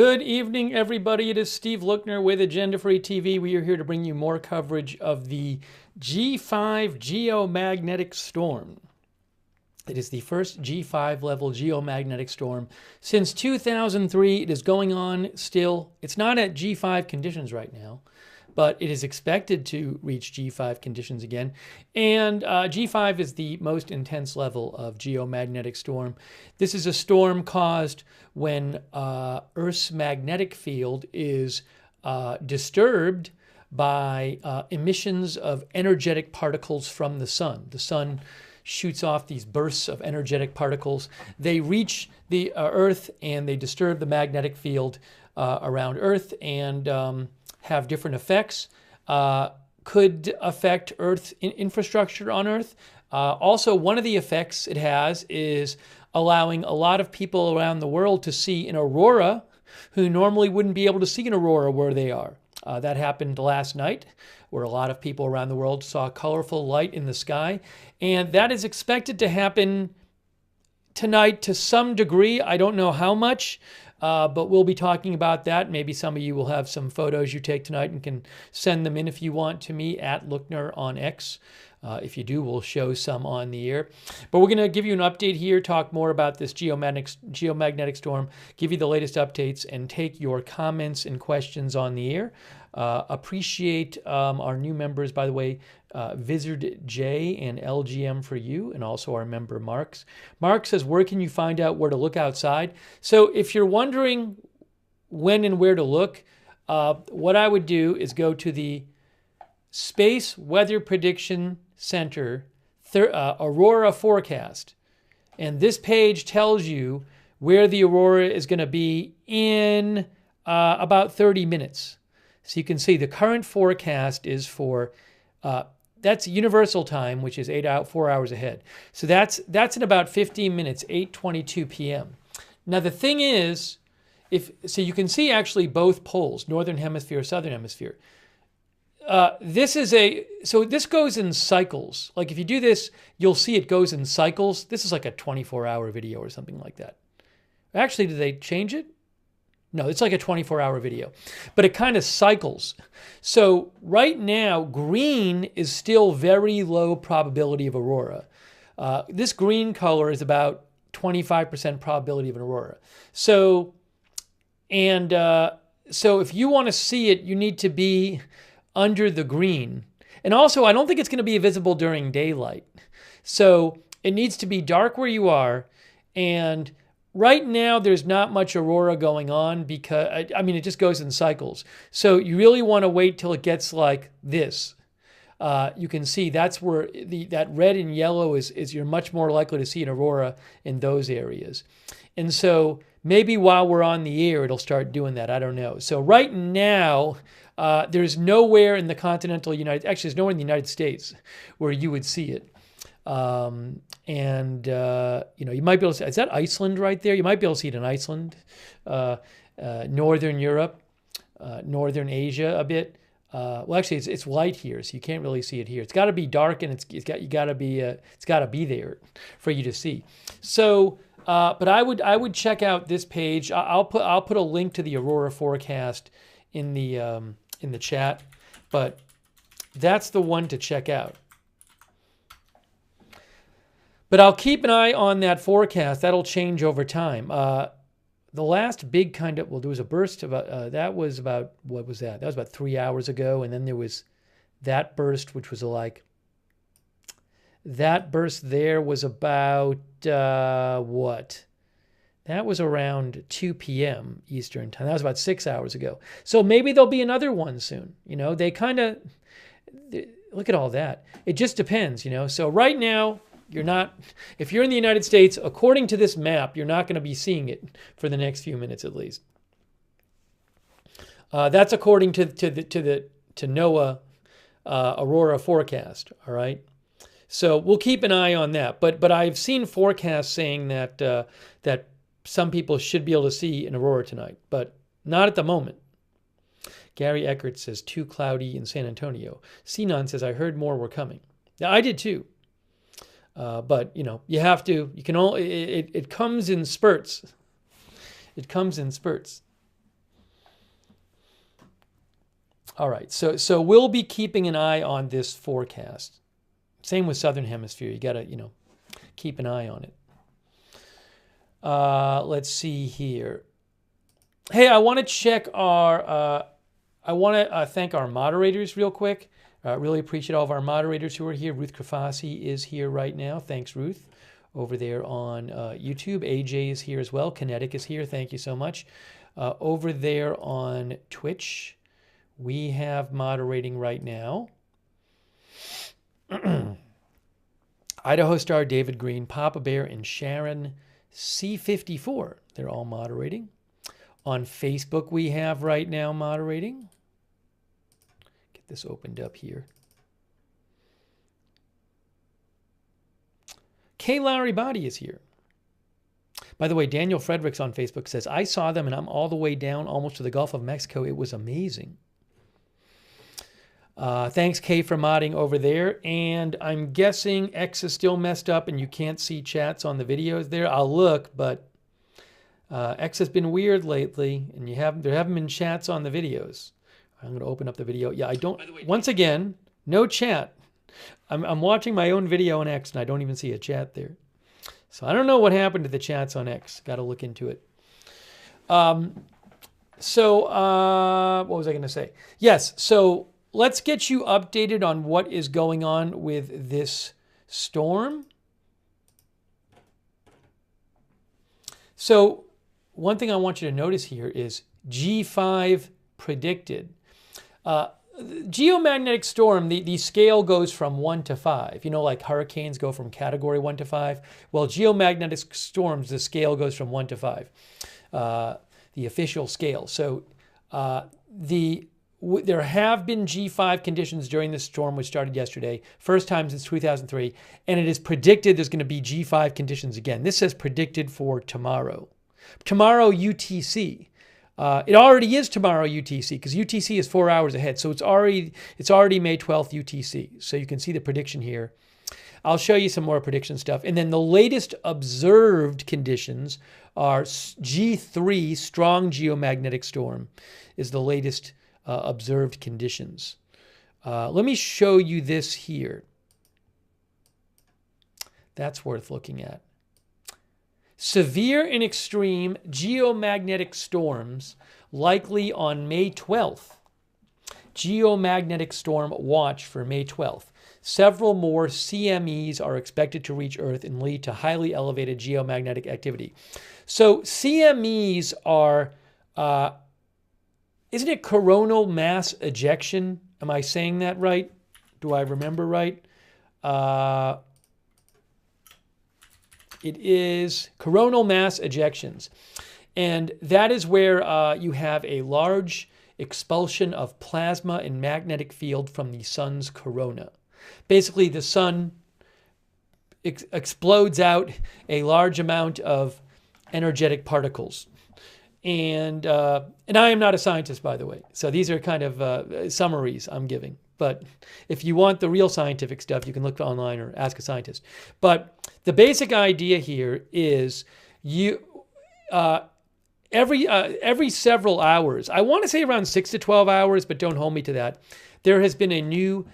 Good evening, everybody. It is Steve Lookner with Agenda Free TV. We are here to bring you more coverage of the G5 geomagnetic storm. It is the first G5 level geomagnetic storm since 2003. It is going on still. It's not at G5 conditions right now, but it is expected to reach G5 conditions again. And G5 is the most intense level of geomagnetic storm. This is a storm caused when Earth's magnetic field is disturbed by emissions of energetic particles from the sun. The sun shoots off these bursts of energetic particles. They reach the Earth and they disturb the magnetic field around Earth and have different effects. Could affect Earth infrastructure on Earth. Also, one of the effects it has is allowing a lot of people around the world to see an aurora who normally wouldn't be able to see an aurora where they are. That happened last night, where a lot of people around the world saw colorful light in the sky. And that is expected to happen tonight to some degree. I don't know how much, but we'll be talking about that. Maybe some of you will have some photos you take tonight and can send them in if you want to me at Lookner on X. If you do, we'll show some on the air. But we're going to give you an update here, talk more about this geomagnetic storm, give you the latest updates, and take your comments and questions on the air. Appreciate our new members, by the way, Vizard J and LGM for you, and also our member Marks. Mark says, where can you find out where to look outside? So if you're wondering when and where to look, what I would do is go to the Space Weather Prediction Center Aurora forecast. And this page tells you where the aurora is going to be in about 30 minutes. So you can see the current forecast is for, that's universal time, which is 4 hours ahead. So that's in about 15 minutes, 8:22 p.m. Now the thing is, so you can see actually both poles, northern hemisphere, southern hemisphere. So this goes in cycles. Like if you do this, you'll see it goes in cycles. This is like a 24-hour video or something like that. Actually, did they change it? No, it's like a 24-hour video, but it kind of cycles. So right now, green is still very low probability of aurora. This green color is about 25% probability of an aurora. So if you want to see it, you need to be under the green. And also, I don't think it's going to be visible during daylight. So it needs to be dark where you are. And right now, there's not much aurora going on because, I mean, it just goes in cycles. So you really want to wait till it gets like this. You can see that's where that red and yellow is you're much more likely to see an aurora in those areas. And so maybe while we're on the air, it'll start doing that. I don't know. So right now, there's nowhere in the continental there's nowhere in the United States where you would see it. You might be able to see, is that Iceland right there? You might be able to see it in Iceland, Northern Europe, Northern Asia a bit. Well, actually, it's light here, so you can't really see it here. It's got to be dark, and it's got to be there for you to see. So, but I would check out this page. I'll put a link to the Aurora forecast in the chat, but that's the one to check out. But I'll keep an eye on that forecast. That'll change over time. The last big kind of, well, there was a burst about, that was about, what was that? That was about 3 hours ago. And then there was that burst, which was that burst there was about, what? That was around 2 p.m. Eastern time. That was about 6 hours ago. So maybe there'll be another one soon. They kind of, look at all that. It just depends, So right now, if you're in the United States, according to this map, you're not going to be seeing it for the next few minutes at least. That's according to NOAA Aurora forecast. All right, so we'll keep an eye on that. But I've seen forecasts saying that some people should be able to see an aurora tonight, but not at the moment. Gary Eckert says too cloudy in San Antonio. Sinan says I heard more were coming. Yeah, I did too. But you have to. You can only. It comes in spurts. It comes in spurts. All right, so we'll be keeping an eye on this forecast. Same with Southern Hemisphere. You got to, keep an eye on it. Let's see here. Hey, I want to check our, I want to thank our moderators real quick. Really appreciate all of our moderators who are here. Ruth Krafasi is here right now. Thanks, Ruth, over there on YouTube. AJ is here as well. Kinetic is here. Thank you so much. Over there on Twitch, we have moderating right now. Idaho Star, David Green, Papa Bear, and Sharon C54. They're all moderating. On Facebook, we have right now moderating. Get this opened up here. K. Larry Body is here. By the way, Daniel Fredericks on Facebook says, I saw them and I'm all the way down almost to the Gulf of Mexico. It was amazing. Thanks, Kay, for modding over there. And I'm guessing X is still messed up and you can't see chats on the videos there. I'll look, but X has been weird lately, and there haven't been chats on the videos. I'm going to open up the video. Yeah, I don't. Once again, no chat. I'm watching my own video on X, and I don't even see a chat there. So I don't know what happened to the chats on X. Got to look into it. What was I going to say? Yes, so let's get you updated on what is going on with this storm. So one thing I want you to notice here is G5 predicted. Geomagnetic storm, the scale goes from 1 to 5. Like hurricanes go from category 1 to 5. Well, geomagnetic storms, the scale goes from 1 to 5, the official scale. So there have been G5 conditions during this storm, which started yesterday, first time since 2003, and it is predicted there's going to be G5 conditions again. This says predicted for tomorrow. Tomorrow UTC. It already is tomorrow UTC because UTC is 4 hours ahead. So it's already May 12th UTC. So you can see the prediction here. I'll show you some more prediction stuff. And then the latest observed conditions are G3, strong geomagnetic storm, is the latest observed conditions. Let me show you this here. That's worth looking at. Severe and extreme geomagnetic storms likely on May 12th. Geomagnetic storm watch for May 12th. Several more CMEs are expected to reach Earth and lead to highly elevated geomagnetic activity. So CMEs are, isn't it coronal mass ejection? Am I saying that right? Do I remember right? It is coronal mass ejections. And that is where you have a large expulsion of plasma and magnetic field from the sun's corona. Basically, the sun explodes out a large amount of energetic particles. And I am not a scientist, by the way. So these are kind of summaries I'm giving. But if you want the real scientific stuff, you can look online or ask a scientist. But the basic idea here is every several hours, I want to say around 6 to 12 hours, but don't hold me to that, there has been a new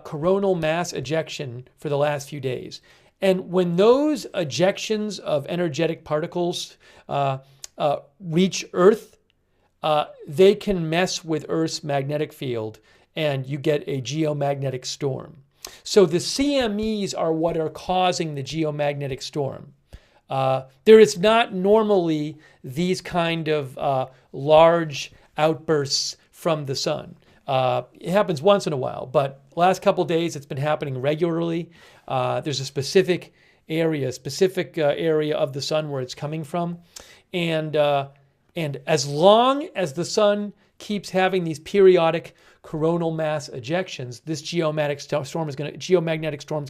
coronal mass ejection for the last few days. And when those ejections of energetic particles reach Earth, they can mess with Earth's magnetic field, and you get a geomagnetic storm. So the CMEs are what are causing the geomagnetic storm. There is not normally these kind of large outbursts from the sun. It happens once in a while, but last couple of days it's been happening regularly. There's a specific area of the sun where it's coming from. And as long as the sun keeps having these periodic coronal mass ejections, this geomagnetic storm is going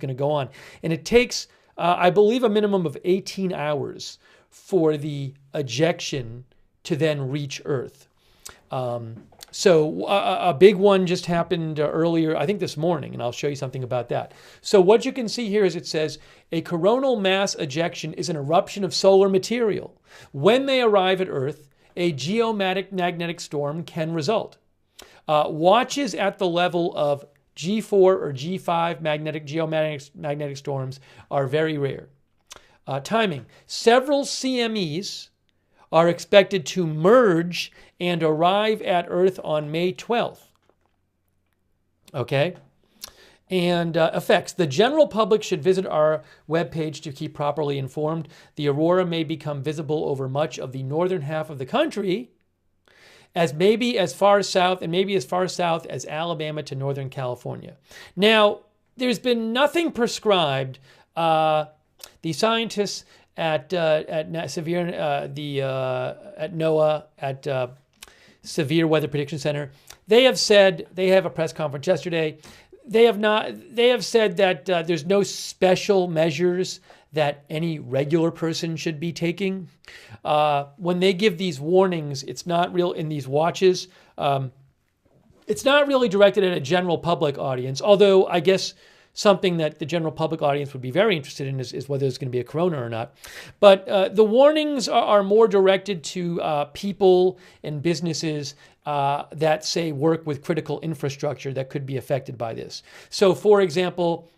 to go on. And it takes, I believe, a minimum of 18 hours for the ejection to then reach Earth. So a big one just happened earlier, I think this morning, and I'll show you something about that. So what you can see here is it says, a coronal mass ejection is an eruption of solar material. When they arrive at Earth, a geomagnetic storm can result. Watches at the level of G4 or G5 geomagnetic storms are very rare. Timing. Several CMEs are expected to merge and arrive at Earth on May 12th. Okay? And effects. The general public should visit our webpage to keep properly informed. The aurora may become visible over much of the northern half of the country, as maybe as far south as Alabama to Northern California. Now, there's been nothing prescribed. The scientists at NOAA, at Severe Weather Prediction Center, they have said, they have a press conference yesterday. They have said that there's no special measures that any regular person should be taking. When they give these warnings, it's not real in these watches. It's not really directed at a general public audience, although I guess something that the general public audience would be very interested in is whether there's going to be a corona or not. But the warnings are more directed to people and businesses that, say, work with critical infrastructure that could be affected by this. So, for example,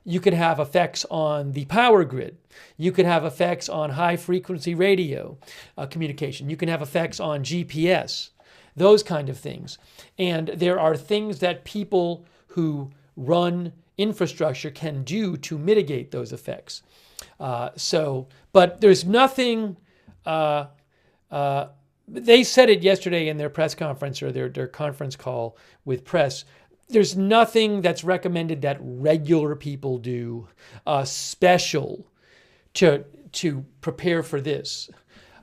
you could have effects on the power grid. You could have effects on high-frequency radio communication. You can have effects on GPS, those kind of things. And there are things that people who run infrastructure can do to mitigate those effects. But there's nothing... they said it yesterday in their press conference or their conference call with press. There's nothing that's recommended that regular people do special to prepare for this.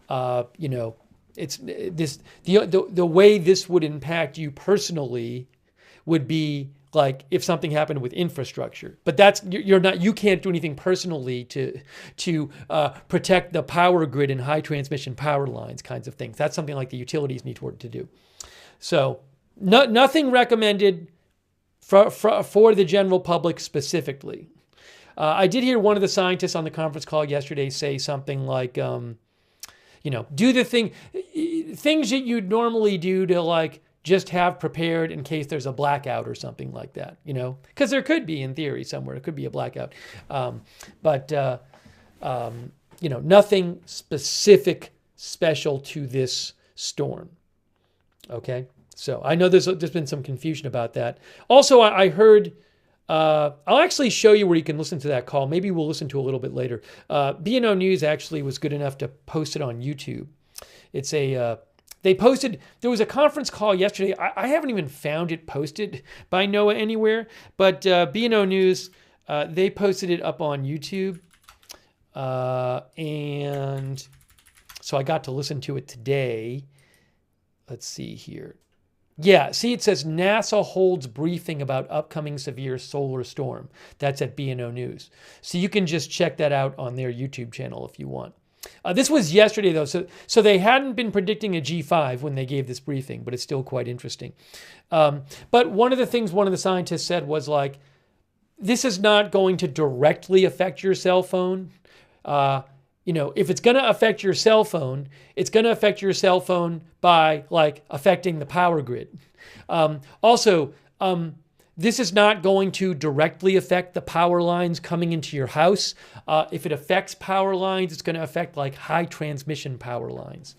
It's this the way this would impact you personally would be like if something happened with infrastructure. But that's you can't do anything personally to protect the power grid and high transmission power lines kinds of things. That's something like the utilities need to do. So nothing recommended for the general public specifically. I did hear one of the scientists on the conference call yesterday say something like, do the things that you'd normally do to like just have prepared in case there's a blackout or something like that, because there could be in theory somewhere, it could be a blackout. Nothing special to this storm. Okay. So I know there's been some confusion about that. Also, I heard, I'll actually show you where you can listen to that call. Maybe we'll listen to a little bit later. B&O News actually was good enough to post it on YouTube. It's they posted, there was a conference call yesterday. I haven't even found it posted by NOAA anywhere, but B&O News, they posted it up on YouTube. And so I got to listen to it today. Let's see here. Yeah, see, it says NASA holds briefing about upcoming severe solar storm. That's at B&O News. So you can just check that out on their YouTube channel if you want. This was yesterday, though, so they hadn't been predicting a G5 when they gave this briefing, but it's still quite interesting. But one of the things one of the scientists said was like, this is not going to directly affect your cell phone. If it's going to affect your cell phone, it's going to affect your cell phone by like affecting the power grid. This is not going to directly affect the power lines coming into your house. If it affects power lines, it's going to affect like high transmission power lines.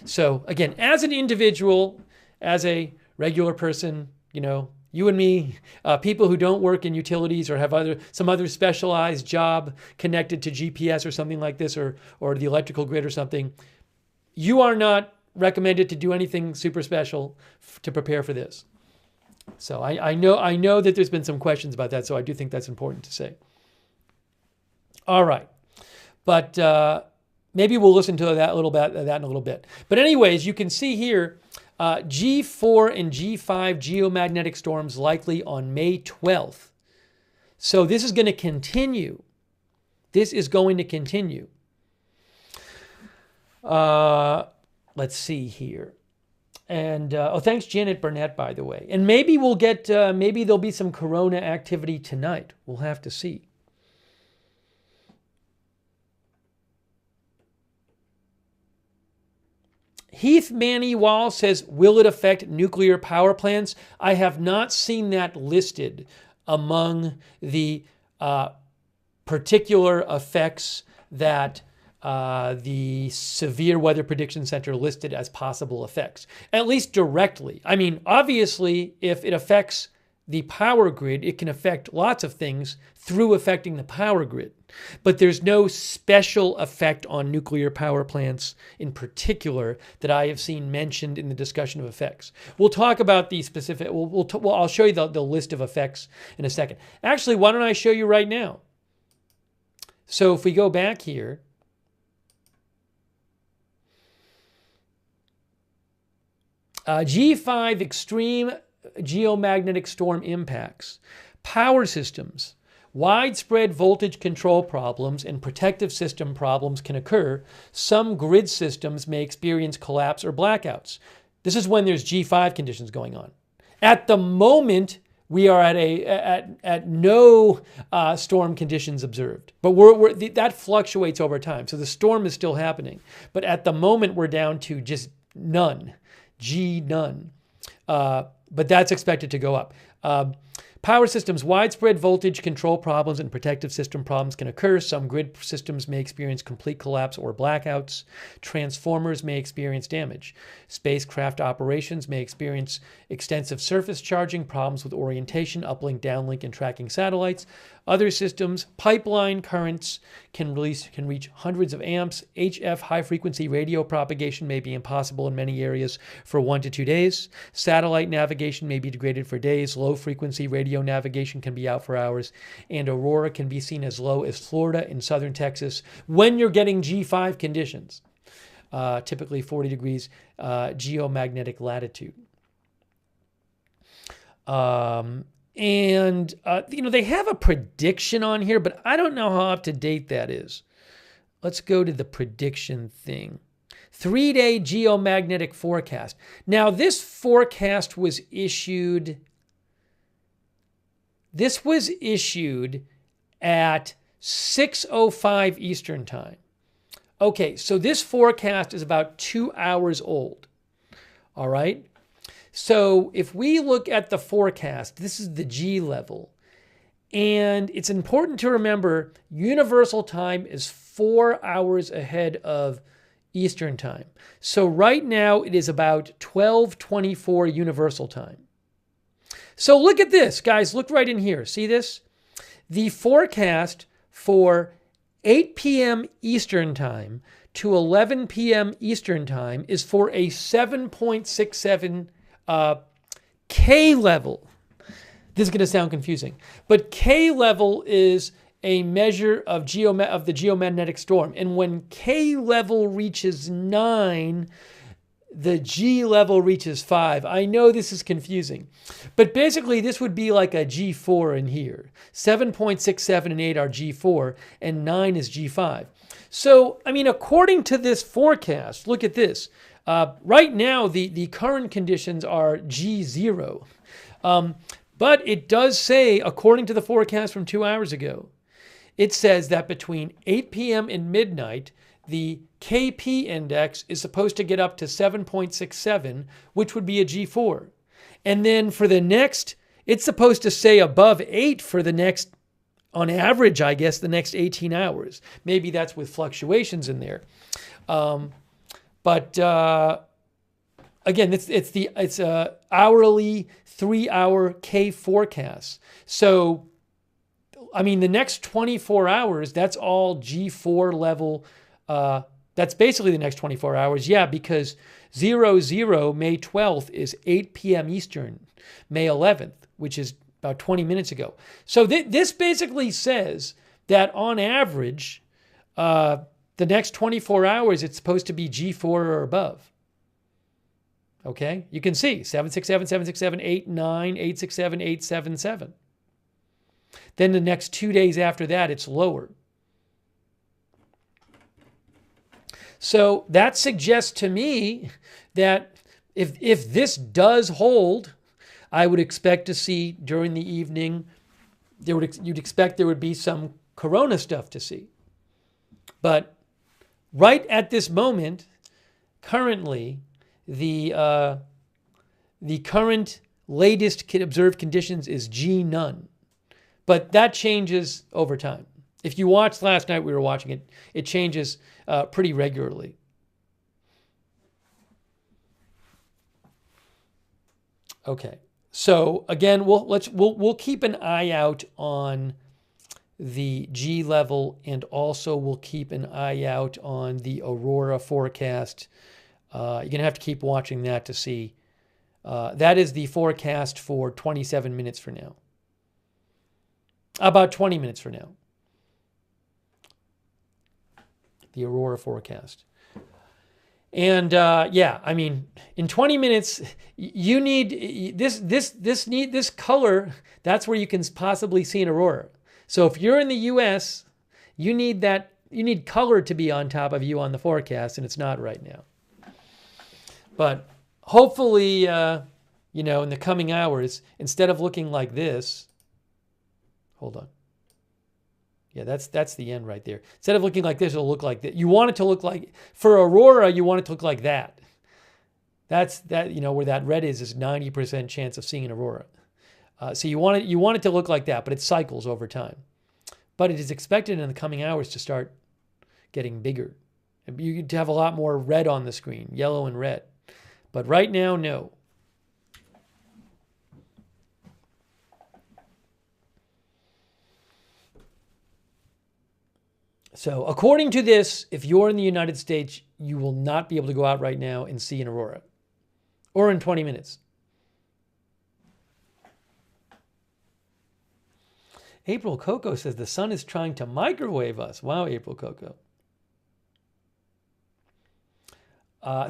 So again, as an individual, as a regular person, you and me, people who don't work in utilities or have some other specialized job connected to GPS or something like this, or the electrical grid or something, you are not recommended to do anything super special to prepare for this. So I know that there's been some questions about that, so I do think that's important to say. All right, but maybe we'll listen to that in a little bit. But anyways, you can see here. G4 and G5 geomagnetic storms likely on May 12th. So this is going to continue. This is going to continue. Let's see here. And thanks Janet Burnett, by the way. And maybe we'll get, maybe there'll be some corona activity tonight. We'll have to see. Heath Manny-Wall says, will it affect nuclear power plants? I have not seen that listed among the particular effects that the Severe Weather Prediction Center listed as possible effects, at least directly. I mean, obviously, if it affects the power grid, it can affect lots of things through affecting the power grid. But there's no special effect on nuclear power plants in particular that I have seen mentioned in the discussion of effects. We'll talk about the specific, I'll show you the list of effects in a second. Actually, why don't I show you right now? So if we go back here, G5 extreme geomagnetic storm impacts. Power systems. Widespread voltage control problems and protective system problems can occur. Some grid systems may experience collapse or blackouts. This is when there's G5 conditions going on. At the moment, we are at no storm conditions observed, but that fluctuates over time. So the storm is still happening, but at the moment we're down to just none, G none. But that's expected to go up. Power systems, widespread voltage control problems and protective system problems can occur. Some grid systems may experience complete collapse or blackouts. Transformers may experience damage. Spacecraft operations may experience extensive surface charging, problems with orientation, uplink, downlink, and tracking satellites. Other systems, pipeline currents can reach hundreds of amps. HF, high-frequency radio propagation, may be impossible in many areas for 1 to 2 days. Satellite navigation may be degraded for days. Low-frequency radio navigation can be out for hours. And Aurora can be seen as low as Florida and southern Texas when you're getting G5 conditions, typically 40 degrees geomagnetic latitude. They have a prediction on here, but I don't know how up to date that is. Let's go to the prediction thing. 3-day geomagnetic forecast. Now, this forecast was issued. This was issued at 6:05 Eastern Time. Okay, so this forecast is about 2 hours old. All right. So if we look at the forecast, this is the G level. And it's important to remember universal time is 4 hours ahead of Eastern time. So right now it is about 12:24 universal time. So look at this, guys. Look right in here. See this? The forecast for 8 p.m. Eastern time to 11 p.m. Eastern time is for a 7.67 K level. This is going to sound confusing, but K level is a measure of the geomagnetic storm. And when K level reaches 9, the G level reaches 5. I know this is confusing, but basically this would be like a G4 in here. 7.67 and 8 are G4 and 9 is G5. So, I mean, according to this forecast, look at this. Right now, the current conditions are G0. But it does say, according to the forecast from 2 hours ago, it says that between 8 p.m. and midnight, the KP index is supposed to get up to 7.67, which would be a G4. And then for the next, it's supposed to stay above 8 for the next, on average, I guess, the next 18 hours. Maybe that's with fluctuations in there. But again, it's a hourly 3-hour K forecast. So, I mean, the next 24 hours, that's all G4 level. That's basically the next 24 hours. Yeah, because 00, May 12th, is 8 p.m. Eastern, May 11th, which is about 20 minutes ago. So this basically says that on average, the next 24 hours, it's supposed to be G4 or above. Okay, you can see 767, 767, 89, 867, 877. Then the next 2 days after that, it's lower. So that suggests to me that if this does hold, I would expect to see during the evening, you'd expect there would be some corona stuff to see. But right at this moment, currently, the current latest observed conditions is G none. But that changes over time. If you watched last night, we were watching it, it changes pretty regularly. Okay, so again, we'll keep an eye out on the G level, and also we'll keep an eye out on the Aurora forecast. You're gonna have to keep watching that to see. That is the forecast for 27 minutes from now. About 20 minutes from now. The Aurora forecast. And yeah, I mean, in 20 minutes, you need this color. That's where you can possibly see an aurora. So if you're in the U.S., you need color to be on top of you on the forecast, and it's not right now. But hopefully, you know, in the coming hours, instead of looking like this, hold on. Yeah, that's the end right there. Instead of looking like this, it'll look like that. You want it to look like, for Aurora, you want it to look like that. That's that, you know, where that red is 90% chance of seeing an aurora. So you want it to look like that, but it cycles over time. But it is expected in the coming hours to start getting bigger. You could have a lot more red on the screen, yellow and red. But right now, no. So according to this, if you're in the United States, you will not be able to go out right now and see an aurora, or in 20 minutes. April Coco says the sun is trying to microwave us. Wow, April Coco.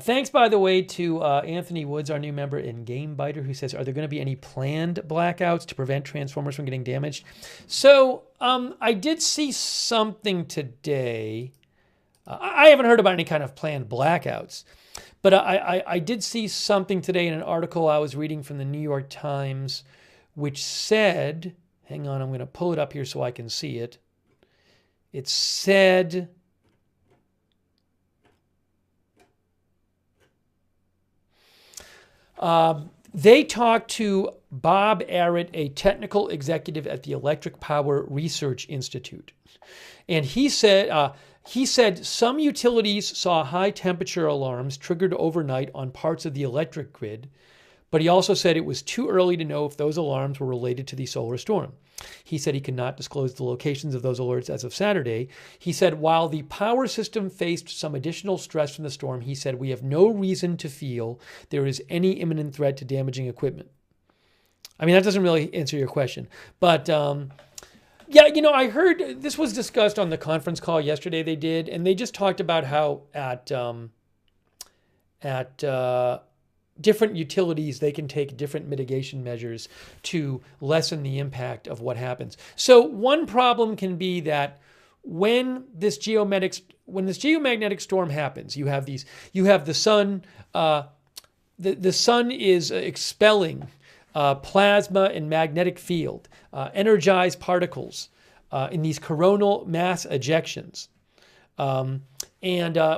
Thanks, by the way, to Anthony Woods, our new member in Game Biter, who says, are there going to be any planned blackouts to prevent transformers from getting damaged? So I did see something today. I haven't heard about any kind of planned blackouts, but I did see something today in an article I was reading from the New York Times, which said, hang on, I'm going to pull it up here so I can see it. It said, they talked to Bob Arrett, a technical executive at the Electric Power Research Institute. And he said some utilities saw high temperature alarms triggered overnight on parts of the electric grid, but he also said it was too early to know if those alarms were related to the solar storm. He said he could not disclose the locations of those alerts as of Saturday. He said while the power system faced some additional stress from the storm, he said we have no reason to feel there is any imminent threat to damaging equipment. I mean, that doesn't really answer your question. But yeah, you know, I heard this was discussed on the conference call yesterday they did, and they just talked about how at different utilities, they can take different mitigation measures to lessen the impact of what happens. So one problem can be that when this geomagnetic storm happens, you have the sun, the sun is expelling plasma and magnetic field, energized particles in these coronal mass ejections. And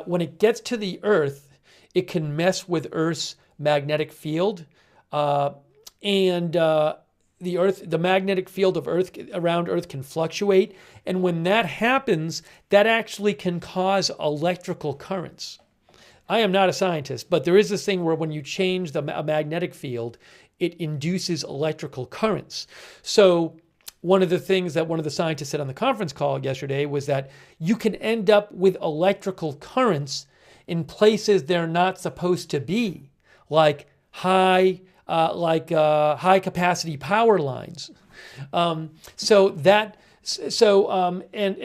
when it gets to the Earth, it can mess with Earth's magnetic field, and the magnetic field of Earth around Earth can fluctuate, and when that happens, that actually can cause electrical currents. I am not a scientist, but there is this thing where when you change a magnetic field, it induces electrical currents. So one of the things that one of the scientists said on the conference call yesterday was that you can end up with electrical currents in places they're not supposed to be, like high capacity power lines. And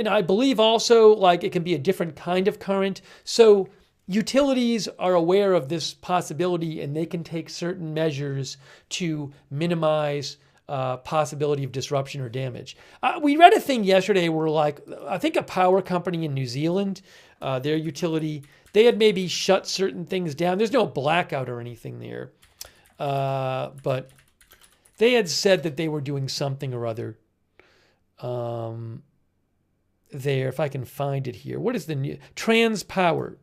I believe also like it can be a different kind of current. So utilities are aware of this possibility, and they can take certain measures to minimize possibility of disruption or damage. We read a thing yesterday where, like, I think a power company in New Zealand, their utility, they had maybe shut certain things down. There's no blackout or anything there, but they had said that they were doing something or other there. If I can find it here, what is the new Transpower?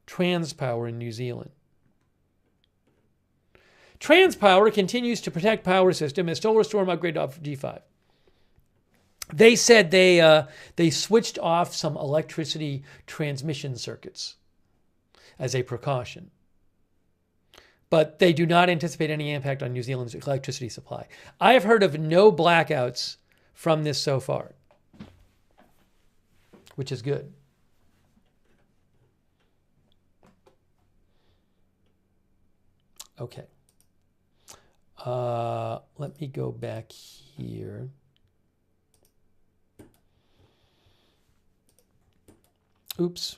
Transpower in New Zealand. Transpower continues to protect power system as solar storm upgrade off G5. They said they switched off some electricity transmission circuits as a precaution. But they do not anticipate any impact on New Zealand's electricity supply. I have heard of no blackouts from this so far, which is good. Okay. Let me go back here. Oops.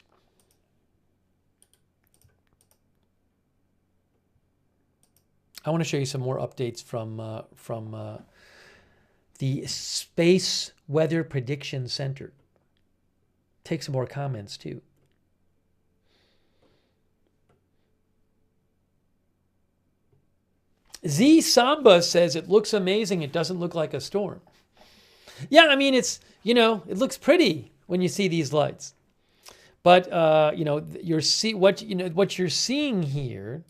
I want to show you some more updates from the Space Weather Prediction Center. Take some more comments too. Z Samba says it looks amazing. It doesn't look like a storm. Yeah, I mean, it's, you know, it looks pretty when you see these lights. But you know, what you're seeing here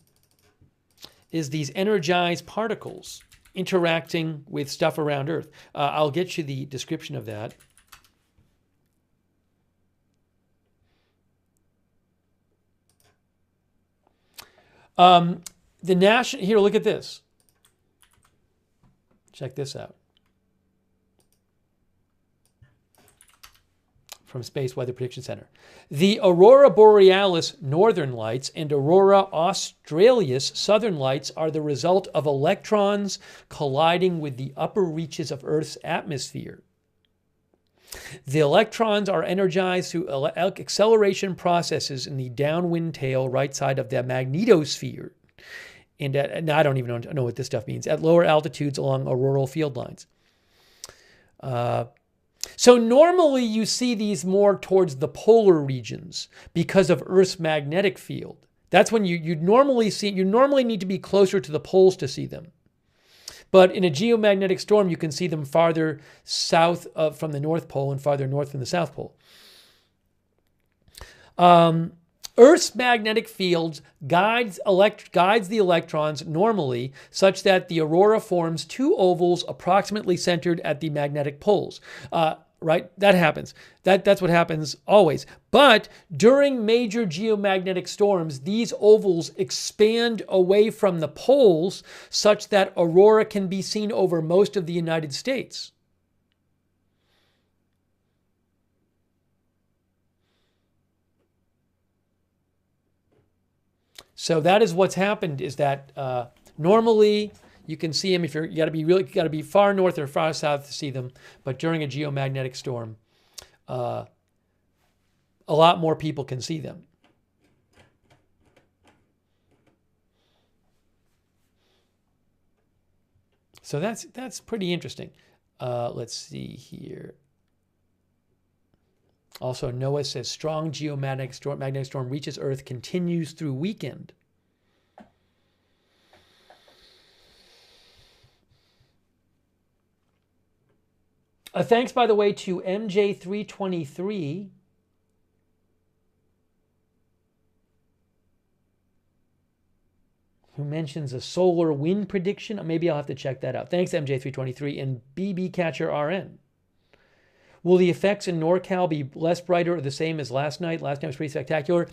is these energized particles interacting with stuff around Earth. I'll get you the description of that. Here, look at this. Check this out. From Space Weather Prediction Center. The Aurora Borealis northern lights and Aurora Australis southern lights are the result of electrons colliding with the upper reaches of Earth's atmosphere. The electrons are energized through acceleration processes in the downwind tail right side of the magnetosphere. And I don't even know what this stuff means. At lower altitudes along auroral field lines. So normally you see these more towards the polar regions because of Earth's magnetic field. That's when you normally need to be closer to the poles to see them. But in a geomagnetic storm, you can see them farther south from the North Pole and farther north from the South Pole. Earth's magnetic field guides the electrons normally such that the aurora forms two ovals approximately centered at the magnetic poles. Right? That happens. That's what happens always. But during major geomagnetic storms, these ovals expand away from the poles such that aurora can be seen over most of the United States. So that is what's happened, is that normally you can see them if you got to be far north or far south to see them, but during a geomagnetic storm, a lot more people can see them. So that's pretty interesting. Let's see here. Also, NOAA says strong geomagnetic storm reaches Earth, continues through weekend. Thanks, by the way, to MJ323. Who mentions a solar wind prediction. Maybe I'll have to check that out. Thanks, MJ323 and BB Catcher RN. Will the effects in NorCal be less brighter or the same as last night? Last night was pretty spectacular.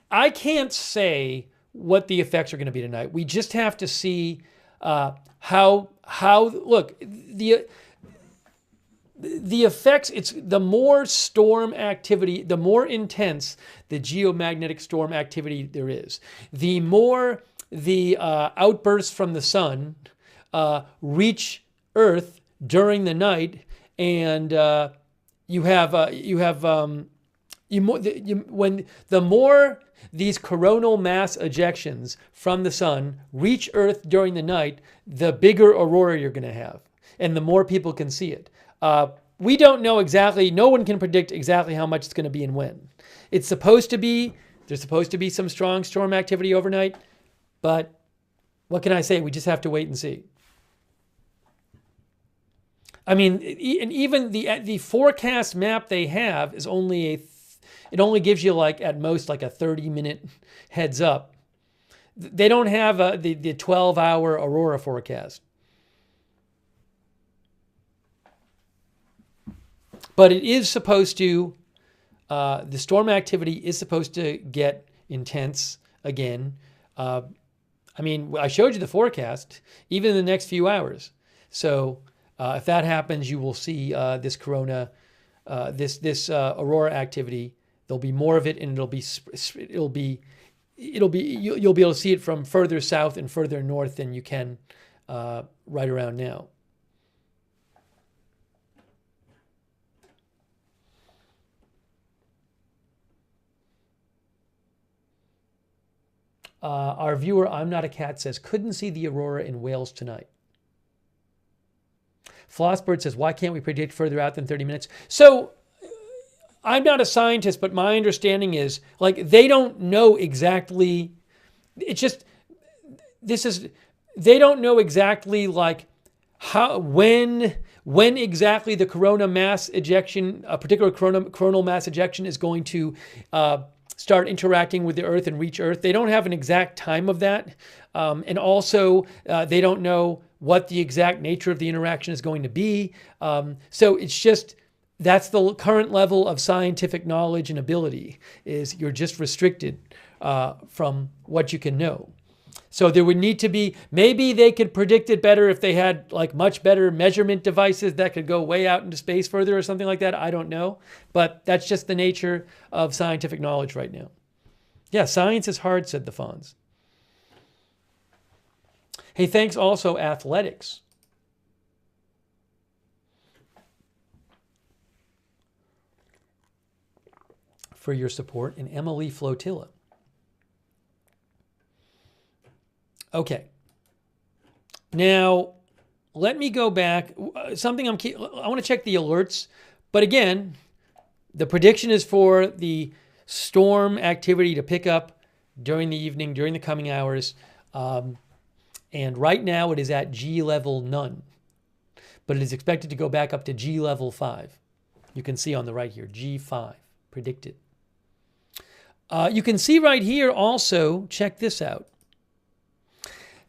I can't say what the effects are going to be tonight. We just have to see how look, the effects, it's the more storm activity, the more intense the geomagnetic storm activity there is, the more the outbursts from the sun reach Earth during the night, and when the more these coronal mass ejections from the sun reach Earth during the night, the bigger aurora you're going to have, and the more people can see it. We don't know exactly. No one can predict exactly how much it's going to be and when. It's supposed to be. There's supposed to be some strong storm activity overnight, but what can I say? We just have to wait and see. I mean, and even the forecast map they have is only it only gives you like at most like a 30-minute heads up. They don't have the 12-hour aurora forecast. But it is supposed to, the storm activity is supposed to get intense again. I mean, I showed you the forecast, even in the next few hours. So if that happens, you will see this corona, this aurora activity. There'll be more of it, and you'll be able to see it from further south and further north than you can right around now. Our viewer, I'm Not a Cat, says, couldn't see the aurora in Wales tonight. Flossbird says, why can't we predict further out than 30 minutes? So I'm not a scientist, but my understanding is, like, they don't know exactly. It's just, they don't know exactly, like, how, when exactly the corona mass ejection, a particular coronal mass ejection is going to start interacting with the Earth and reach Earth. They don't have an exact time of that. And also, they don't know what the exact nature of the interaction is going to be. So it's just, that's the current level of scientific knowledge and ability, is you're just restricted from what you can know. So there would need to be, maybe they could predict it better if they had like much better measurement devices that could go way out into space further or something like that. I don't know. But that's just the nature of scientific knowledge right now. Yeah, science is hard, said the Fonz. Hey, thanks also Athletics. For your support, and Emily Flotilla. Okay. Now, let me go back. Something I want to check the alerts. But again, the prediction is for the storm activity to pick up during the evening, during the coming hours. And right now it is at G level none. But it is expected to go back up to G level 5. You can see on the right here, G5 predicted. You can see right here also, check this out.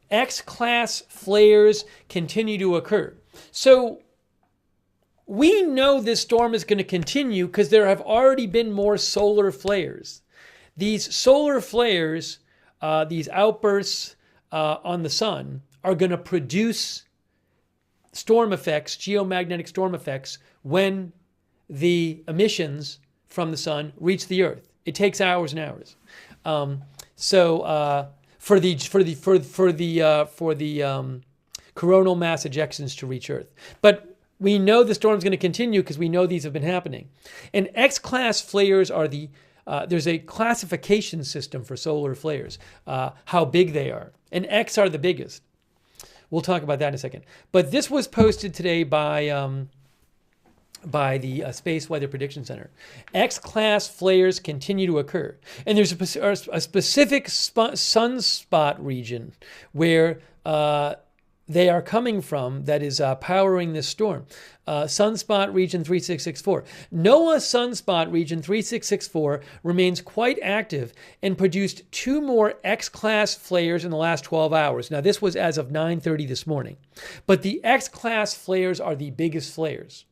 X-class flares continue to occur. So we know this storm is going to continue because there have already been more solar flares. These solar flares, these outbursts on the sun, are going to produce storm effects, geomagnetic storm effects, when the emissions from the sun reach the Earth. It takes hours and hours. For the coronal mass ejections to reach Earth. But we know the storm's going to continue because we know these have been happening. And X-class flares are there's a classification system for solar flares, how big they are. And X are the biggest. We'll talk about that in a second. But this was posted today by the Space Weather Prediction Center. X-class flares continue to occur. And there's a specific sunspot region where they are coming from that is powering this storm. Sunspot region 3664. NOAA sunspot region 3664 remains quite active and produced 2 more X-class flares in the last 12 hours. Now, this was as of 9:30 this morning. But the X-class flares are the biggest flares.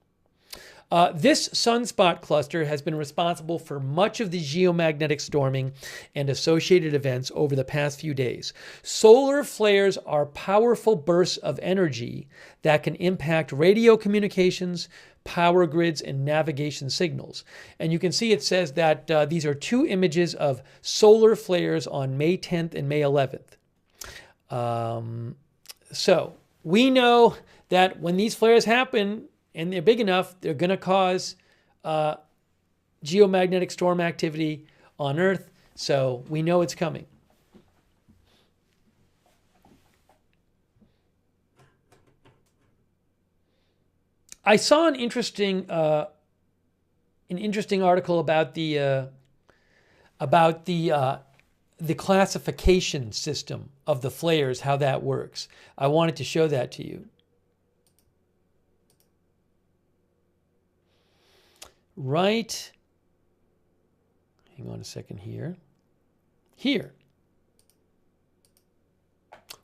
This sunspot cluster has been responsible for much of the geomagnetic storming and associated events over the past few days. Solar flares are powerful bursts of energy that can impact radio communications, power grids, and navigation signals. And you can see it says that these are 2 images of solar flares on May 10th and May 11th. So we know that when these flares happen, and they're big enough, they're going to cause geomagnetic storm activity on Earth. So we know it's coming. I saw an interesting article about the classification system of the flares, how that works. I wanted to show that to you. Right hang on a second here. Here.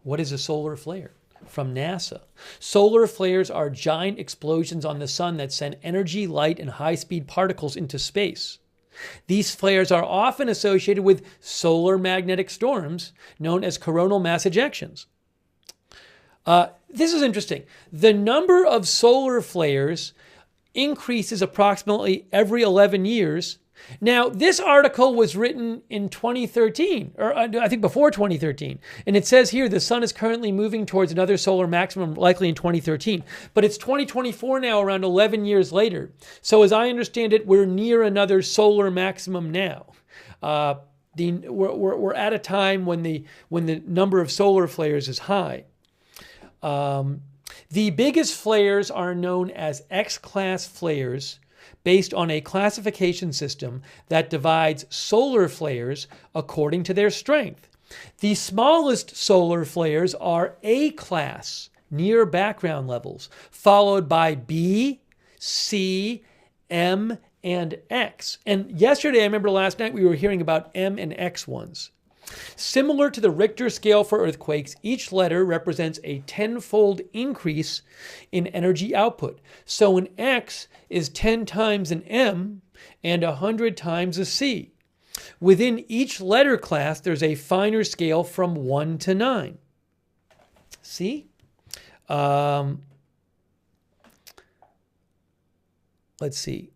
What is a solar flare? From NASA. Solar flares are giant explosions on the sun that send energy, light, and high-speed particles into space. These flares are often associated with solar magnetic storms known as coronal mass ejections. This is interesting. The number of solar flares increases approximately every 11 years. Now, this article was written in 2013, or I think before 2013. And it says here the sun is currently moving towards another solar maximum, likely in 2013. But it's 2024 now, around 11 years later. So as I understand it, we're near another solar maximum now. We're at a time when the number of solar flares is high. The biggest flares are known as X-class flares, based on a classification system that divides solar flares according to their strength. The smallest solar flares are A-class, near background levels, followed by B, C, M, and X. And yesterday, I remember last night, we were hearing about M and X ones. Similar to the Richter scale for earthquakes, each letter represents a 10-fold increase in energy output. So an X is 10 times an M and 100 times a C. Within each letter class, there's a finer scale from 1 to 9. See? Let's see.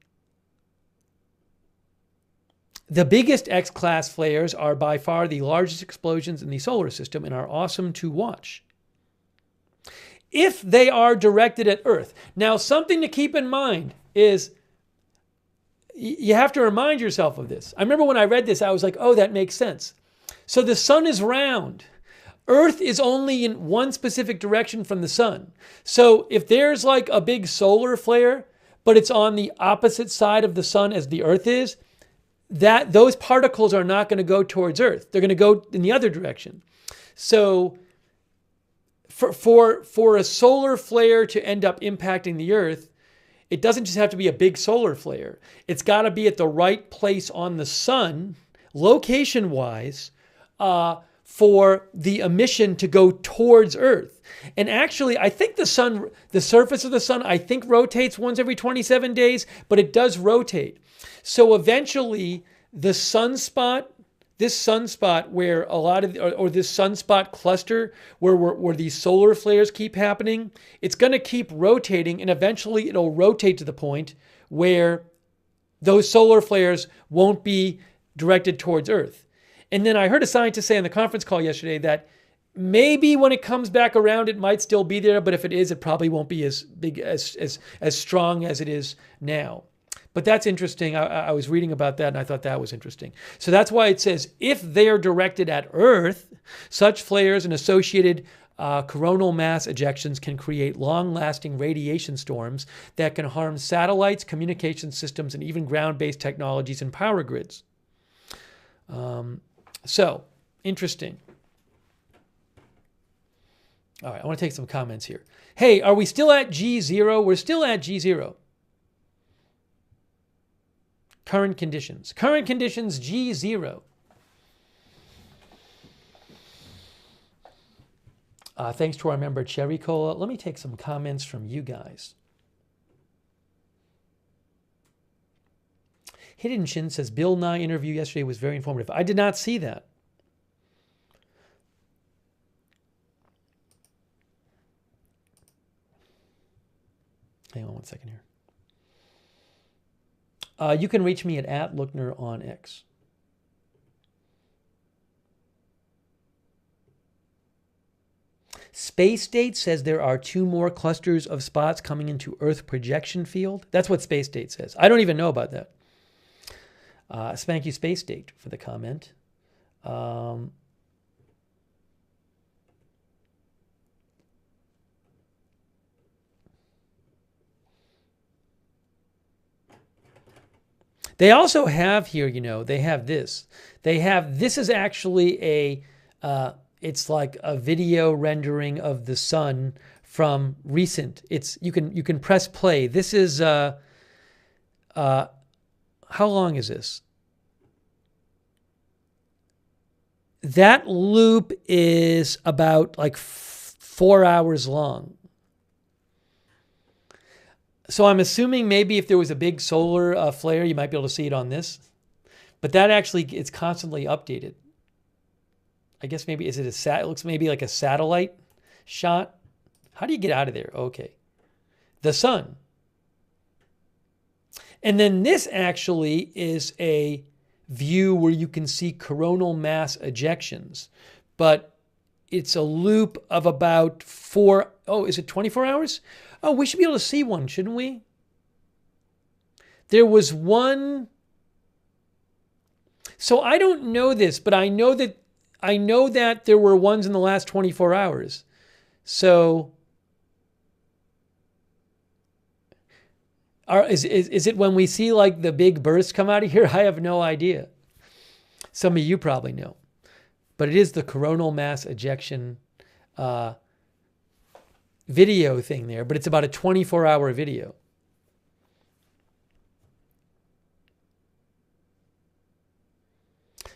The biggest X-class flares are by far the largest explosions in the solar system and are awesome to watch. If they are directed at Earth. Now, something to keep in mind is you have to remind yourself of this. I remember when I read this, I was like, oh, that makes sense. So the sun is round. Earth is only in one specific direction from the sun. So if there's like a big solar flare, but it's on the opposite side of the sun as the Earth is, those particles are not going to go towards Earth. They're going to go in the other direction. So for a solar flare to end up impacting the Earth, it doesn't just have to be a big solar flare. It's got to be at the right place on the sun, location-wise, for the emission to go towards Earth. And actually, I think the surface of the sun, I think rotates once every 27 days, but it does rotate. So eventually, this sunspot where a lot of, or this sunspot cluster where these solar flares keep happening, it's going to keep rotating, and eventually it'll rotate to the point where those solar flares won't be directed towards Earth. And then I heard a scientist say on the conference call yesterday that maybe when it comes back around, it might still be there, but if it is, it probably won't be as big, as strong as it is now. But that's interesting. I was reading about that, and I thought that was interesting. So that's why it says, if they are directed at Earth, such flares and associated coronal mass ejections can create long-lasting radiation storms that can harm satellites, communication systems, and even ground-based technologies and power grids. So, interesting. All right, I want to take some comments here. Hey, are we still at G0? We're still at G0. Current conditions. Current conditions, G0. Thanks to our member, Cherry Cola. Let me take some comments from you guys. Hidden Shin says, Bill Nye interview yesterday was very informative. I did not see that. Hang on one second here. You can reach me at Lookner on X. Space Date says there are 2 more clusters of spots coming into Earth projection field. That's what Space Date says. I don't even know about that. Thank you, Space Date, for the comment. They also have here, you know, they have this. This is actually it's like a video rendering of the sun from recent. You can press play. This is, how long is this? that loop is about like 4 hours long. So I'm assuming maybe if there was a big solar flare, you might be able to see it on this. But that actually, it's constantly updated. I guess maybe, is it it looks maybe like a satellite shot. How do you get out of there? Okay. The sun. And then this actually is a view where you can see coronal mass ejections. But it's a loop of about is it 24 hours? Oh, we should be able to see one, shouldn't we? There was one. So I don't know this, but I know that there were ones in the last 24 hours. So is it when we see like the big bursts come out of here? I have no idea. Some of you probably know. But it is the coronal mass ejection video thing there. But it's about a 24-hour video.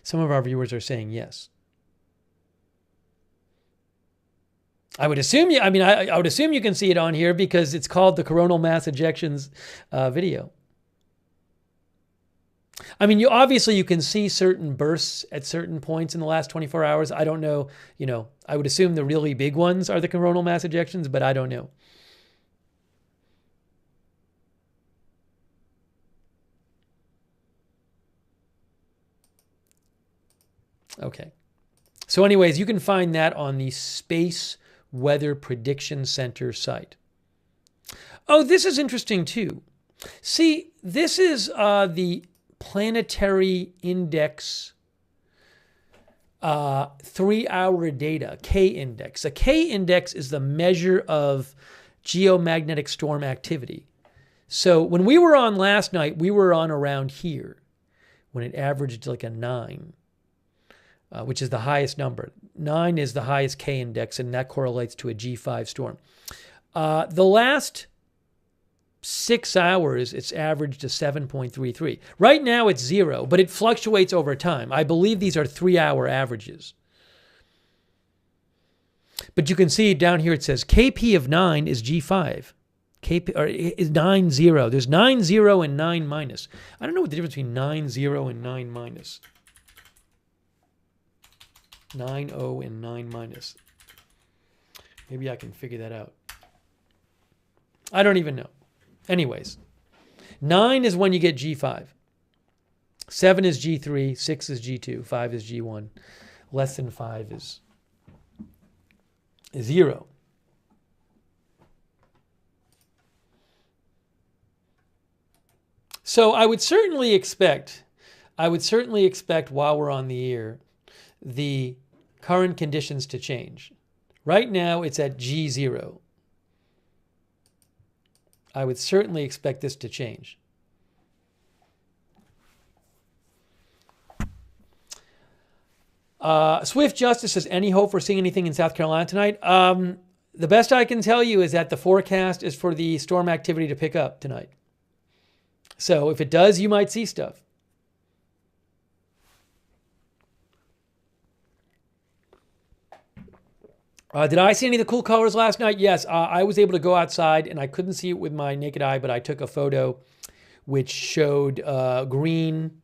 Some of our viewers are saying yes. I would assume I would assume you can see it on here because it's called the coronal mass ejections video. I mean, you can see certain bursts at certain points in the last 24 hours. I don't know, I would assume the really big ones are the coronal mass ejections, but I don't know. Okay. So anyways, you can find that on the Space Weather Prediction Center site. Oh, this is interesting too. See, this is the Planetary Index 3-hour data, K-index. A K-index is the measure of geomagnetic storm activity. So when we were on last night, we were on around here when it averaged like a 9. Which is the highest number. 9 is the highest K-index, and that correlates to a G5 storm. The last 6 hours, it's averaged to 7.33. Right now, it's 0, but it fluctuates over time. I believe these are 3-hour averages. But you can see down here, it says KP of 9 is G5. KP, or is 9, 0. There's 9, 0, and 9 minus. I don't know what the difference between 9, 0, and 9 minus. 9, 0, and 9 minus. Maybe I can figure that out. I don't even know. Anyways, 9 is when you get G5. 7 is G3. 6 is G2. 5 is G1. Less than 5 is 0. So I would certainly expect while we're on the air, the current conditions to change. Right now, it's at G0. I would certainly expect this to change. Swift Justice says, any hope for seeing anything in South Carolina tonight? The best I can tell you is that the forecast is for the storm activity to pick up tonight. So if it does, you might see stuff. Did I see any of the cool colors last night? Yes, I was able to go outside and I couldn't see it with my naked eye, but I took a photo which showed green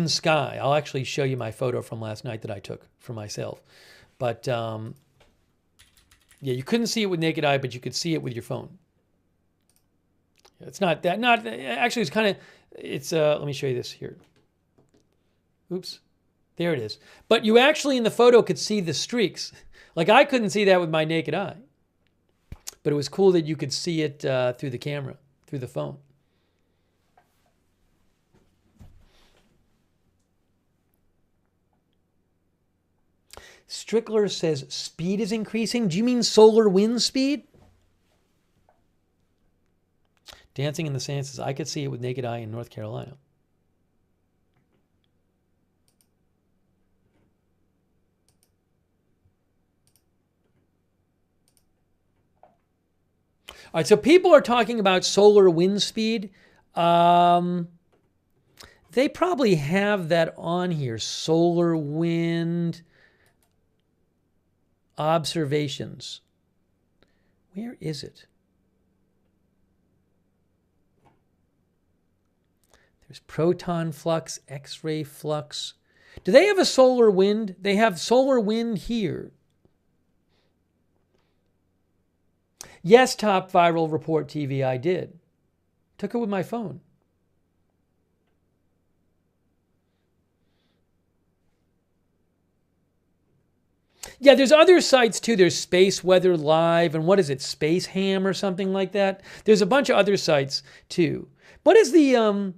sky. I'll actually show you my photo from last night that I took for myself. But yeah, you couldn't see it with naked eye, but you could see it with your phone. It's not that, actually it's kind of, let me show you this here. Oops. There it is. But you actually in the photo could see the streaks. Like I couldn't see that with my naked eye. But it was cool that you could see it through the camera, through the phone. Strickler says speed is increasing. Do you mean solar wind speed? Dancing in the Sand says I could see it with naked eye in North Carolina. All right, so people are talking about solar wind speed. That They probably have that on here. Solar wind observations. Where is it? There's proton flux, X-ray flux. Do they have a solar wind? They have solar wind here. Yes, Top Viral Report TV, I did. Took it with my phone. Yeah, there's other sites too. There's Space Weather Live and what is it, Space Ham or something like that. There's a bunch of other sites too. What is the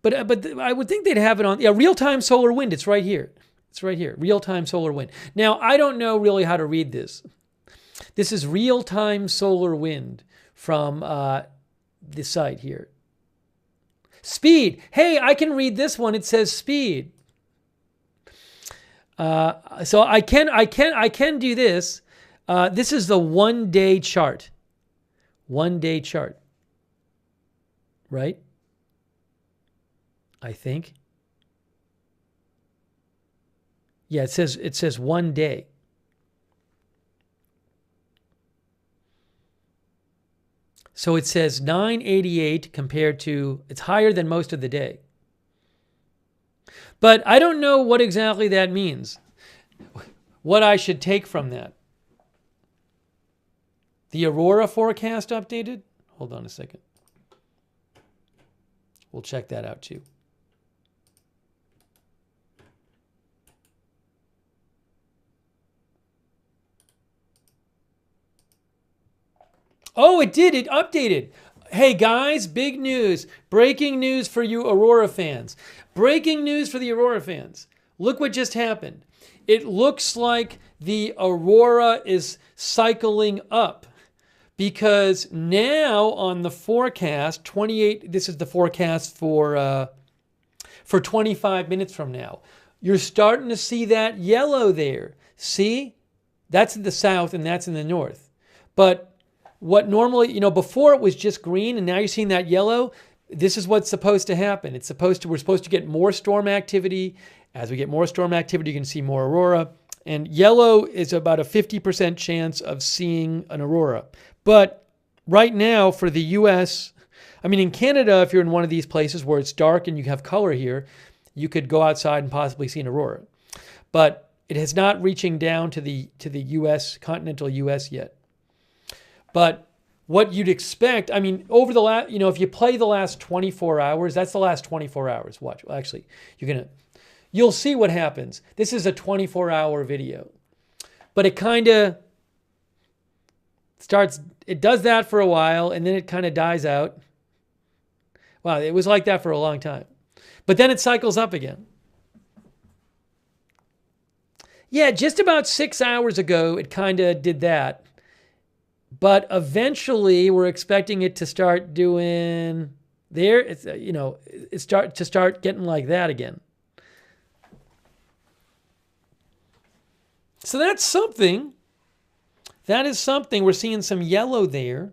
But I would think they'd have it on, yeah, real-time solar wind. It's right here. It's right here, real-time solar wind. Now, I don't know really how to read this. This is real-time solar wind from the site here. Speed. Hey, I can read this one. It says speed. So I can do this. This is the 1 day chart. 1 day chart. Right? I think. Yeah, it says 1 day. So it says 988 compared to, it's higher than most of the day. But I don't know what exactly that means. What I should take from that. The Aurora forecast updated? Hold on a second. We'll check that out too. Oh, it did. It updated. Hey guys, big news. Breaking news for you Aurora fans. Breaking news for the Aurora fans. Look what just happened. It looks like the Aurora is cycling up because now on the forecast, 28, this is the forecast for 25 minutes from now. You're starting to see that yellow there. See? That's in the south and that's in the north. But what normally, before it was just green and now you're seeing that yellow, this is what's supposed to happen. We're supposed to get more storm activity. As we get more storm activity, you can see more aurora. And yellow is about a 50% chance of seeing an aurora. But right now for the US, in Canada, if you're in one of these places where it's dark and you have color here, you could go outside and possibly see an aurora. But it is not reaching down to the US, continental US yet. But what you'd expect, over the last, if you play the last 24 hours, that's the last 24 hours. Watch. Well, actually, you'll see what happens. This is a 24-hour video. But it kind of starts, it does that for a while, and then it kind of dies out. Wow, it was like that for a long time. But then it cycles up again. Yeah, just about 6 hours ago, it kind of did that. But eventually, we're expecting it to start doing there. It's to start getting like that again. So that's something. That is something. We're seeing some yellow there.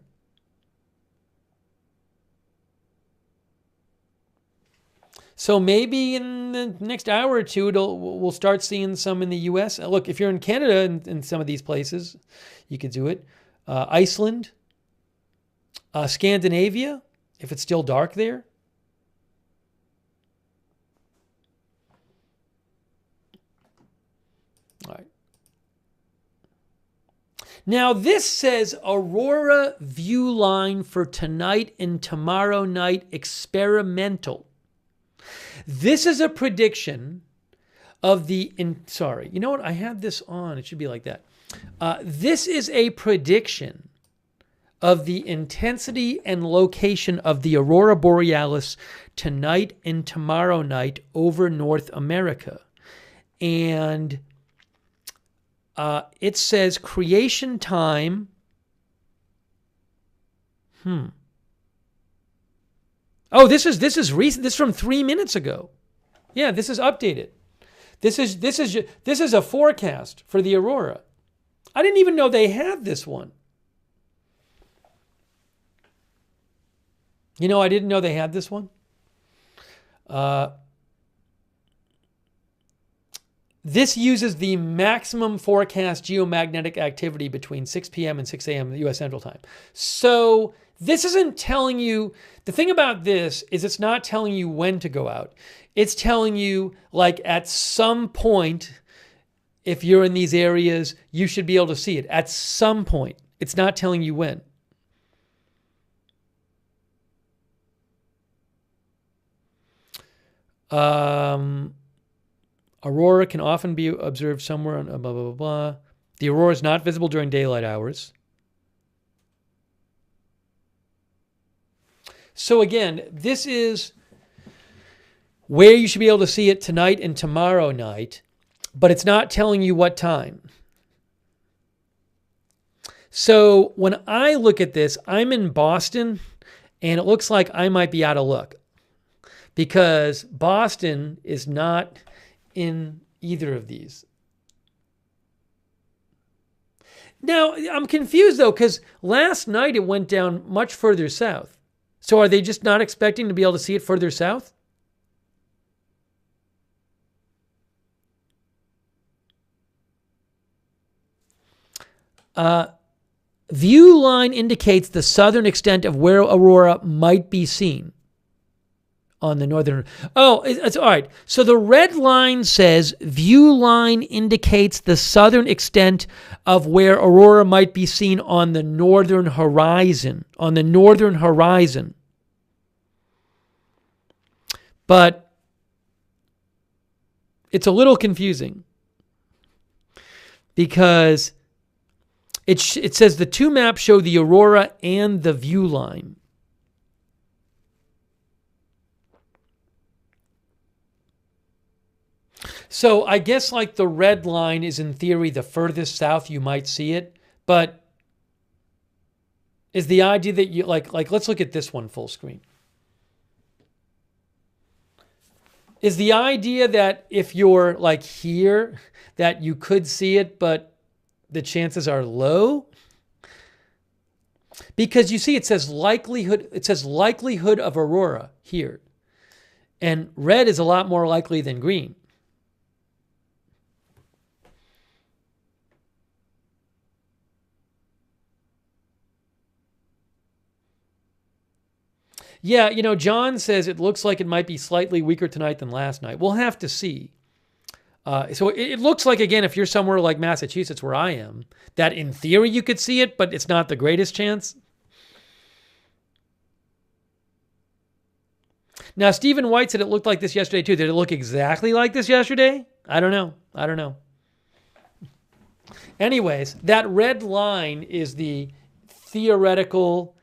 So maybe in the next hour or two, we'll start seeing some in the U.S. Look, if you're in Canada and in some of these places, you could do it. Iceland, Scandinavia, if it's still dark there. All right. Now this says Aurora view line for tonight and tomorrow night experimental. This is a prediction of the, you know what? I have this on. It should be like that. This is a prediction of the intensity and location of the Aurora Borealis tonight and tomorrow night over North America. And it says creation time. Oh, this is recent. This is from 3 minutes ago. Yeah, this is updated. This is a forecast for the Aurora. I didn't even know they had this one. I didn't know they had this one. This uses the maximum forecast geomagnetic activity between 6 p.m. and 6 a.m. U.S. Central Time. So this isn't telling you, the thing about this is it's not telling you when to go out. It's telling you, like, at some point, if you're in these areas, you should be able to see it. At some point. It's not telling you when. Aurora can often be observed somewhere on blah, blah, blah, blah. The aurora is not visible during daylight hours. So again, this is where you should be able to see it tonight and tomorrow night, but it's not telling you what time. So when I look at this, I'm in Boston, and it looks like I might be out of luck because Boston is not in either of these. Now, I'm confused, though, because last night it went down much further south. So are they just not expecting to be able to see it further south? View line indicates the southern extent of where aurora might be seen on the northern. Oh, it's all right. So the red line says view line indicates the southern extent of where aurora might be seen on the northern horizon. On the northern horizon. But it's a little confusing because it says the two maps show the aurora and the view line. So I guess like the red line is in theory the furthest south you might see it, but is the idea that you like let's look at this one full screen. Is the idea that if you're like here that you could see it, but the chances are low? Because you see it says likelihood of aurora here. And red is a lot more likely than green. Yeah, you know, John says it looks like it might be slightly weaker tonight than last night. We'll have to see. So it looks like, again, if you're somewhere like Massachusetts where I am, that in theory you could see it, but it's not the greatest chance. Now, Stephen White said it looked like this yesterday too. Did it look exactly like this yesterday? I don't know. Anyways, that red line is the theoretical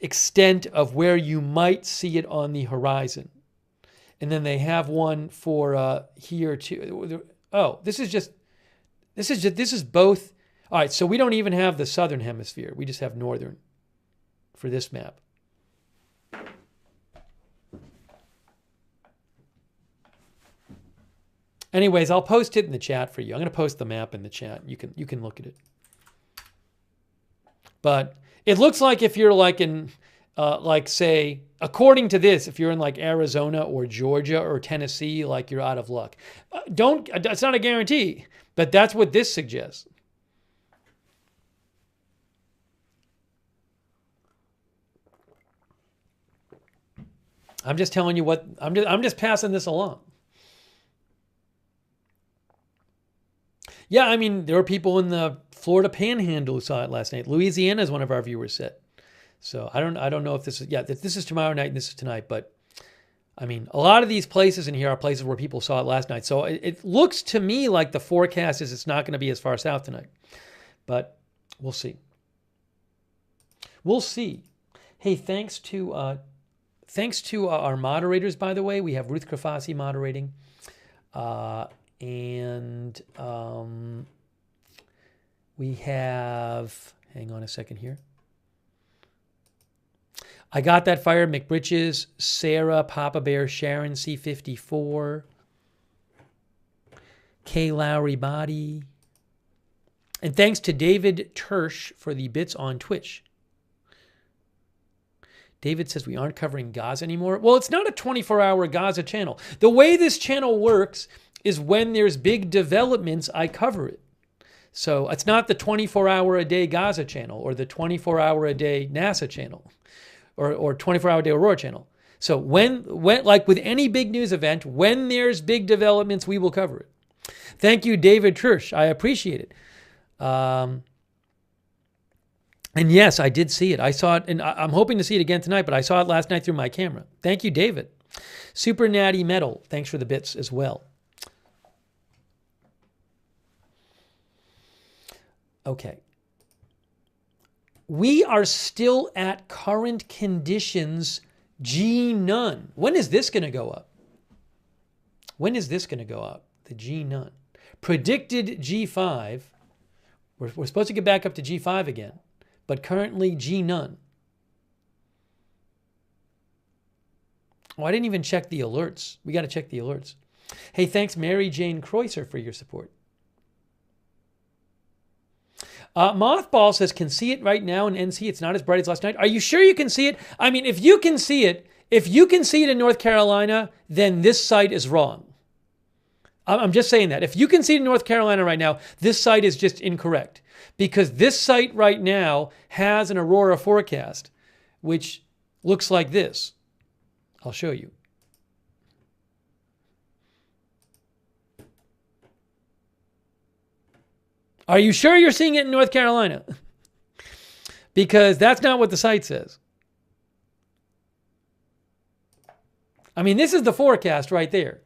extent of where you might see it on the horizon. And then they have one for here too. Oh, this is both. All right, so we don't even have the southern hemisphere. We just have northern for this map. Anyways, I'll post it in the chat for you. I'm going to post the map in the chat. You can look at it. But it looks like if you're like in, like say, according to this, if you're in like Arizona or Georgia or Tennessee, like you're out of luck. It's not a guarantee, but that's what this suggests. I'm just telling you what, I'm just passing this along. Yeah, I mean, there were people in the Florida Panhandle who saw it last night. Louisiana, as one of our viewers said. So I don't know if this is, this is tomorrow night and this is tonight, but I mean, a lot of these places in here are places where people saw it last night. So it looks to me like the forecast is it's not going to be as far south tonight, but we'll see. We'll see. Hey, thanks to our moderators, by the way. We have Ruth Krafasi moderating. And we have, hang on a second here. I Got That Fire, McBritches, Sarah, Papa Bear, Sharon, C54, K. Lowry Body. And thanks to David Tersch for the bits on Twitch. David says we aren't covering Gaza anymore. Well, it's not a 24-hour Gaza channel. The way this channel works is when there's big developments, I cover it. So it's not the 24-hour-a-day Gaza channel or the 24-hour-a-day NASA channel or 24-hour-a-day Aurora channel. So when like with any big news event, when there's big developments, we will cover it. Thank you, David Kirsch. I appreciate it. And yes, I did see it. I saw it, and I'm hoping to see it again tonight, but I saw it last night through my camera. Thank you, David. Super Natty Metal, thanks for the bits as well. Okay. We are still at current conditions, G none. When is this going to go up? When is this going to go up? The G none. Predicted G5. We're supposed to get back up to G5 again, but currently G none. Oh, I didn't even check the alerts. We got to check the alerts. Hey, thanks Mary Jane Kreuzer for your support. Mothball says, can see it right now in NC. It's not as bright as last night. Are you sure you can see it? I mean, if you can see it in North Carolina, then this site is wrong. I'm just saying that. If you can see it in North Carolina right now, this site is just incorrect. Because this site right now has an Aurora forecast, which looks like this. I'll show you. Are you sure you're seeing it in North Carolina? Because that's not what the site says. I mean, this is the forecast right there.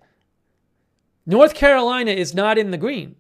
North Carolina is not in the green.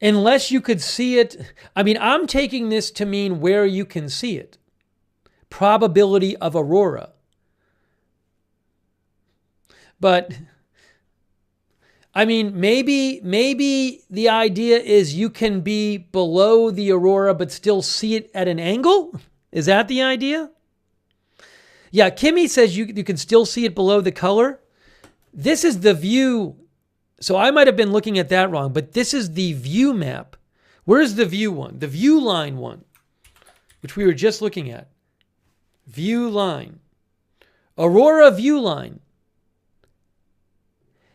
Unless you could see it. I mean, I'm taking this to mean where you can see it. Probability of aurora. But, I mean, maybe the idea is you can be below the aurora but still see it at an angle? Is that the idea? Yeah, Kimmy says you can still see it below the color. This is the view. So I might have been looking at that wrong, but this is the view map. Where's the view one? The view line one, which we were just looking at. View line. Aurora view line.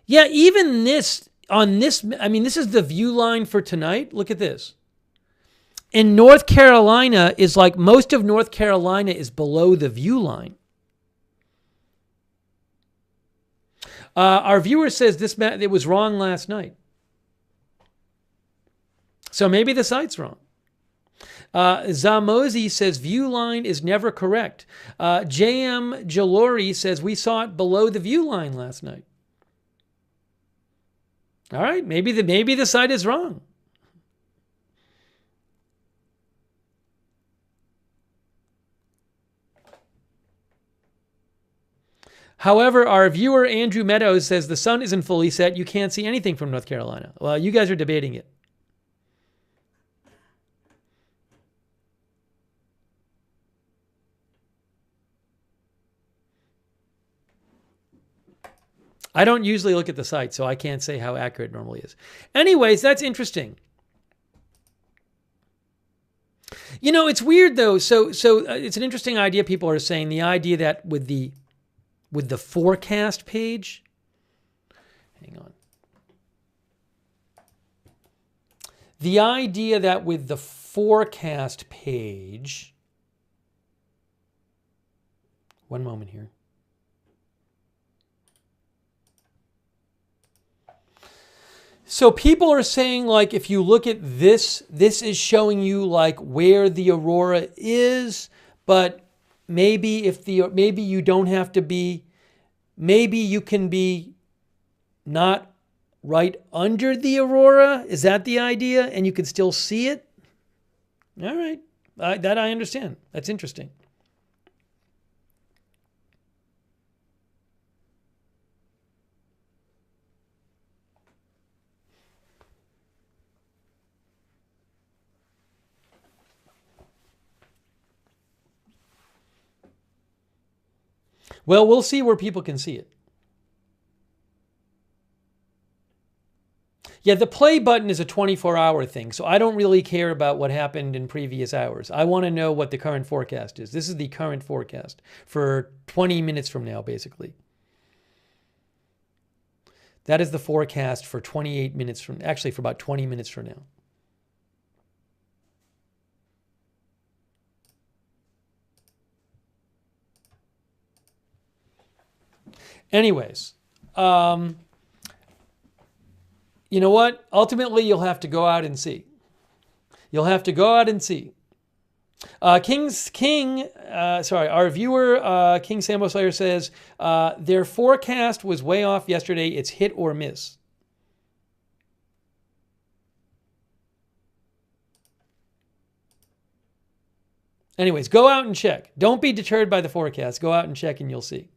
Yeah, even this, on this, I mean, this is the view line for tonight. Look at this. In North Carolina is like most of North Carolina is below the view line. Our viewer says it was wrong last night. So maybe the site's wrong. Zamozi says view line is never correct. JM Jalori says we saw it below the view line last night. All right, maybe the site is wrong. However, our viewer, Andrew Meadows, says the sun isn't fully set. You can't see anything from North Carolina. Well, you guys are debating it. I don't usually look at the site, so I can't say how accurate it normally is. Anyways, that's interesting. You know, it's weird, though. So it's an interesting idea people are saying. The idea that with the forecast page, hang on. The idea that with the forecast page, one moment here. So people are saying, like, if you look at this, this is showing you like where the aurora is, but maybe you don't have to be, maybe you can be not right under the aurora. Is that the idea? And you can still see it? All right. That I understand. That's interesting. Well, we'll see where people can see it. Yeah, the play button is a 24-hour thing, so I don't really care about what happened in previous hours. I want to know what the current forecast is. This is the current forecast for 20 minutes from now, basically. That is the forecast for 28 minutes from, actually for about 20 minutes from now. Anyways, you know what? Ultimately, you'll have to go out and see. You'll have to go out and see. Our viewer, King Sambo Slayer says, their forecast was way off yesterday. It's hit or miss. Anyways, go out and check. Don't be deterred by the forecast. Go out and check and you'll see.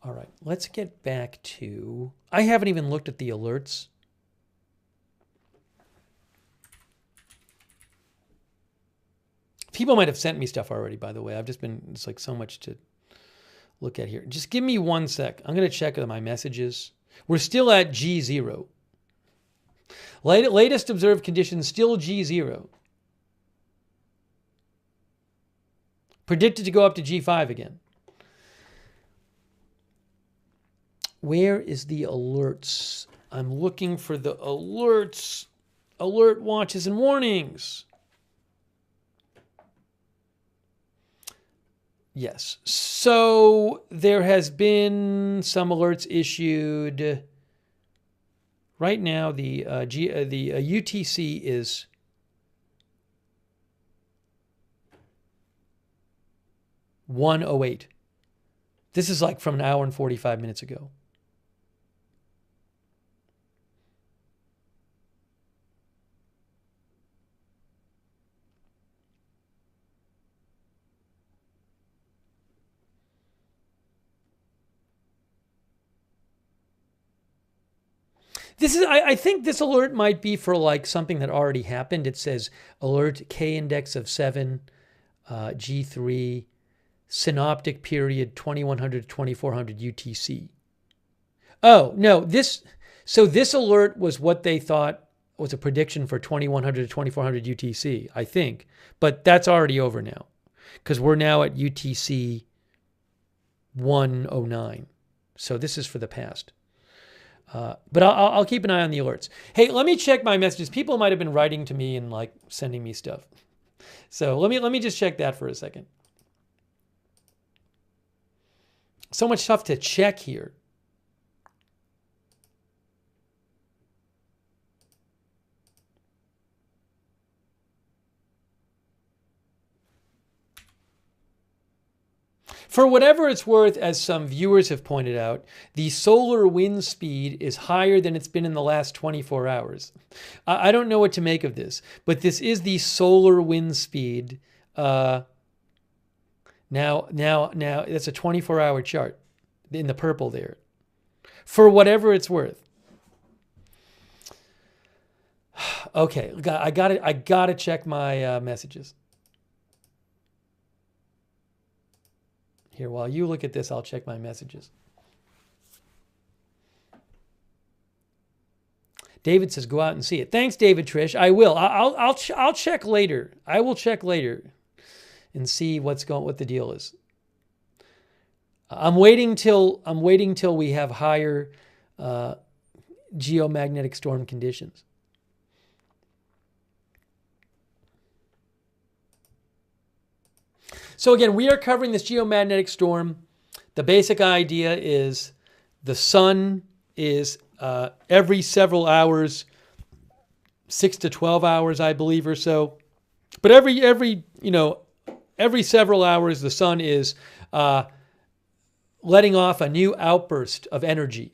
All right, let's get back to, I haven't even looked at the alerts. People might have sent me stuff already, by the way. I've just been, it's like so much to look at here. Just give me 1 sec. I'm going to check my messages. We're still at G0. Latest observed conditions, still G0. Predicted to go up to G5 again. Where is the alerts? I'm looking for the alerts. Alert watches and warnings. Yes. So there has been some alerts issued. Right now, the UTC is $108. This is like from an hour and 45 minutes ago. This is, I think this alert might be for like something that already happened. It says alert K index of 7, G3, synoptic period 2100 to 2400 UTC. Oh, no, this alert was what they thought was a prediction for 2100 to 2400 UTC, I think. But that's already over now because we're now at UTC 109. So this is for the past. But I'll keep an eye on the alerts. Hey, let me check my messages. People might have been writing to me and like sending me stuff. So let me just check that for a second. So much stuff to check here. For whatever it's worth, as some viewers have pointed out, the solar wind speed is higher than it's been in the last 24 hours. I don't know what to make of this, but this is the solar wind speed. Now, that's a 24-hour chart in the purple there. For whatever it's worth. Okay, I gotta check my messages. Here, while you look at this, I'll check my messages. David says, "Go out and see it." Thanks, David. Trish, I will. I'll check later. I will check later, and see what the deal is. I'm waiting till we have higher geomagnetic storm conditions. So again, we are covering this geomagnetic storm. The basic idea is the sun is every several hours, 6 to 12 hours, I believe, or so. But every several hours, the sun is letting off a new outburst of energy.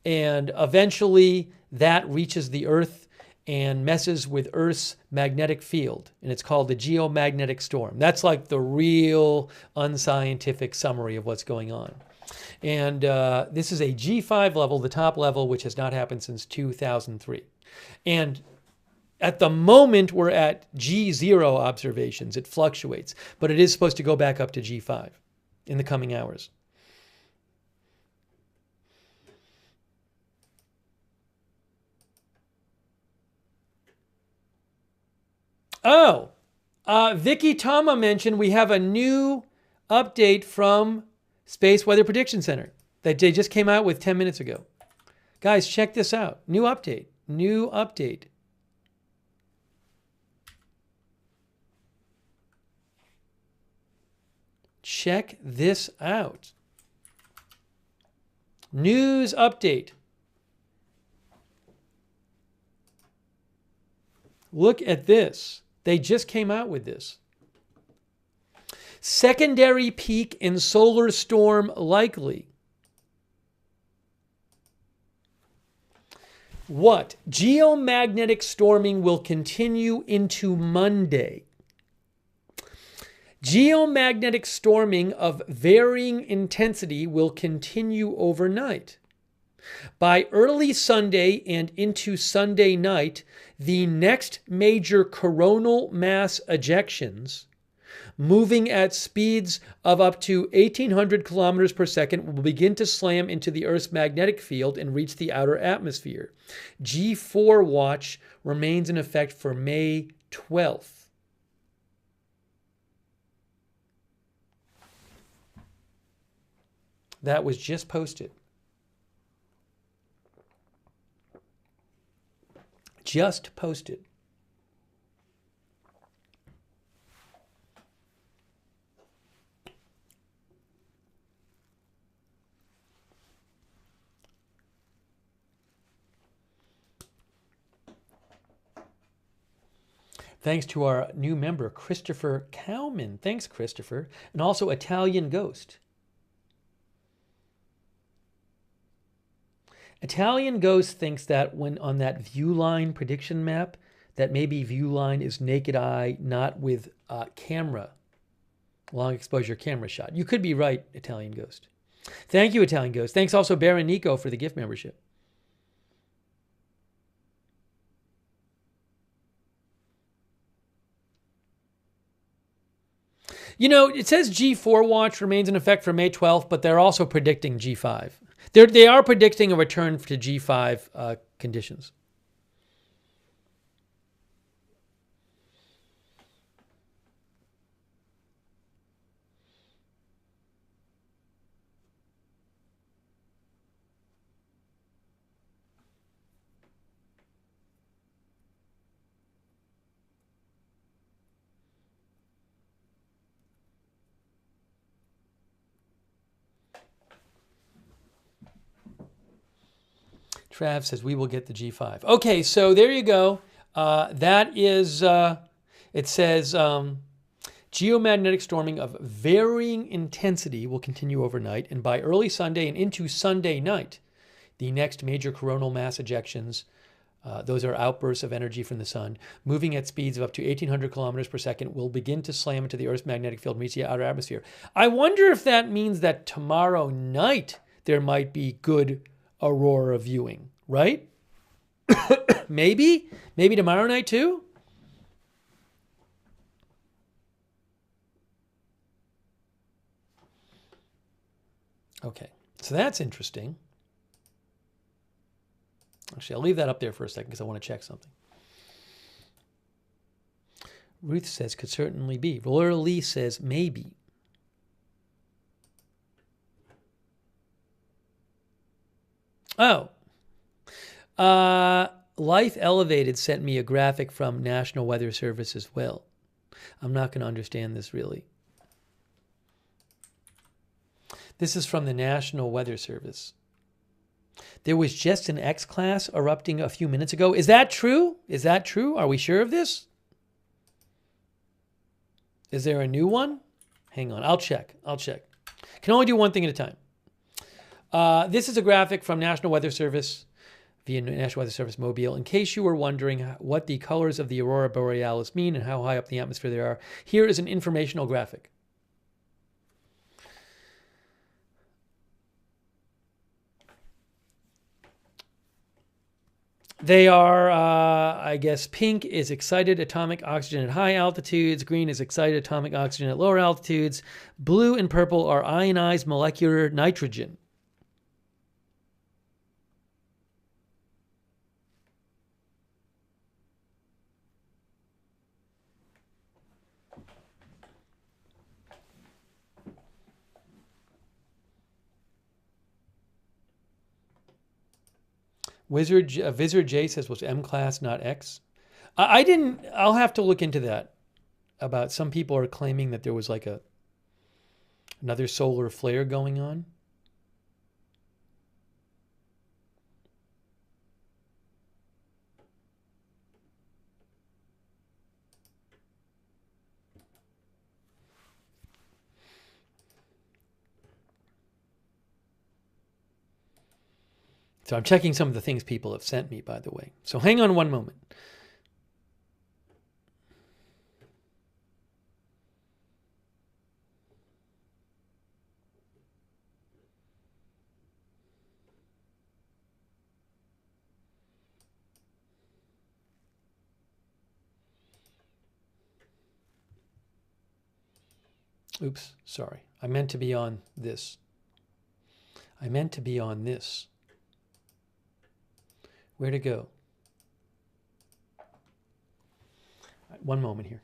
And eventually that reaches the Earth and messes with Earth's magnetic field. And it's called the geomagnetic storm. That's like the real unscientific summary of what's going on. And this is a G5 level, the top level, which has not happened since 2003. And at the moment, we're at G0 observations. It fluctuates, but it is supposed to go back up to G5 in the coming hours. Oh, Vicky Tama mentioned we have a new update from Space Weather Prediction Center that they just came out with 10 minutes ago. Guys, check this out. New update. New update. Check this out. News update. Look at this. They just came out with this. Secondary peak in solar storm likely. What? Geomagnetic storming will continue into Monday. Geomagnetic storming of varying intensity will continue overnight. By early Sunday and into Sunday night, the next major coronal mass ejections, moving at speeds of up to 1,800 kilometers per second, will begin to slam into the Earth's magnetic field and reach the outer atmosphere. G4 watch remains in effect for May 12th. That was just posted. Just posted. Thanks to our new member, Christopher Cowman. Thanks, Christopher. And also Italian Ghost. Italian Ghost thinks that when on that view line prediction map, that maybe view line is naked eye, not with camera, long exposure camera shot. You could be right, Italian Ghost. Thank you, Italian Ghost. Thanks also, Baron Nico, for the gift membership. You know, it says G4 watch remains in effect for May 12th, but they're also predicting G5. They are predicting a return to G5 conditions. Trav says we will get the G5. Okay, so there you go. That is, it says geomagnetic storming of varying intensity will continue overnight, and by early Sunday and into Sunday night, the next major coronal mass ejections, those are outbursts of energy from the sun, moving at speeds of up to 1,800 kilometers per second, will begin to slam into the Earth's magnetic field and reach the outer atmosphere. I wonder if that means that tomorrow night there might be good aurora viewing, right? Maybe tomorrow night too. Okay, so that's interesting. Actually, I'll leave that up there for a second because I want to check something. Ruth says could certainly be. Laura Lee says maybe. Oh, Life Elevated sent me a graphic from National Weather Service as well. I'm not going to understand this really. This is from the National Weather Service. There was just an X-class erupting a few minutes ago. Is that true? Is that true? Are we sure of this? Is there a new one? Hang on, I'll check. Can only do one thing at a time. This is a graphic from National Weather Service via National Weather Service Mobile. In case you were wondering what the colors of the Aurora Borealis mean and how high up the atmosphere they are, here is an informational graphic. They are, I guess, pink is excited atomic oxygen at high altitudes. Green is excited atomic oxygen at lower altitudes. Blue and purple are ionized molecular nitrogen. Wizard J says was M class, not X. I didn't. I'll have to look into that. About some people are claiming that there was like another solar flare going on. So I'm checking some of the things people have sent me, by the way. So hang on one moment. Oops, sorry. I meant to be on this. I meant to be on this. Where to go? One moment here.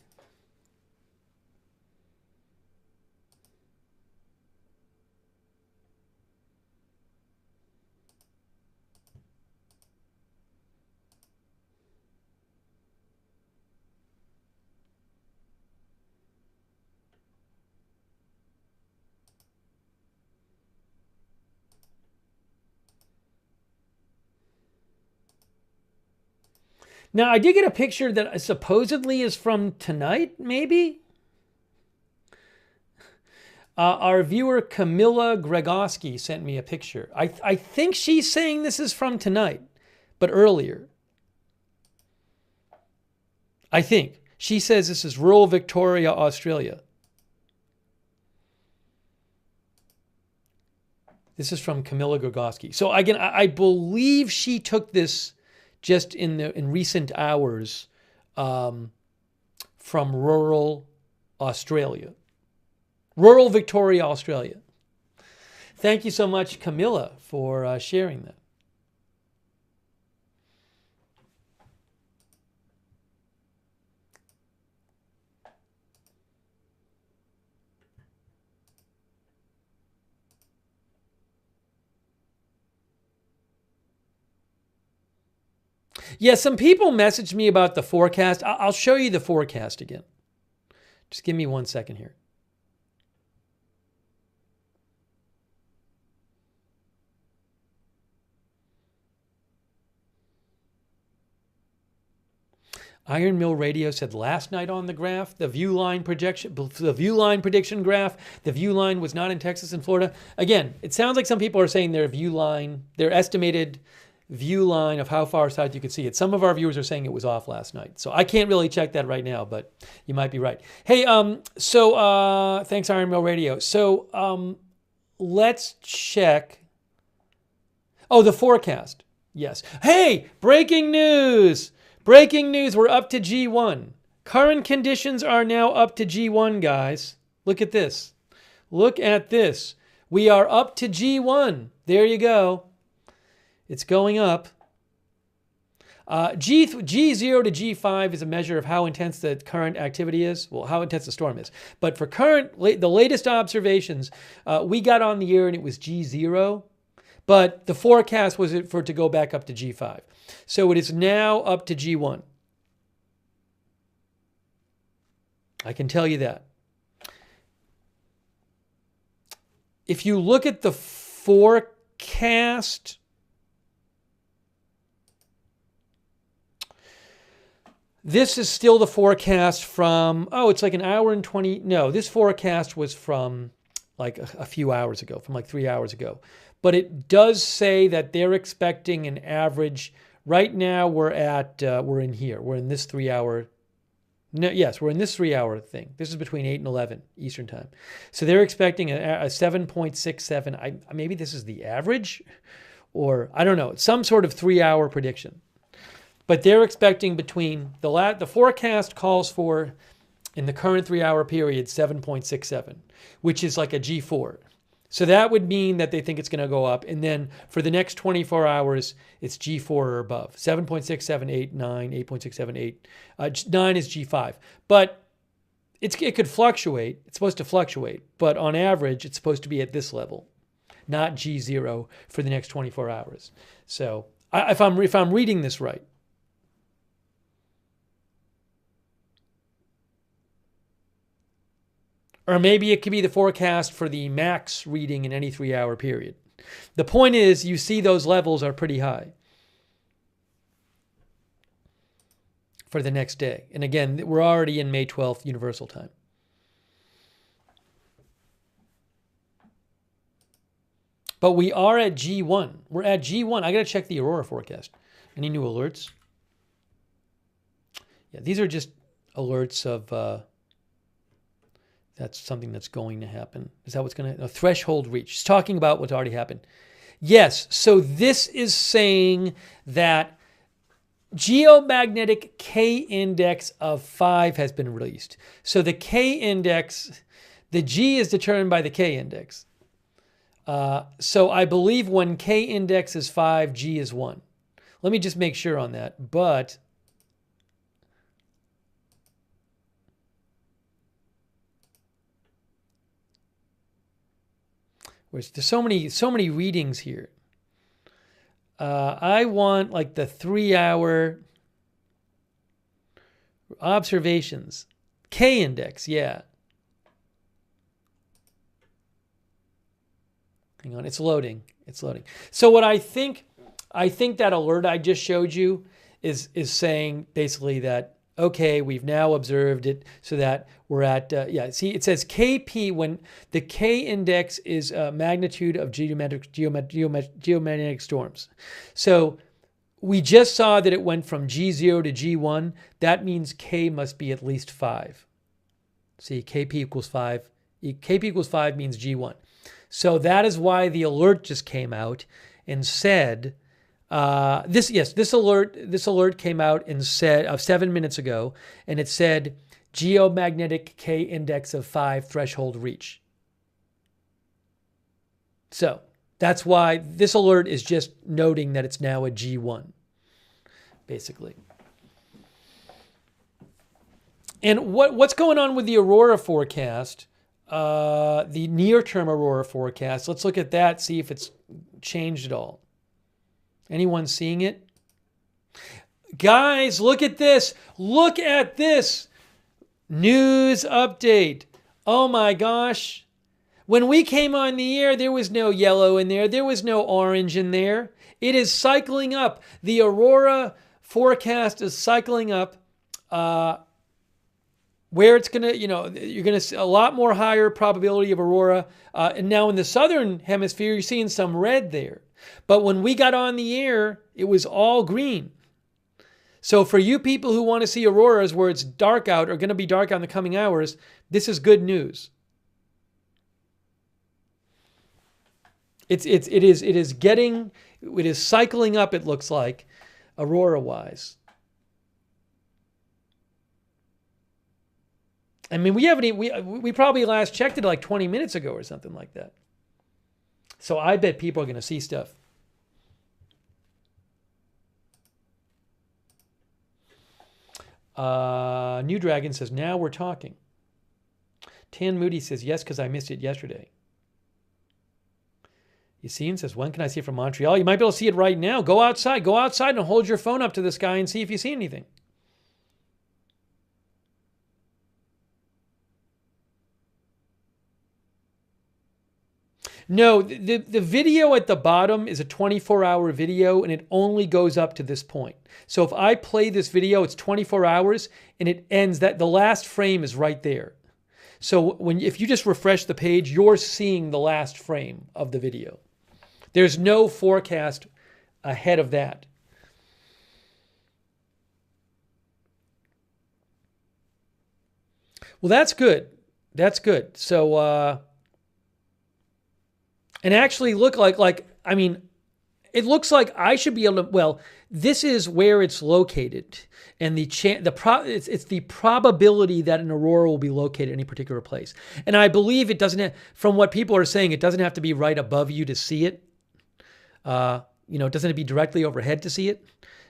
Now, I did get a picture that supposedly is from tonight, maybe? Our viewer, Camilla Gregoski, sent me a picture. I think she's saying this is from tonight, but earlier. I think. She says this is rural Victoria, Australia. This is from Camilla Gregoski. So again, I believe she took this just in recent hours from rural Australia. Rural Victoria, Australia. Thank you so much, Camilla, for sharing that. Yeah, some people messaged me about the forecast. I'll show you the forecast again. Just give me 1 second here. Iron Mill Radio said last night on the graph, the view line prediction graph, the view line was not in Texas and Florida. Again, it sounds like some people are saying their estimated view line of how far south you could see it. Some of our viewers are saying it was off last night. So I can't really check that right now, but you might be right. Hey, thanks Iron Mill Radio. So let's check. Oh, the forecast. Yes. Hey, breaking news. Breaking news, we're up to G1. Current conditions are now up to G1, guys. Look at this. Look at this. We are up to G1. There you go. It's going up. G0 to G5 is a measure of how intense the current activity is. Well, how intense the storm is. But for the latest observations, we got on the air and it was G0. But the forecast was for it to go back up to G5. So it is now up to G1. I can tell you that. If you look at the forecast, this is still the forecast from, it's like an hour and 20. No, this forecast was from like a few hours ago, from like 3 hours ago. But it does say that they're expecting an average. Right now we're in here. We're in this 3 hour. No, yes, we're in this 3 hour thing. This is between 8 and 11 Eastern time. So they're expecting a 7.67. Maybe this is the average, or I don't know, some sort of 3 hour prediction. But they're expecting between the forecast calls for in the current 3-hour period 7.67, which is like a G4. So that would mean that they think it's going to go up. And then for the next 24 hours, it's G4 or above. 7.67, 8, 9, 8.67, 8. 9 is G5. But it could fluctuate. It's supposed to fluctuate. But on average, it's supposed to be at this level, not G0 for the next 24 hours. So if I'm reading this right. Or maybe it could be the forecast for the max reading in any 3-hour period. The point is, you see those levels are pretty high for the next day. And again, we're already in May 12th Universal Time. But we are at G1. We're at G1. I got to check the Aurora forecast. Any new alerts? Yeah, these are just alerts of... that's something that's going to happen. Is that what's going to... A threshold reach. It's talking about what's already happened. Yes, so this is saying that geomagnetic K index of 5 has been released. So the K index, the G is determined by the K index. So I believe when K index is 5, G is 1. Let me just make sure on that. But... there's so many readings here. I want like the 3-hour observations. K index, yeah. Hang on, it's loading. It's loading. So what I think that alert I just showed you is saying basically that, okay, we've now observed it so that we're at, see, it says KP when the K index is magnitude of geomagnetic storms. So we just saw that it went from G0 to G1. That means K must be at least 5. See, KP equals 5. KP equals 5 means G1. So that is why the alert just came out and said, this alert came out and said 7 minutes ago, and it said geomagnetic K index of 5 threshold reach. So that's why this alert is just noting that it's now a G1, basically. And what's going on with the Aurora forecast? The near-term Aurora forecast. Let's look at that, see if it's changed at all. Anyone seeing it? Guys, look at this. Look at this. News update. Oh my gosh. When we came on the air, there was no yellow in there. There was no orange in there. It is cycling up. The Aurora forecast is cycling up. Where it's going to, you're going to see a lot more higher probability of Aurora. And now in the southern hemisphere, you're seeing some red there. But when we got on the air, it was all green. So for you people who want to see auroras where it's dark out or going to be dark out in the coming hours, this is good news. It is cycling up, it looks like, aurora-wise. I mean, we probably last checked it like 20 minutes ago or something like that. So I bet people are going to see stuff. New Dragon says, now we're talking. Tan Moody says, yes, because I missed it yesterday. Yassine says, when can I see it from Montreal? You might be able to see it right now. Go outside. Go outside and hold your phone up to the sky and see if you see anything. No, the video at the bottom is a 24-hour video, and it only goes up to this point. So if I play this video, it's 24 hours, and it ends, that the last frame is right there. So if you just refresh the page, you're seeing the last frame of the video. There's no forecast ahead of that. Well, that's good. That's good. So, and actually look like, I mean, It looks like I should be able to, well, this is where it's located. And it's the probability that an aurora will be located in any particular place. And I believe it doesn't have, from what people are saying, it doesn't have to be right above you to see it. It doesn't have to be directly overhead to see it.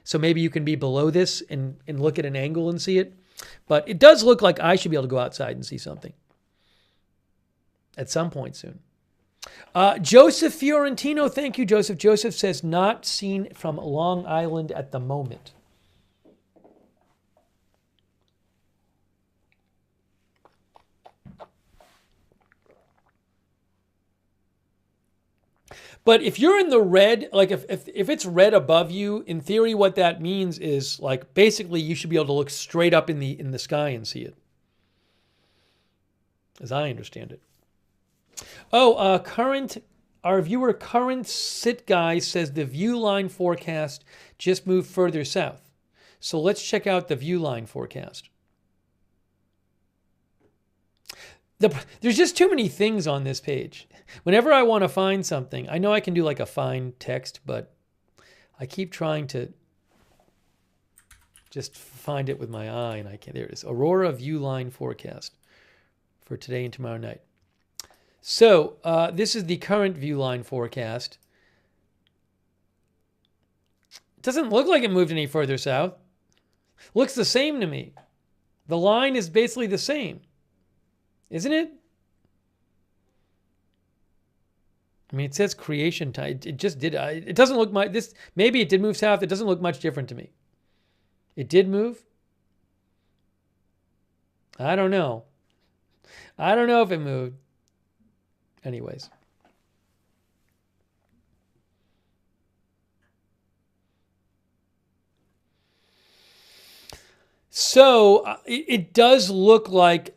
So maybe you can be below this and look at an angle and see it. But it does look like I should be able to go outside and see something at some point soon. Joseph Fiorentino, thank you, Joseph. Joseph says not seen from Long Island at the moment. But if you're in the red, like if it's red above you, in theory, what that means is like basically you should be able to look straight up in the sky and see it, as I understand it. Oh, our viewer Current Sit Guy says the view line forecast just moved further south. So let's check out the view line forecast. There's just too many things on this page. Whenever I want to find something, I know I can do like a find text, but I keep trying to just find it with my eye and I can't. There it is. Aurora view line forecast for today and tomorrow night. So this is the current view line forecast. It doesn't look like it moved any further south. Looks the same to me. The line is basically the same, isn't it? I mean, it says creation time. It just did. It doesn't look much. Maybe it did move south. It doesn't look much different to me. It did move. I don't know. I don't know if it moved. Anyways. So it does look like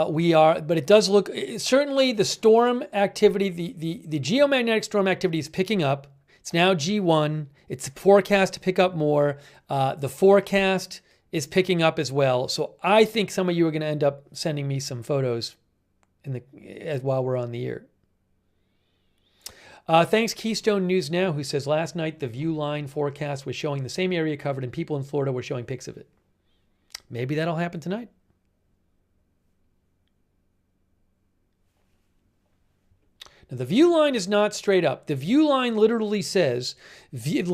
we are, but it does look, certainly the storm activity, the geomagnetic storm activity is picking up. It's now G1. It's forecast to pick up more. The forecast is picking up as well. So I think some of you are going to end up sending me some photos while we're on the air. Thanks Keystone News Now, who says last night the view line forecast was showing the same area covered and people in Florida were showing pics of it. Maybe that'll happen tonight. Now the view line is not straight up. The view line literally says, view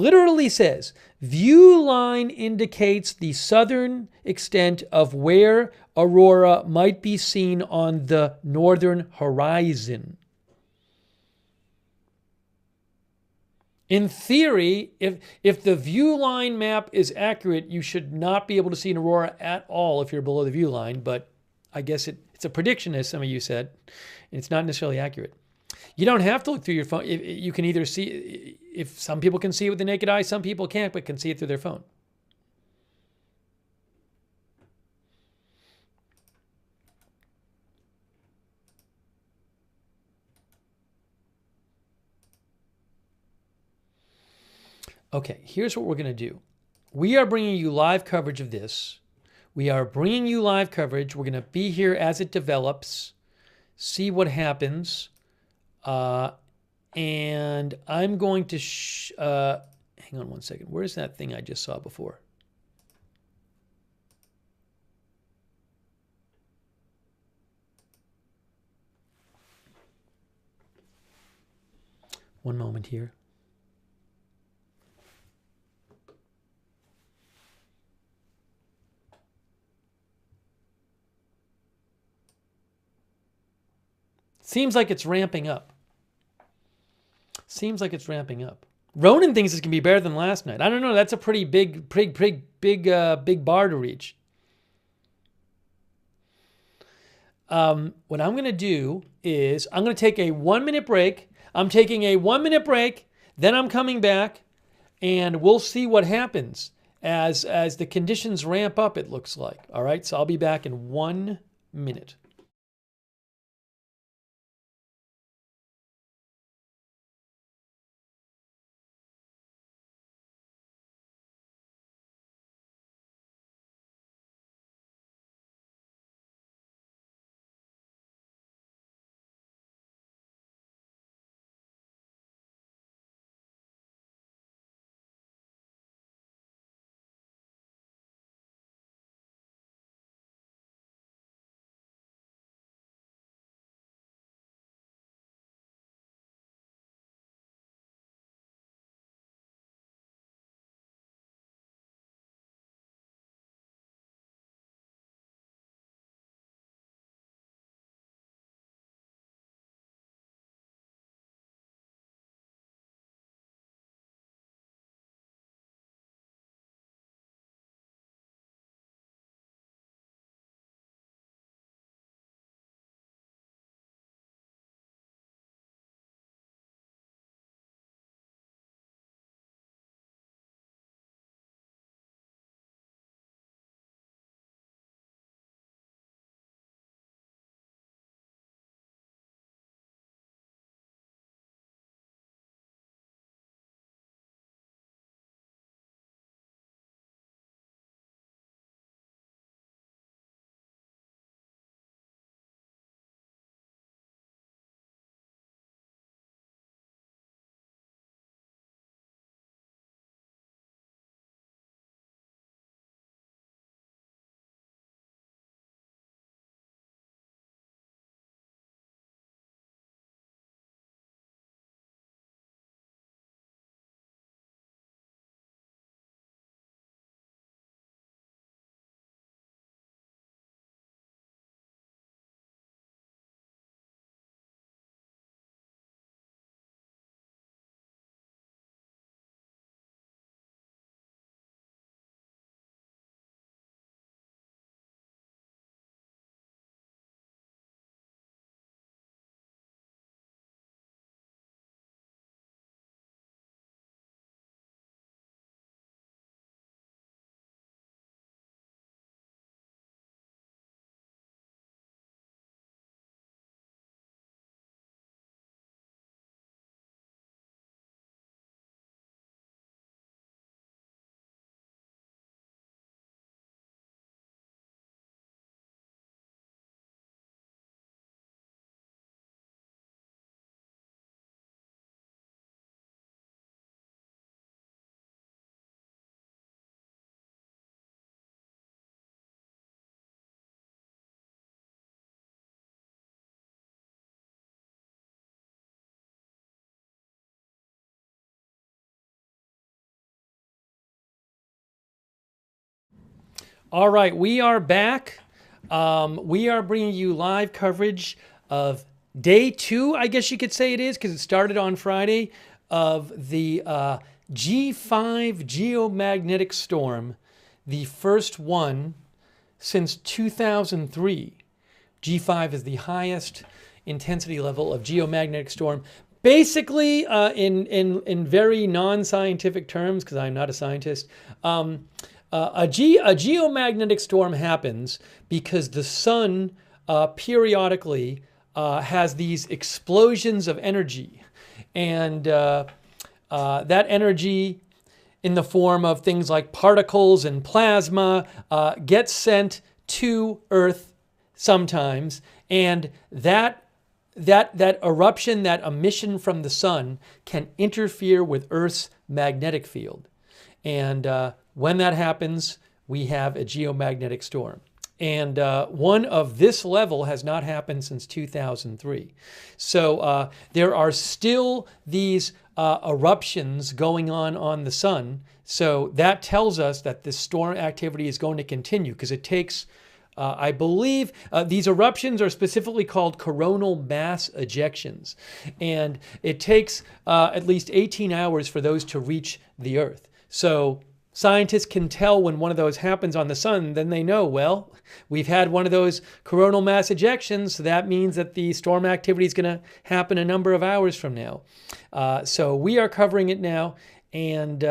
line indicates the southern extent of where aurora might be seen on the northern horizon. In theory, if the view line map is accurate, you should not be able to see an aurora at all if you're below the view line, but I guess it's a prediction, as some of you said, and it's not necessarily accurate. You don't have to look through your phone. You can either see, if some people can see it with the naked eye, some people can't, but can see it through their phone. Okay, here's what we're going to do. We are bringing you live coverage of this. We are bringing you live coverage. We're going to be here as it develops, see what happens. And I'm going to, hang on one second. Where's that thing I just saw before? One moment here. Seems like it's ramping up. Seems like it's ramping up. Ronan thinks it's going to be better than last night. I don't know. That's a pretty big bar to reach. What I'm going to do is I'm going to take a 1 minute break. I'm taking a 1 minute break. Then I'm coming back and we'll see what happens as the conditions ramp up, it looks like. All right. So I'll be back in 1 minute. All right, we are back. We are bringing you live coverage of day 2, I guess you could say it is, because it started on Friday, of the G5 geomagnetic storm, the first one since 2003. G5 is the highest intensity level of geomagnetic storm. Basically, in very non-scientific terms, because I'm not a scientist, a geomagnetic storm happens because the sun periodically has these explosions of energy. And that energy, in the form of things like particles and plasma, gets sent to Earth sometimes. And that eruption, that emission from the sun, can interfere with Earth's magnetic field. And when that happens, we have a geomagnetic storm. And one of this level has not happened since 2003. So there are still these eruptions going on the sun. So that tells us that this storm activity is going to continue, because it takes, I believe, these eruptions are specifically called coronal mass ejections. And it takes at least 18 hours for those to reach the Earth. So scientists can tell when one of those happens on the sun, then they know, well, we've had one of those coronal mass ejections, so that means that the storm activity is going to happen a number of hours from now. So we are covering it now, and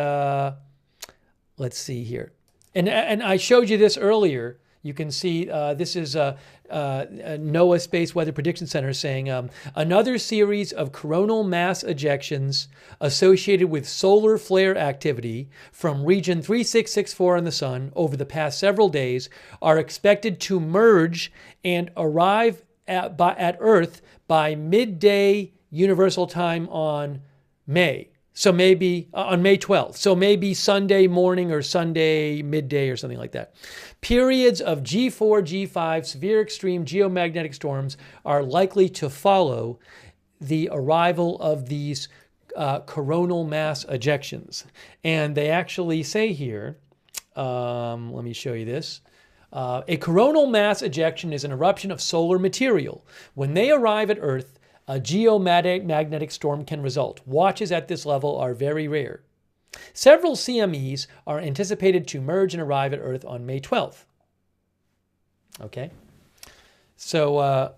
let's see here. And I showed you this earlier. You can see this is NOAA Space Weather Prediction Center saying another series of coronal mass ejections associated with solar flare activity from region 3664 in the sun over the past several days are expected to merge and arrive at Earth by midday universal time on May. So maybe on May 12th. So maybe Sunday morning or Sunday midday or something like that. Periods of G4, G5 severe extreme geomagnetic storms are likely to follow the arrival of these coronal mass ejections. And they actually say here, let me show you this. A coronal mass ejection is an eruption of solar material. When they arrive at Earth, a geomagnetic storm can result. Watches at this level are very rare. Several CMEs are anticipated to merge and arrive at Earth on May 12th. Okay, so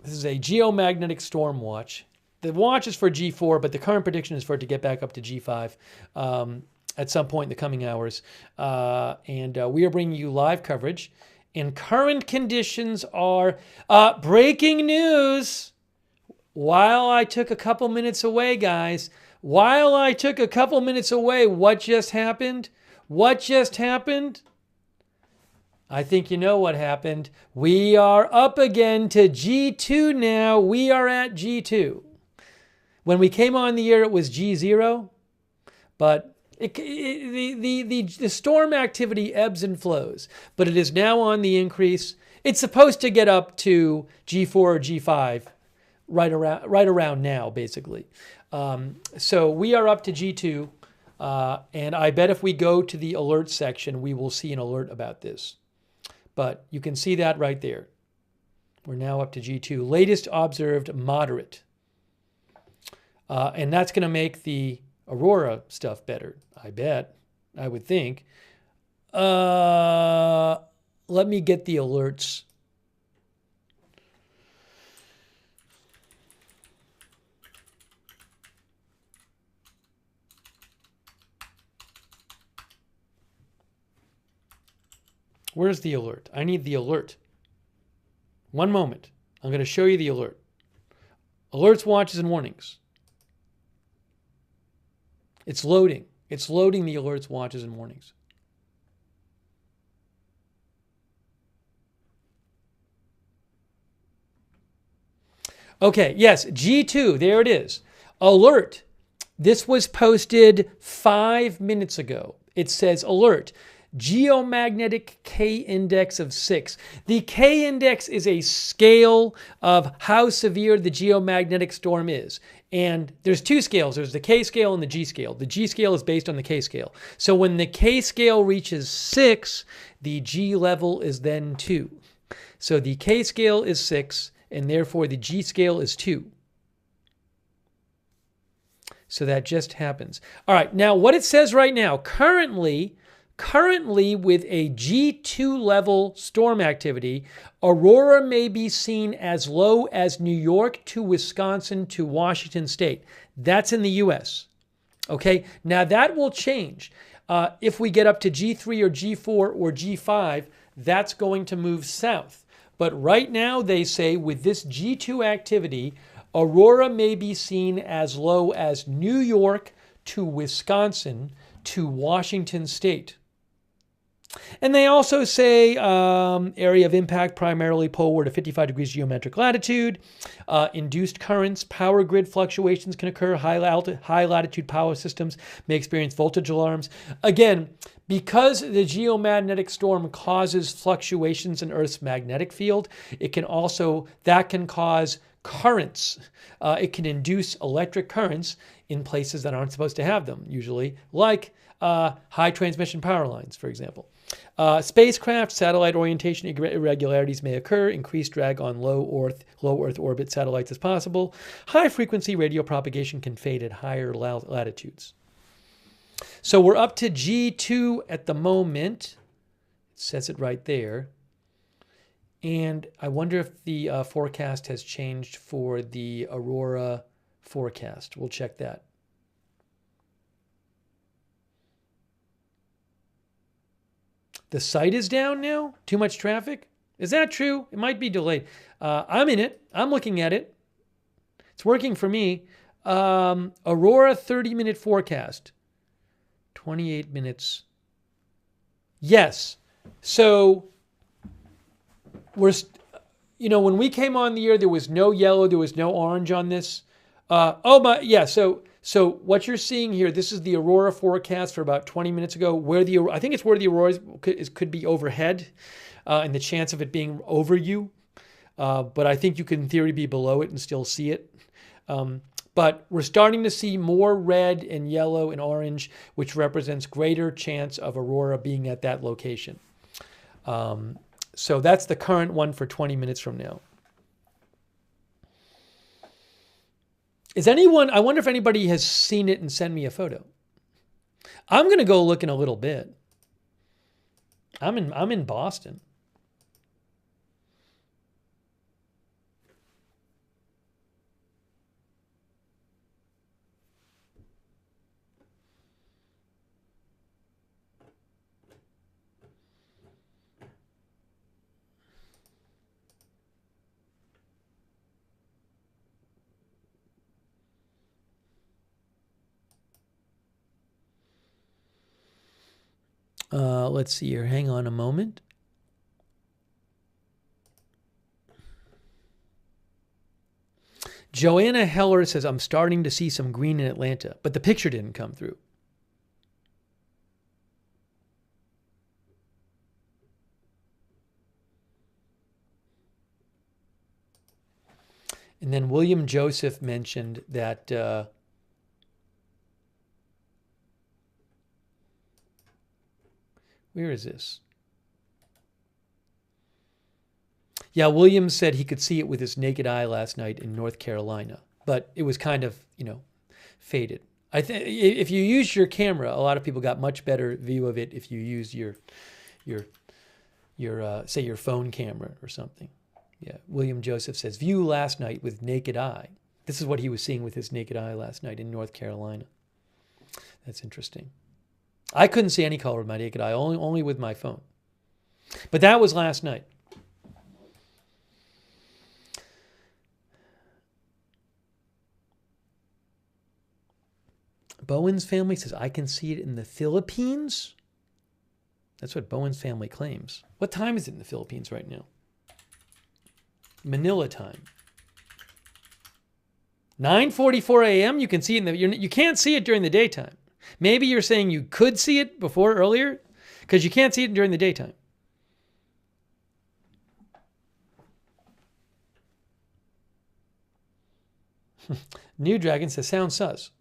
this is a geomagnetic storm watch. The watch is for G4, but the current prediction is for it to get back up to G5 at some point in the coming hours. And we are bringing you live coverage. And current conditions are breaking news. While I took a couple minutes away, guys, what just happened? What just happened? I think you know what happened. We are up again to G2 now. We are at G2. When we came on the air, it was G0, but the storm activity ebbs and flows, but it is now on the increase. It's supposed to get up to G4 or G5 right around now, basically. So we are up to G2, and I bet if we go to the alert section, we will see an alert about this. But you can see that right there. We're now up to G2. Latest observed moderate. And that's going to make the Aurora stuff better, I bet. I would think. Let me get the alerts. Where's the alert? I need the alert. One moment. I'm going to show you the alert. Alerts, watches, and warnings. It's loading. It's loading the alerts, watches, and warnings. Okay, yes, G2, there it is. Alert. This was posted 5 minutes ago. It says alert. geomagnetic K index of 6. The K index is a scale of how severe the geomagnetic storm is. And there's two scales. There's the K scale and the G scale. The G scale is based on the K scale. So when the K scale reaches 6, the G level is then 2. So the K scale is 6, and therefore the G scale is 2. So that just happens. All right, now what it says right now, currently with a G2 level storm activity, Aurora may be seen as low as New York to Wisconsin to Washington State. That's in the US. Okay, now that will change. If we get up to G3 or G4 or G5, that's going to move south. But right now they say with this G2 activity, Aurora may be seen as low as New York to Wisconsin to Washington State. And they also say area of impact primarily poleward of 55 degrees geometric latitude. Induced currents, power grid fluctuations can occur. High latitude power systems may experience voltage alarms. Again, because the geomagnetic storm causes fluctuations in Earth's magnetic field, that can cause currents. It can induce electric currents in places that aren't supposed to have them, usually, like high transmission power lines, for example. Spacecraft, satellite orientation irregularities may occur. Increased drag on low Earth orbit satellites is possible. High frequency radio propagation can fade at higher latitudes. So we're up to G2 at the moment. It says it right there. And I wonder if the forecast has changed for the Aurora forecast. We'll check that. The site is down now? Too much traffic? Is that true? It might be delayed. I'm in it. I'm looking at it. It's working for me. Aurora 30-minute forecast. 28 minutes. Yes. So when we came on the air, there was no yellow, there was no orange on this. So what you're seeing here, this is the Aurora forecast for about 20 minutes ago, I think it's where the Aurora could be overhead, and the chance of it being over you. But I think you can in theory be below it and still see it. But we're starting to see more red and yellow and orange, which represents greater chance of Aurora being at that location. So that's the current one for 20 minutes from now. I wonder if anybody has seen it and sent me a photo. I'm going to go look in a little bit. I'm in Boston. Let's see here. Hang on a moment. Joanna Heller says, I'm starting to see some green in Atlanta, but the picture didn't come through. And then William Joseph mentioned that where is this? Yeah, William said he could see it with his naked eye last night in North Carolina, but it was kind of, faded. I think if you use your camera, a lot of people got much better view of it if you use your say your phone camera or something. Yeah, William Joseph says, view last night with naked eye. This is what he was seeing with his naked eye last night in North Carolina. That's interesting. I couldn't see any color with my naked eye, only with my phone. But that was last night. Bowen's family says, I can see it in the Philippines. That's what Bowen's family claims. What time is it in the Philippines right now? Manila time. 9:44 a.m. You can see it you can't see it during the daytime. Maybe you're saying you could see it earlier. because you can't see it during the daytime. New Dragon says, sounds sus.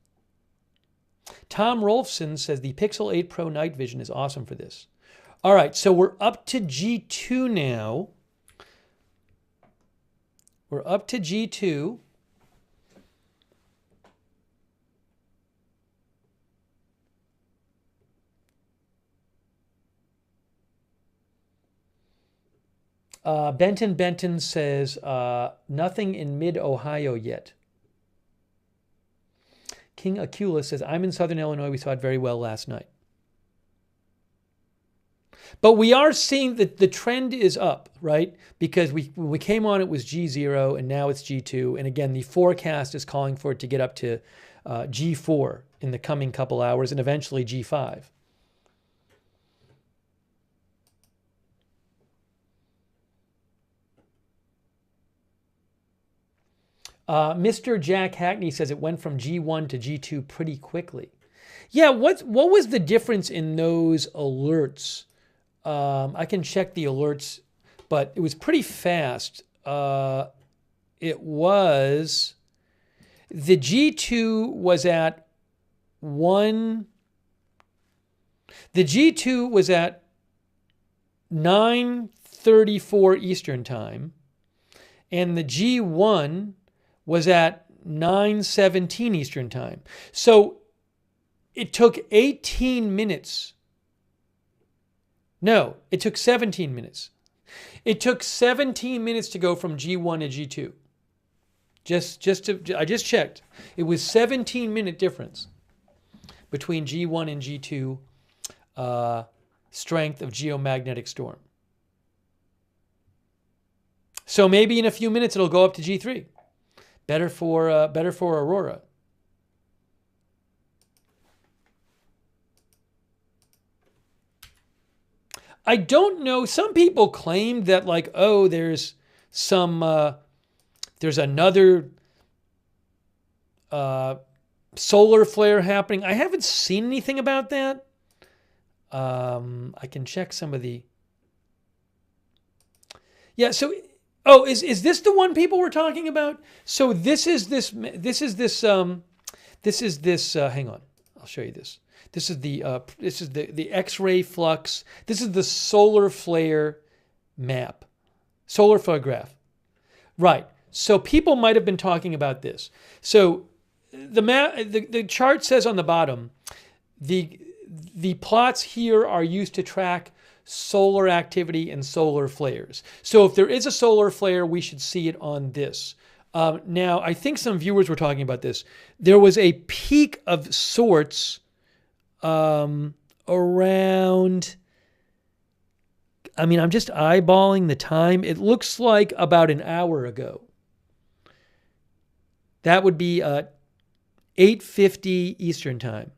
Tom Rolfson says the Pixel 8 Pro night vision is awesome for this. All right, so we're up to G2 now. We're up to G2. Benton says, nothing in mid-Ohio yet. King Acula says, I'm in Southern Illinois. We saw it very well last night. But we are seeing that the trend is up, right? Because when we came on, it was G0, and now it's G2. And again, the forecast is calling for it to get up to G4 in the coming couple hours, and eventually G5. Mr. Jack Hackney says it went from G1 to G2 pretty quickly. Yeah, what was the difference in those alerts? I can check the alerts, but it was pretty fast. It was, the G2 was at 1, the G2 was at 9:34 Eastern time, and the G1 was at 9:17 Eastern time. So it took 18 minutes. No, it took 17 minutes. It took 17 minutes to go from G1 to G2. I just checked. It was 17-minute difference between G1 and G2 strength of geomagnetic storm. So maybe in a few minutes it'll go up to G3. Better for Aurora. I don't know. Some people claim that, like, oh, there's another solar flare happening. I haven't seen anything about that. I can check some of the. Yeah. So. Oh, is this the one people were talking about? So this is this. Hang on, I'll show you this. This is the X-ray flux. This is the solar flare map, solar flare graph. Right. So people might have been talking about this. So the chart says on the bottom, the plots here are used to track solar activity and solar flares. So if there is a solar flare, we should see it on this. Now, I think some viewers were talking about this. There was a peak of sorts around, I mean, I'm just eyeballing the time. It looks like about an hour ago. That would be 8:50 Eastern time.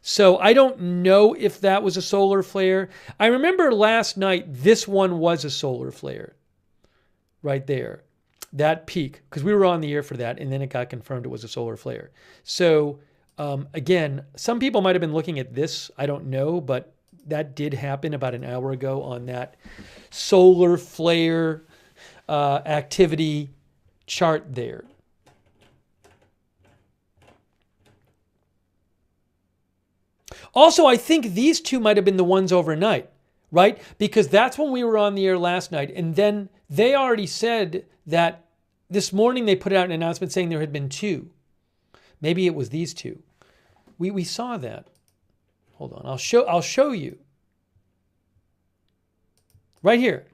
So I don't know if that was a solar flare. I remember last night, this one was a solar flare right there, that peak, because we were on the air for that, and then it got confirmed it was a solar flare. So again, some people might have been looking at this. I don't know, but that did happen about an hour ago on that solar flare activity chart there. Also, I think these two might have been the ones overnight, right? Because that's when we were on the air last night. And then they already said that this morning they put out an announcement saying there had been two. Maybe it was these two. We saw that. Hold on. I'll show you. Right here.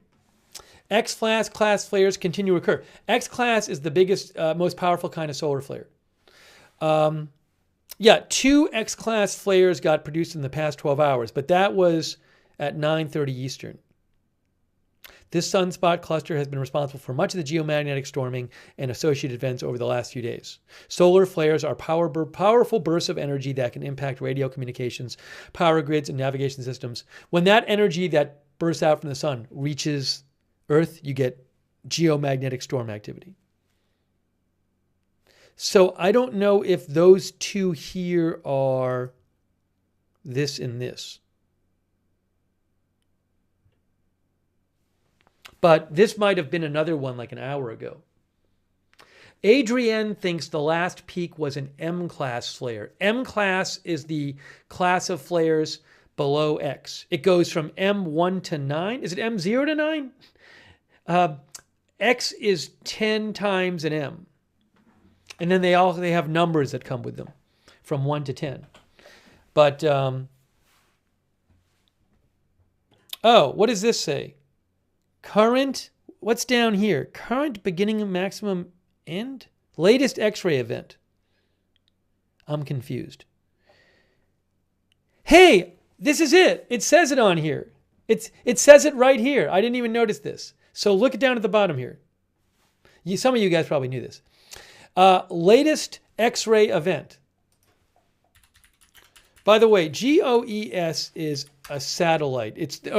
X-class flares continue to occur. X-class is the biggest, most powerful kind of solar flare. Yeah, 2 X-class flares got produced in the past 12 hours, but that was at 9:30 Eastern. This sunspot cluster has been responsible for much of the geomagnetic storming and associated events over the last few days. Solar flares are powerful bursts of energy that can impact radio communications, power grids, and navigation systems. When that energy that bursts out from the sun reaches Earth, you get geomagnetic storm activity. So I don't know if those two here are this, and this. But this might have been another one like an hour ago. Adrienne thinks the last peak was an M-class flare. M-class is the class of flares below X. It goes from M1 to 9. Is it M0 to 9? X is 10 times an M. And then they have numbers that come with them from 1 to 10. But, what does this say? Current, what's down here? Current beginning of maximum end? Latest X-ray event. I'm confused. Hey, this is it. It says it on here. It says it right here. I didn't even notice this. So look down at the bottom here. Some of you guys probably knew this. Latest X-ray event. By the way, GOES is a satellite. It's the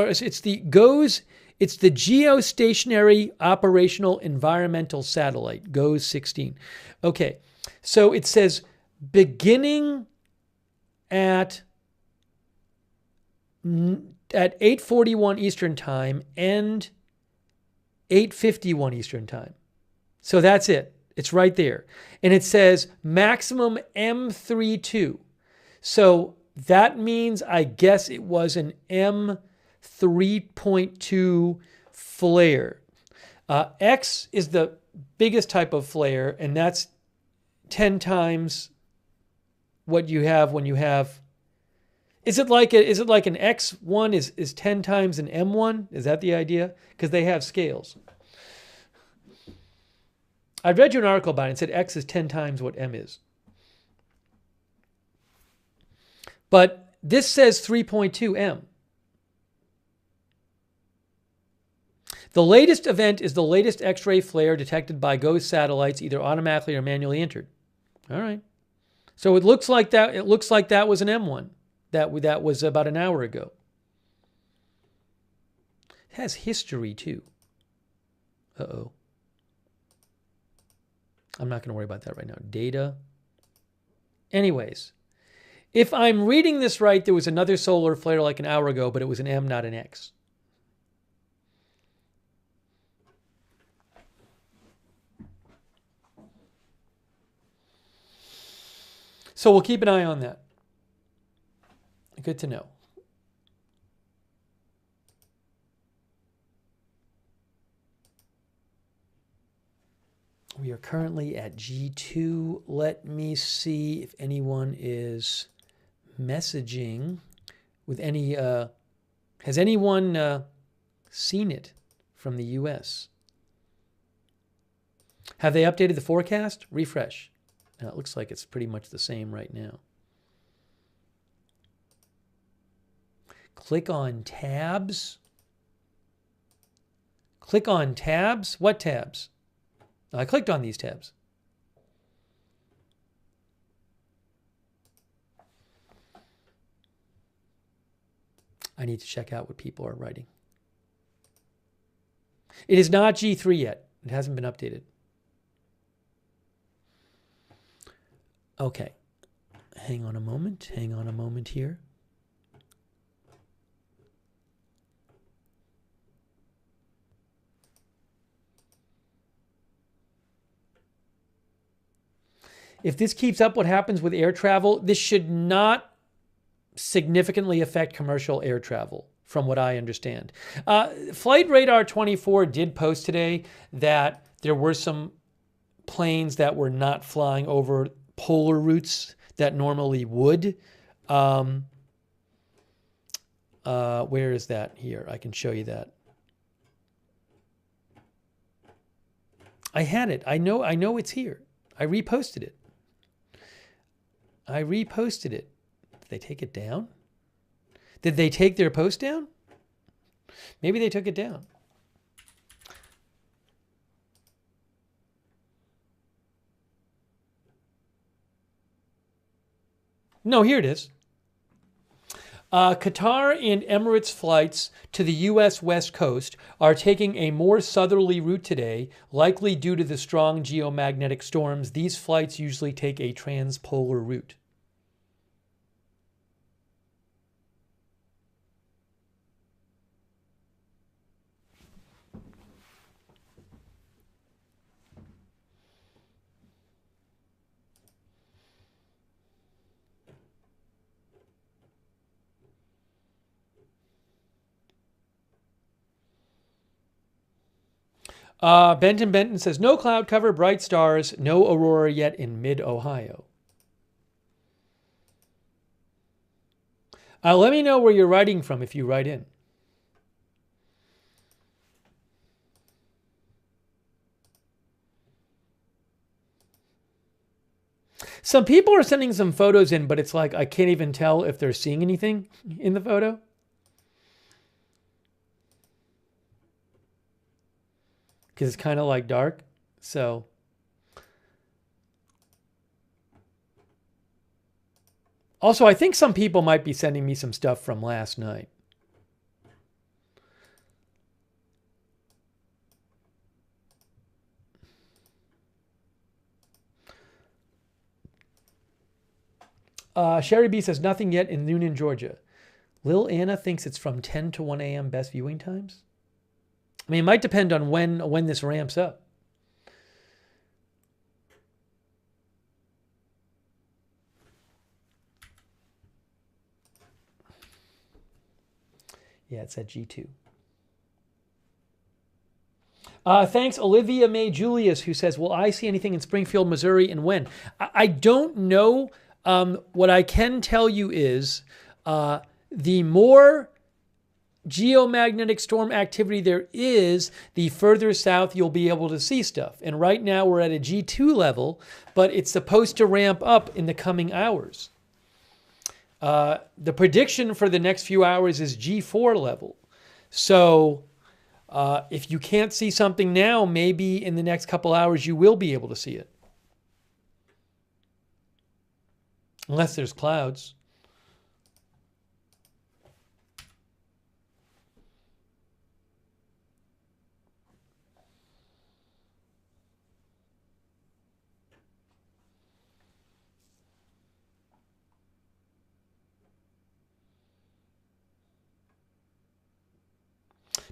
Geostationary Operational Environmental Satellite, GOES 16. Okay, so it says beginning at 8:41 Eastern Time and 8:51 Eastern Time. So that's it. It's right there. And it says maximum M32. So that means, I guess it was an M3.2 flare. X is the biggest type of flare, and that's 10 times what you have when you have. Is it like an X1 is 10 times an M1? Is that the idea? Because they have scales. I read you an article about it and said X is 10 times what M is. But this says 3.2 M. The latest event is the latest X-ray flare detected by GOES satellites, either automatically or manually entered. All right. So it looks like that. It looks like that was an M1. That was about an hour ago. It has history too. Uh-oh. I'm not going to worry about that right now. Data. Anyways, if I'm reading this right, there was another solar flare like an hour ago, but it was an M, not an X. So we'll keep an eye on that. Good to know. We are currently at G2. Let me see if anyone is messaging with any. Has anyone seen it from the US? Have they updated the forecast? Refresh. Now it looks like it's pretty much the same right now. Click on tabs. Click on tabs. What tabs? I clicked on these tabs. I need to check out what people are writing. It is not G3 yet. It hasn't been updated. Okay. Hang on a moment. Hang on a moment here. If this keeps up, what happens with air travel? This should not significantly affect commercial air travel, from what I understand. Flight Radar 24 did post today that there were some planes that were not flying over polar routes that normally would. Where is that? Here, I can show you that. I had it. I know it's here. I reposted it. Did they take it down? Did they take their post down? Maybe they took it down. No, here it is. Qatar and Emirates flights to the U.S. West Coast are taking a more southerly route today, likely due to the strong geomagnetic storms. These flights usually take a transpolar route. Benton says, no cloud cover, bright stars, no aurora yet in mid-Ohio. Let me know where you're writing from if you write in. Some people are sending some photos in, but it's like I can't even tell if they're seeing anything in the photo. Because it's kind of like dark. So also, I think some people might be sending me some stuff from last night. Sherry B says, nothing yet in Noonan, Georgia. Lil Anna thinks it's from 10 to 1 a.m. best viewing times. I mean, it might depend on when this ramps up. Yeah, it's at G2. Thanks, Olivia May Julius, who says, will I see anything in Springfield, Missouri, and when? I don't know. What I can tell you is the more geomagnetic storm activity there is, the further south you'll be able to see stuff. And right now we're at a G2 level, but it's supposed to ramp up in the coming hours. The prediction for the next few hours is G4 level. So if you can't see something now, maybe in the next couple hours you will be able to see it. Unless there's clouds.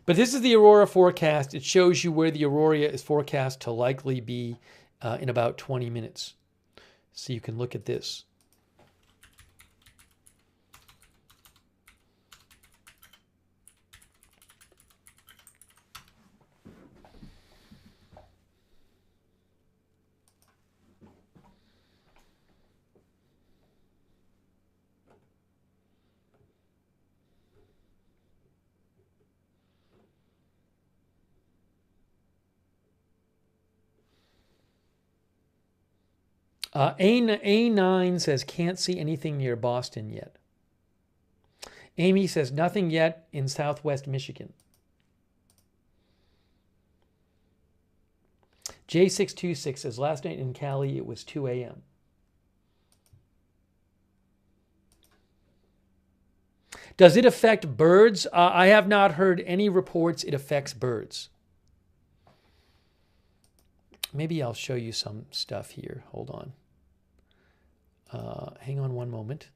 But this is the aurora forecast. It shows you where the aurora is forecast to likely be in about 20 minutes. So you can look at this. A9 says, can't see anything near Boston yet. Amy says, nothing yet in southwest Michigan. J626 says, last night in Cali it was 2 a.m. Does it affect birds? I have not heard any reports it affects birds. Maybe I'll show you some stuff here. Hold on. Hang on one moment.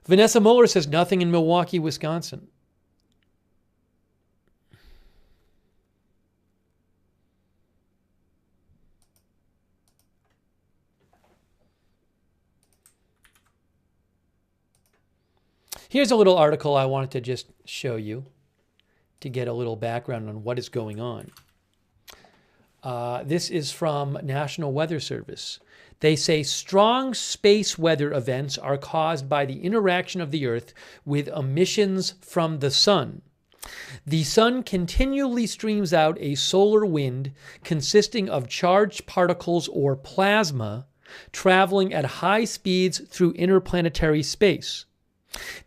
Vanessa Muller says nothing in Milwaukee, Wisconsin. Here's a little article I wanted to just show you to get a little background on what is going on. This is from National Weather Service. They say strong space weather events are caused by the interaction of the Earth with emissions from the sun. The sun continually streams out a solar wind consisting of charged particles or plasma traveling at high speeds through interplanetary space.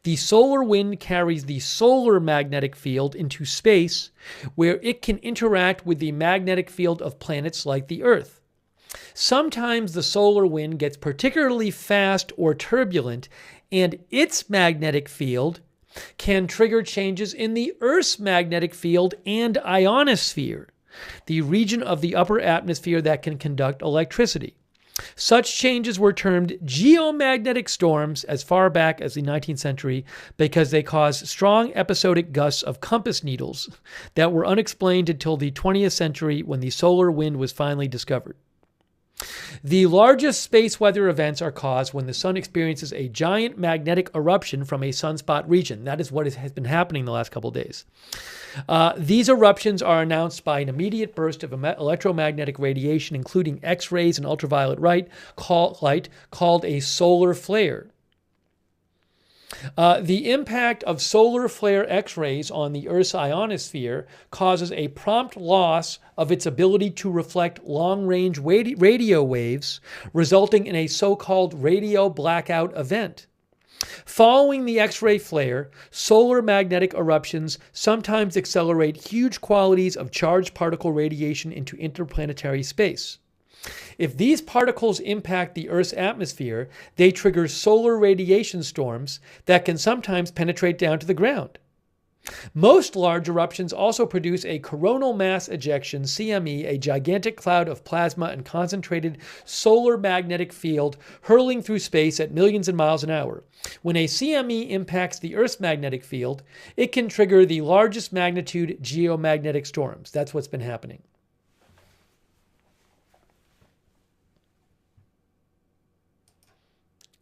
The solar wind carries the solar magnetic field into space, where it can interact with the magnetic field of planets like the Earth. Sometimes the solar wind gets particularly fast or turbulent, and its magnetic field can trigger changes in the Earth's magnetic field and ionosphere, the region of the upper atmosphere that can conduct electricity. Such changes were termed geomagnetic storms as far back as the 19th century because they caused strong episodic gusts of compass needles that were unexplained until the 20th century when the solar wind was finally discovered. The largest space weather events are caused when the sun experiences a giant magnetic eruption from a sunspot region. That is what has been happening the last couple of days. These eruptions are announced by an immediate burst of electromagnetic radiation, including X-rays and ultraviolet light, called a solar flare. The impact of solar flare X-rays on the Earth's ionosphere causes a prompt loss of its ability to reflect long-range radio waves, resulting in a so-called radio blackout event. Following the X-ray flare, solar magnetic eruptions sometimes accelerate huge quantities of charged particle radiation into interplanetary space. If these particles impact the Earth's atmosphere, they trigger solar radiation storms that can sometimes penetrate down to the ground. Most large eruptions also produce a coronal mass ejection, CME, a gigantic cloud of plasma and concentrated solar magnetic field hurling through space at millions of miles an hour. When a CME impacts the Earth's magnetic field, it can trigger the largest magnitude geomagnetic storms. That's what's been happening.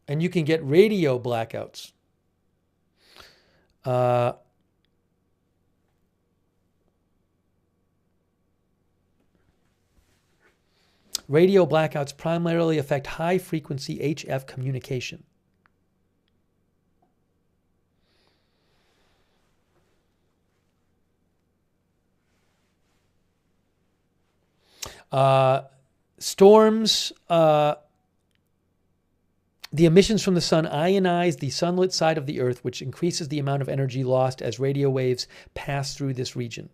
And you can get radio blackouts. Radio blackouts primarily affect high-frequency HF communication. Storms, the emissions from the sun ionize the sunlit side of the Earth, which increases the amount of energy lost as radio waves pass through this region.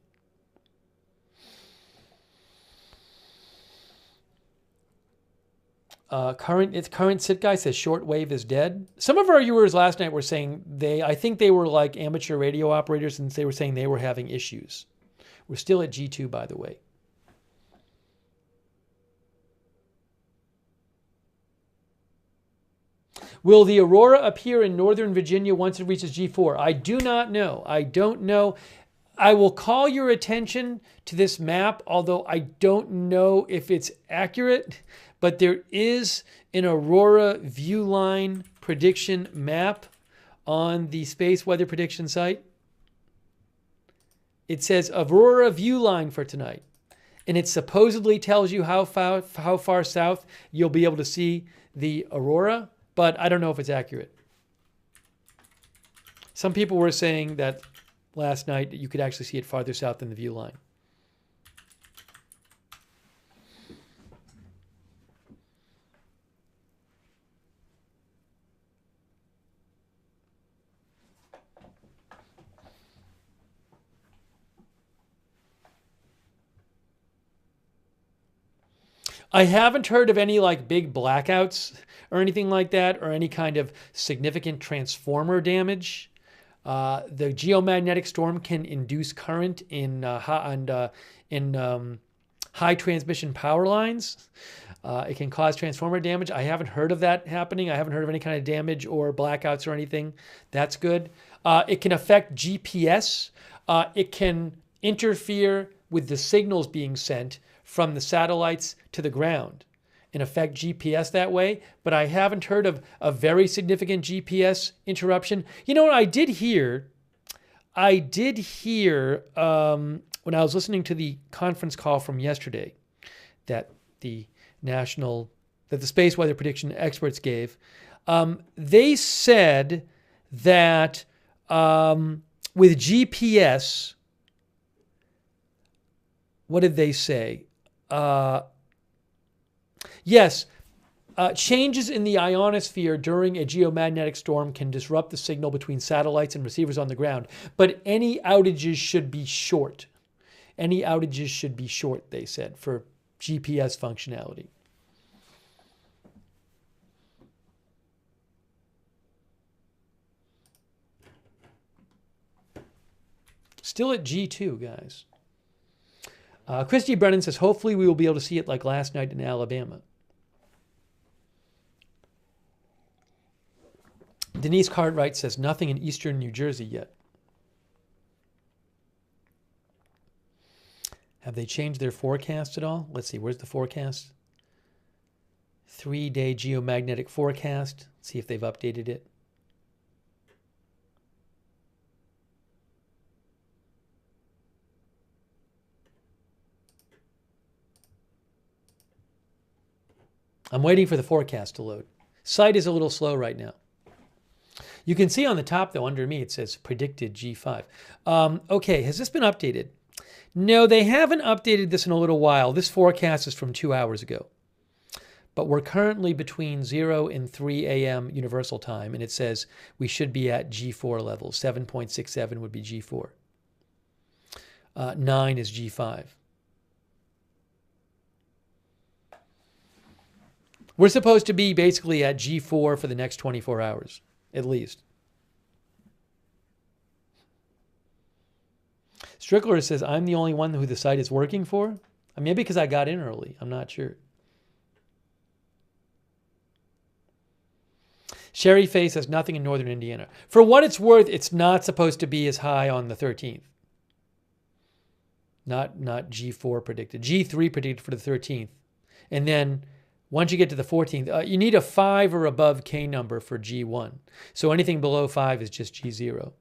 Current sit guy says shortwave is dead. Some of our viewers last night were saying I think they were like amateur radio operators, and they were saying they were having issues. We're still at G2, by the way. Will the Aurora appear in Northern Virginia once it reaches G4? I do not know. I don't know. I will call your attention to this map, although I don't know if it's accurate, but there is an Aurora view line prediction map on the Space Weather Prediction site. It says Aurora view line for tonight, and it supposedly tells you how far south you'll be able to see the Aurora, but I don't know if it's accurate. Some people were saying that last night you could actually see it farther south than the view line. I haven't heard of any like big blackouts or anything like that, or any kind of significant transformer damage. The geomagnetic storm can induce current in high transmission power lines. It can cause transformer damage. I haven't heard of that happening. I haven't heard of any kind of damage or blackouts or anything. That's good. It can affect GPS. It can interfere with the signals being sent from the satellites to the ground and affect GPS that way. But I haven't heard of a very significant GPS interruption. You know what I did hear? When I was listening to the conference call from yesterday that the Space Weather Prediction experts gave, they said that with GPS, what did they say? Yes, changes in the ionosphere during a geomagnetic storm can disrupt the signal between satellites and receivers on the ground, but any outages should be short. Any outages should be short, they said, for GPS functionality. Still at G2, guys. Christy Brennan says, hopefully we will be able to see it like last night in Alabama. Denise Cartwright says, nothing in eastern New Jersey yet. Have they changed their forecast at all? Let's see, where's the forecast? 3-day geomagnetic forecast. See if they've updated it. I'm waiting for the forecast to load. Site is a little slow right now. You can see on the top, though, under me, it says predicted G5. Okay, has this been updated? No, they haven't updated this in a little while. This forecast is from 2 hours ago. But we're currently between 0 and 3 a.m. Universal Time, and it says we should be at G4 levels. 7.67 would be G4. 9 is G5. We're supposed to be basically at G4 for the next 24 hours, at least. Strickler says, I'm the only one who the site is working for? Maybe because I got in early. I'm not sure. Sherry Face says, nothing in northern Indiana. For what it's worth, it's not supposed to be as high on the 13th. Not G4 predicted. G3 predicted for the 13th. And then once you get to the 14th, you need a 5 or above K number for G1. So anything below 5 is just G0.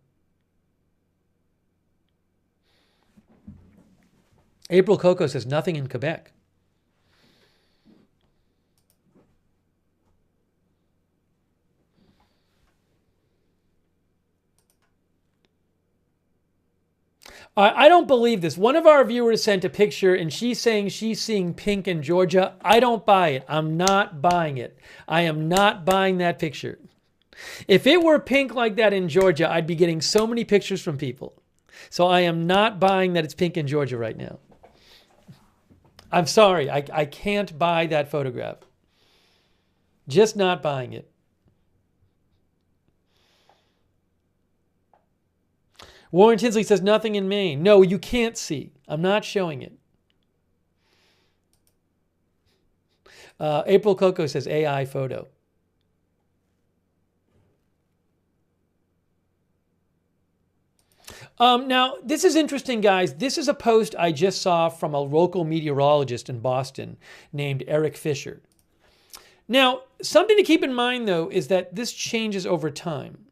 April Coco says, nothing in Quebec. I don't believe this. One of our viewers sent a picture and she's saying she's seeing pink in Georgia. I don't buy it. I'm not buying it. I am not buying that picture. If it were pink like that in Georgia, I'd be getting so many pictures from people. So I am not buying that it's pink in Georgia right now. I'm sorry. I can't buy that photograph. Just not buying it. Warren Tinsley says nothing in Maine. No, you can't see. I'm not showing it. April Coco says AI photo. Now, this is interesting, guys. This is a post I just saw from a local meteorologist in Boston named Eric Fisher. Now, something to keep in mind, though, is that this changes over time.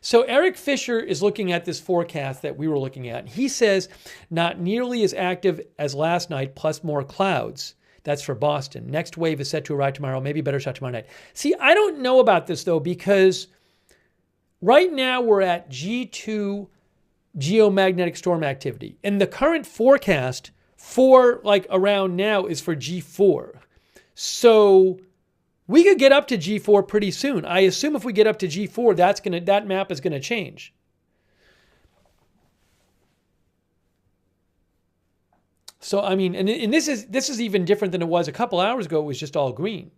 So Eric Fisher is looking at this forecast that we were looking at. He says not nearly as active as last night, plus more clouds. That's for Boston. Next wave is set to arrive tomorrow. Maybe better shot tomorrow night. See, I don't know about this, though, because right now we're at G2 geomagnetic storm activity. And the current forecast for like around now is for G4. So we could get up to G4 pretty soon. I assume if we get up to G4, that map is going to change. So, I mean, and this is even different than it was a couple hours ago. It was just all green.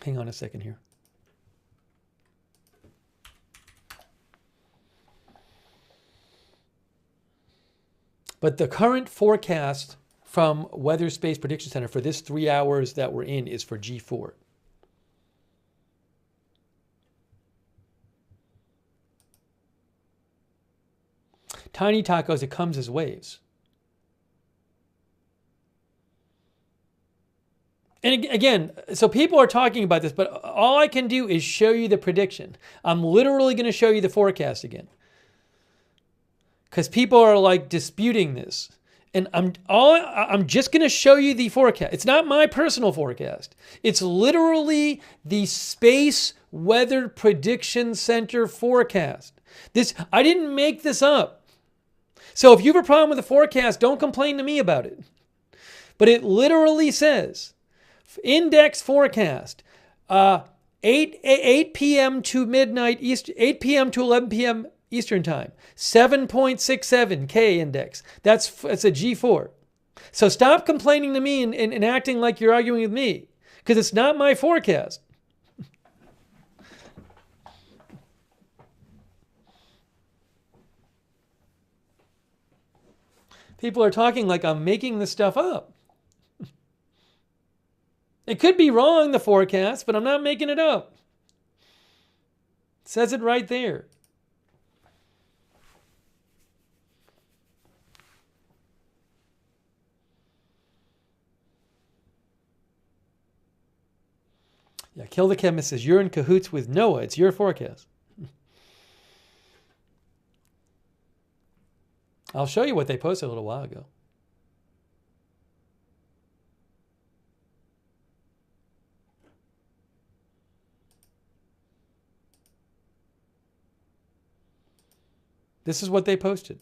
Hang on a second here. But the current forecast from Weather Space Prediction Center for this 3 hours that we're in is for G4. Tiny Tacos, it comes as waves. And again, so people are talking about this, but all I can do is show you the prediction. I'm literally going to show you the forecast again. Because people are like disputing this. And I'm just going to show you the forecast. It's not my personal forecast. It's literally the Space Weather Prediction Center forecast. I didn't make this up. So if you have a problem with the forecast, don't complain to me about it. But it literally says, index forecast, 8 p.m. to midnight, 8 p.m. to 11 p.m. Eastern time, 7.67 K index. That's a G4. So stop complaining to me and acting like you're arguing with me, because it's not my forecast. People are talking like I'm making this stuff up. It could be wrong, the forecast, but I'm not making it up. says it right there. Yeah, Kill the Chemist says, you're in cahoots with NOAA. It's your forecast. I'll show you what they posted a little while ago. This is what they posted.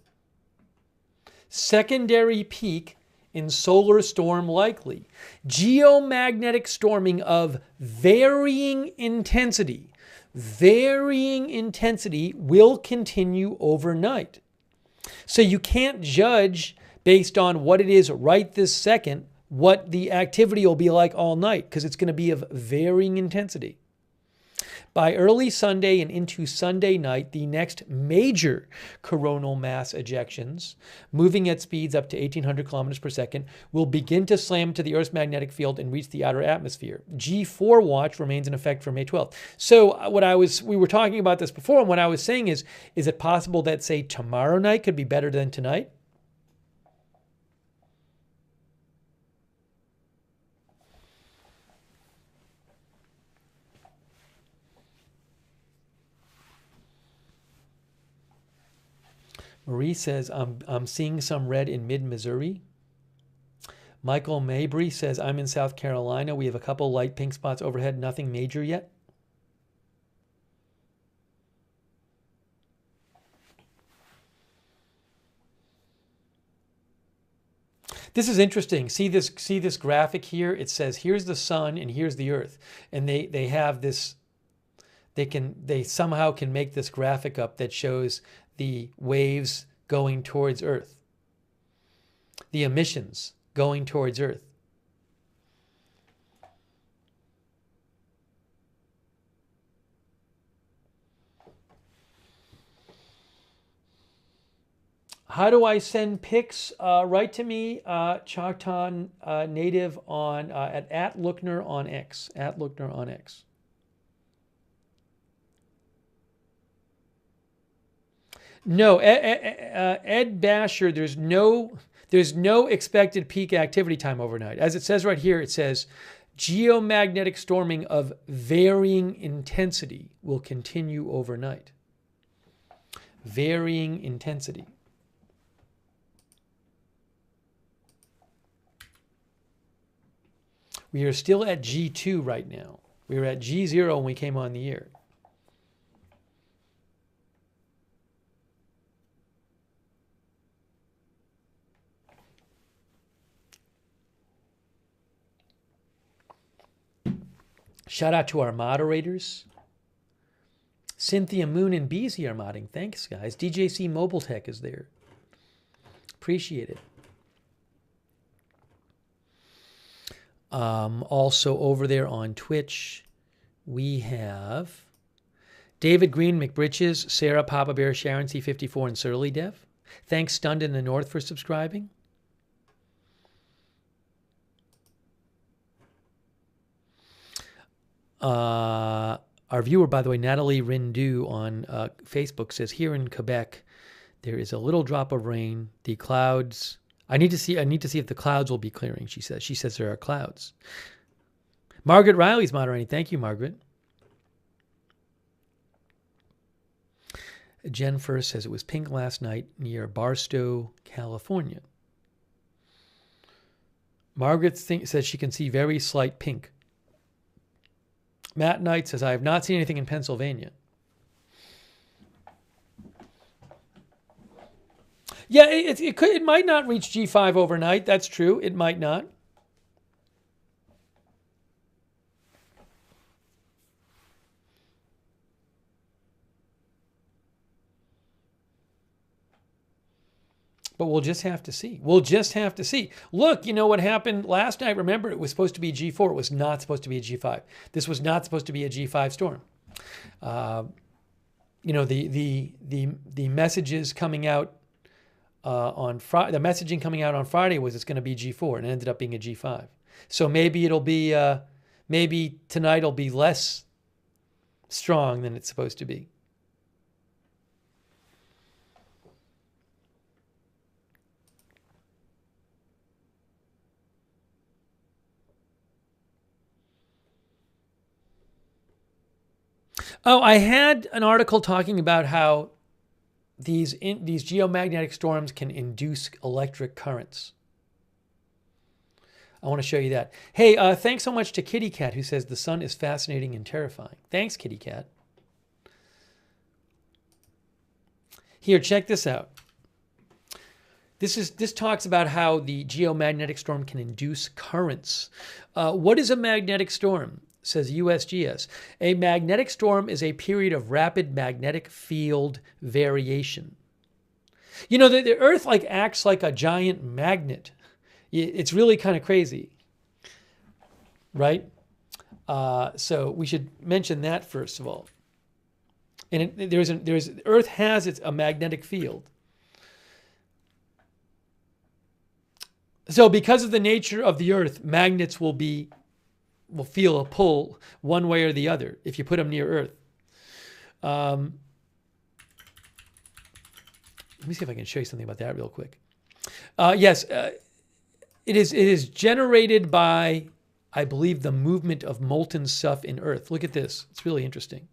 Secondary peak in solar storm likely. Geomagnetic storming of varying intensity. Varying intensity will continue overnight. So you can't judge based on what it is right this second, what the activity will be like all night, because it's going to be of varying intensity. By early Sunday and into Sunday night, the next major coronal mass ejections, moving at speeds up to 1,800 kilometers per second, will begin to slam to the Earth's magnetic field and reach the outer atmosphere. G4 watch remains in effect for May 12th. So we were talking about this before, and what I was saying is it possible that, say, tomorrow night could be better than tonight? Marie says, I'm seeing some red in mid-Missouri. Michael Mabry says, I'm in South Carolina. We have a couple light pink spots overhead, nothing major yet. This is interesting. See this graphic here? It says, here's the sun and here's the earth. And they have this, they somehow can make this graphic up that shows the waves going towards Earth, the emissions going towards Earth. How do I send pics? Write to me, Choctaw Native on at Lookner on X. At Lookner on X. No, Ed Basher, there's no expected peak activity time overnight. As it says right here, it says geomagnetic storming of varying intensity will continue overnight. Varying intensity. We are still at G2 right now. We were at G0 when we came on the air. Shout out to our moderators. Cynthia Moon and Beezy are modding. Thanks, guys. DJC Mobile Tech is there. Appreciate it. Also over there on Twitch, we have David Green, McBritches, Sarah, Papa Bear, Sharon C54, and Surly Dev. Thanks, Stunned in the North, for subscribing. Our viewer, by the way, Natalie Rindu on Facebook says, here in Quebec, there is a little drop of rain. The clouds. I need to see if the clouds will be clearing, she says. She says there are clouds. Margaret Riley's moderating. Thank you, Margaret. Jen First says it was pink last night near Barstow, California. Margaret says she can see very slight pink. Matt Knight says, I have not seen anything in Pennsylvania. Yeah, it might not reach G5 overnight. That's true. It might not. But we'll just have to see. We'll just have to see. Look, you know what happened last night? Remember, it was supposed to be G4. It was not supposed to be a G5. This was not supposed to be a G5 storm. You know, the messages coming out on Friday. The messaging coming out on Friday was it's going to be G4, and it ended up being a G5. So maybe it'll be maybe tonight will be less strong than it's supposed to be. Oh, I had an article talking about how these geomagnetic storms can induce electric currents. I want to show you that. Hey, thanks so much to Kitty Cat, who says the sun is fascinating and terrifying. Thanks, Kitty Cat. Here, check this out. This talks about how the geomagnetic storm can induce currents. What is a magnetic storm? Says USGS. A magnetic storm is a period of rapid magnetic field variation. You know, the Earth acts like a giant magnet. It's really kind of crazy, right? So we should mention that first of all. And Earth has a magnetic field. So because of the nature of the Earth, magnets will feel a pull one way or the other if you put them near Earth. Let me see if I can show you something about that real quick. Yes, it is generated by, I believe, the movement of molten stuff in Earth. Look at this. It's really interesting.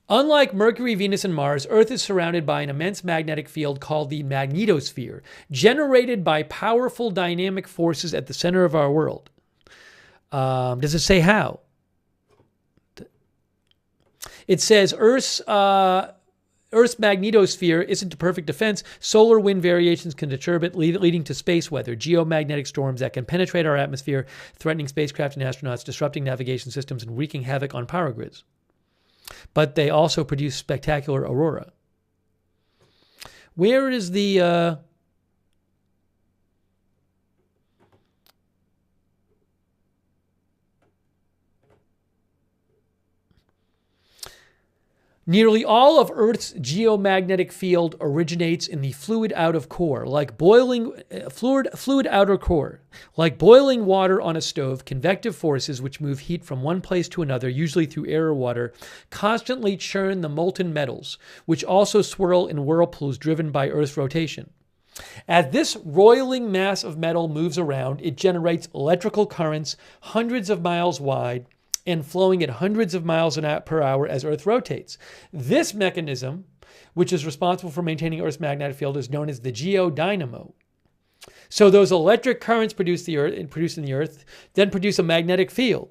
Unlike Mercury, Venus, and Mars, Earth is surrounded by an immense magnetic field called the magnetosphere, generated by powerful dynamic forces at the center of our world. Does it say how? It says Earth's magnetosphere isn't a perfect defense. Solar wind variations can disturb it, leading to space weather, geomagnetic storms that can penetrate our atmosphere, threatening spacecraft and astronauts, disrupting navigation systems, and wreaking havoc on power grids. But they also produce spectacular aurora. Where is the... Nearly all of Earth's geomagnetic field originates in the fluid outer core, like boiling fluid outer core. Like boiling water on a stove, convective forces which move heat from one place to another, usually through air or water, constantly churn the molten metals, which also swirl in whirlpools driven by Earth's rotation. As this roiling mass of metal moves around, it generates electrical currents hundreds of miles wide and flowing at hundreds of miles per hour as Earth rotates. This mechanism, which is responsible for maintaining Earth's magnetic field, is known as the geodynamo. So those electric currents produced in the Earth then produce a magnetic field.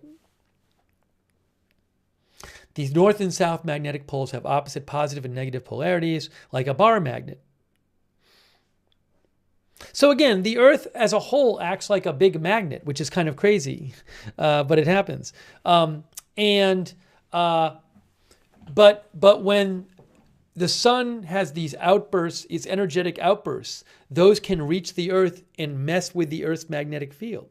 These north and south magnetic poles have opposite positive and negative polarities, like a bar magnet. So again, the Earth as a whole acts like a big magnet, which is kind of crazy, but it happens. But when the sun has these outbursts, its energetic outbursts, those can reach the Earth and mess with the Earth's magnetic field.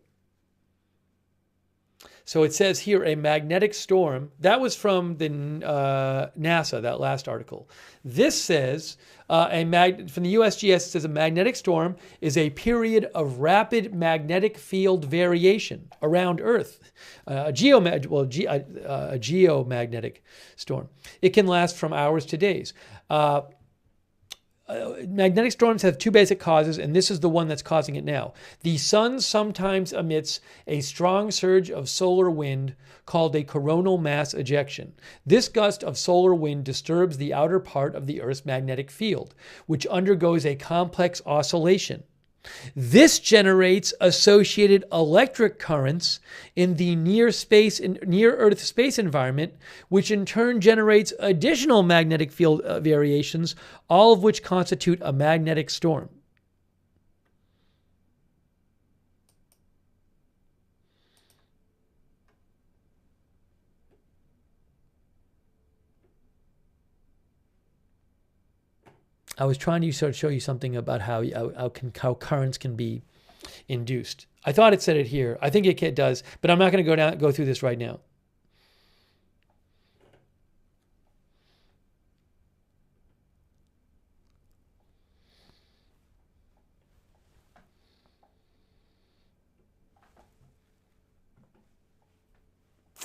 So it says here, a magnetic storm. That was from the NASA, that last article. This says, from the USGS, it says a magnetic storm is a period of rapid magnetic field variation around Earth. A geomagnetic storm. It can last from hours to days. Magnetic storms have two basic causes, and this is the one that's causing it now. The sun sometimes emits a strong surge of solar wind called a coronal mass ejection. This gust of solar wind disturbs the outer part of the Earth's magnetic field, which undergoes a complex oscillation. This generates associated electric currents in the near Earth space environment, which in turn generates additional magnetic field variations, all of which constitute a magnetic storm. I was trying to sort of show you something about how currents can be induced. I thought it said it here. I think it does, but I'm not going to go through this right now.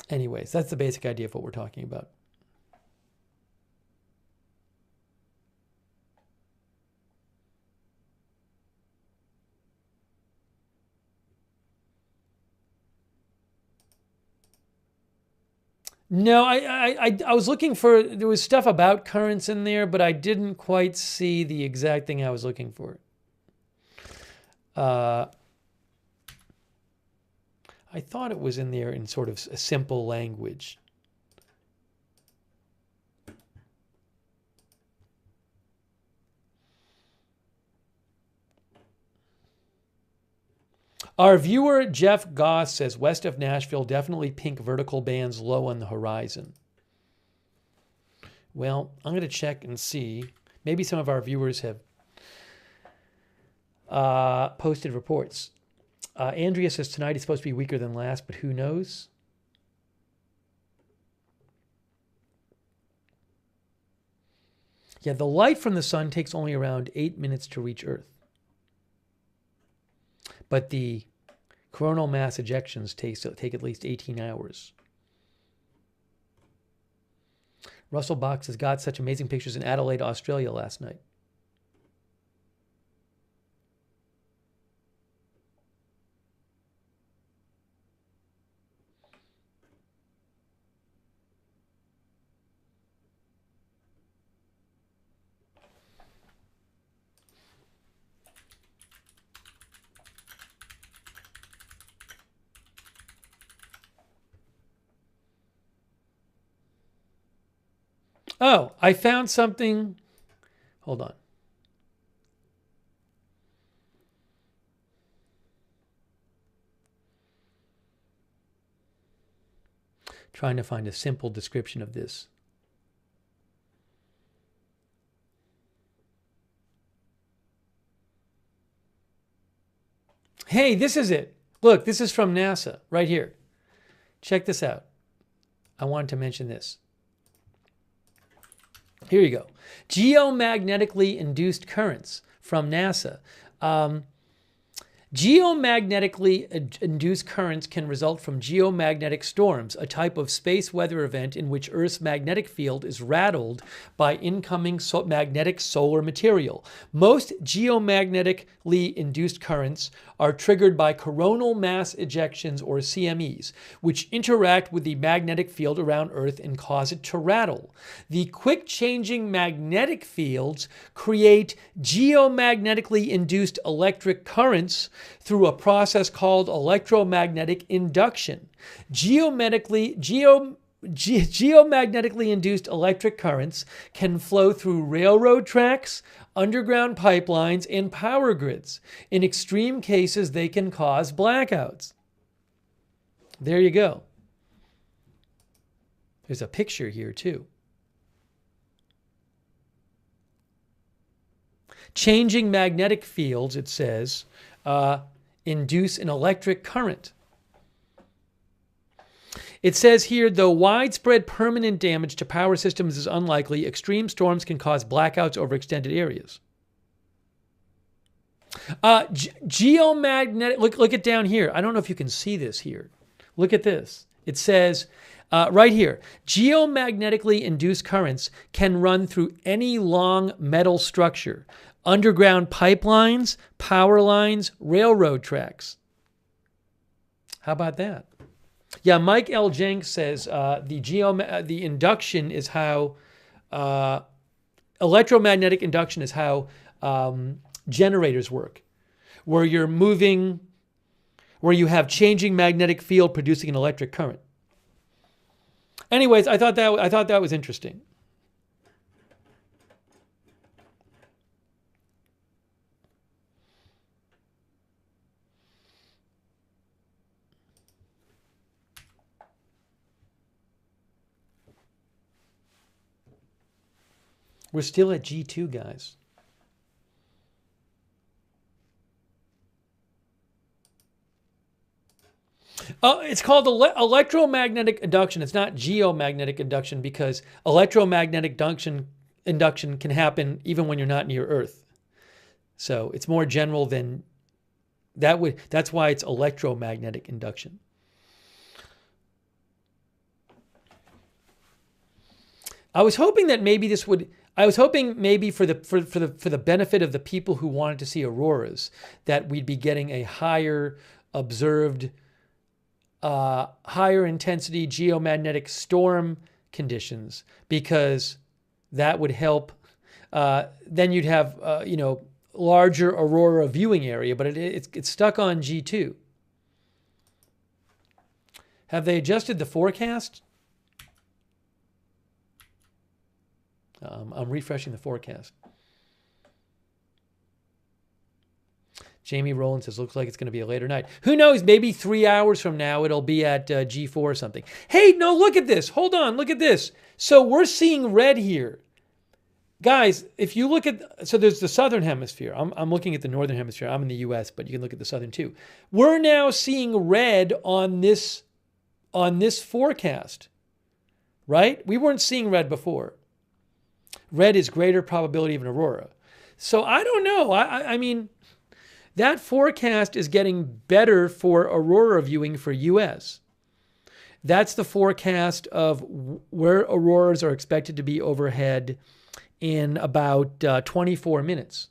Anyways, that's the basic idea of what we're talking about. No, I was looking for, there was stuff about currents in there, but I didn't quite see the exact thing I was looking for. I thought it was in there in sort of a simple language. Our viewer Jeff Goss says west of Nashville, definitely pink vertical bands low on the horizon. Well, I'm going to check and see. Maybe some of our viewers have posted reports. Andrea says tonight is supposed to be weaker than last, but who knows? Yeah, the light from the sun takes only around 8 minutes to reach Earth. But the coronal mass ejections take at least 18 hours. Russell Box has got such amazing pictures in Adelaide, Australia last night. Oh, I found something. Hold on. Trying to find a simple description of this. Hey, this is it. Look, this is from NASA right here. Check this out. I wanted to mention this. Here you go. Geomagnetically induced currents from NASA. Geomagnetically induced currents can result from geomagnetic storms, a type of space weather event in which Earth's magnetic field is rattled by incoming magnetic solar material. Most geomagnetically induced currents are triggered by coronal mass ejections, or CMEs, which interact with the magnetic field around Earth and cause it to rattle. The quick-changing magnetic fields create geomagnetically induced electric currents through a process called electromagnetic induction. Geomagnetically induced electric currents can flow through railroad tracks, underground pipelines, and power grids. In extreme cases, they can cause blackouts. There you go. There's a picture here too. Changing magnetic fields, it says, induce an electric current. It says here, though widespread permanent damage to power systems is unlikely, extreme storms can cause blackouts over extended areas. Geomagnetic, look it down here. I don't know if you can see this here. Look at this. It says right here, geomagnetically induced currents can run through any long metal structure, underground pipelines, power lines, railroad tracks. How about that? Yeah, Mike L. Jenks says the induction is how, electromagnetic induction is how generators work, where you're moving, where you have changing magnetic field producing an electric current. Anyways, I thought that was interesting. We're still at G2, guys. It's called electromagnetic induction. It's not geomagnetic induction, because electromagnetic induction can happen even when you're not near Earth. So it's more general than that. That's why it's electromagnetic induction. I was hoping that maybe this would. I was hoping maybe for the benefit of the people who wanted to see auroras, that we'd be getting a higher observed higher intensity geomagnetic storm conditions, because that would help. Then you'd have, larger aurora viewing area, but it's stuck on G2. Have they adjusted the forecast? I'm refreshing the forecast. Jamie Rowland says, looks like it's going to be a later night. Who knows? Maybe 3 hours from now, it'll be at G4 or something. Hey, no, look at this. Hold on. Look at this. So we're seeing red here. Guys, if you look at, so there's the southern hemisphere. I'm looking at the northern hemisphere. I'm in the US, but you can look at the southern too. We're now seeing red on this forecast, right? We weren't seeing red before. Red is greater probability of an aurora. So I don't know. I mean, that forecast is getting better for aurora viewing for US. That's the forecast of where auroras are expected to be overhead in about 24 minutes.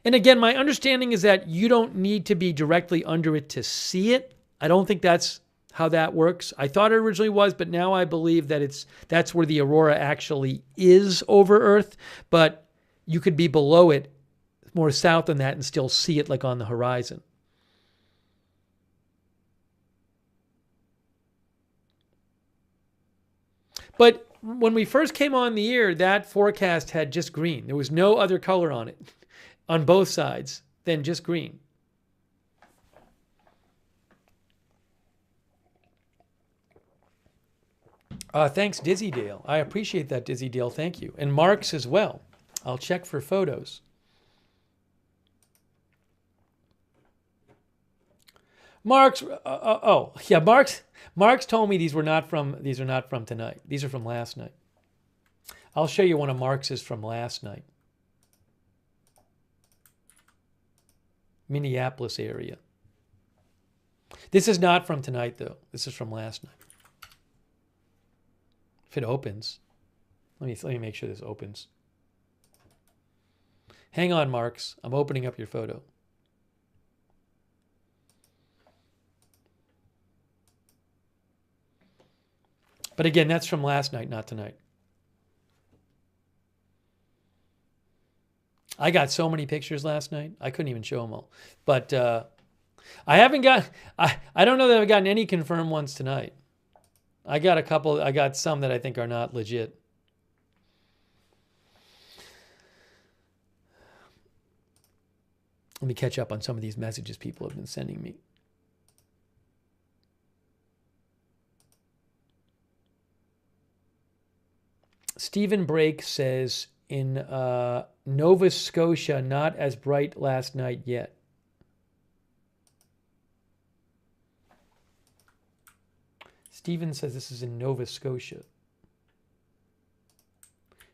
And again, my understanding is that you don't need to be directly under it to see it. I don't think that's how that works. I thought it originally was, but now I believe that that's where the aurora actually is over Earth, but you could be below it, more south than that, and still see it like on the horizon. But when we first came on the air, that forecast had just green. There was no other color on it, on both sides, than just green. Thanks, Dizzy Dale. I appreciate that, Dizzy Dale. Thank you. And Mark's as well. I'll check for photos. Mark's, Mark's told me these are not from tonight. These are from last night. I'll show you one of Mark's from last night. Minneapolis area. This is not from tonight, though. This is from last night. If it opens, let me make sure this opens. Hang on, Marks. I'm opening up your photo. But again, that's from last night, not tonight. I got so many pictures last night, I couldn't even show them all. But I haven't got, I don't know that I've gotten any confirmed ones tonight. I got a couple, I got some that I think are not legit. Let me catch up on some of these messages people have been sending me. Stephen Brake says, in Nova Scotia, not as bright last night yet. Stephen says this is in Nova Scotia.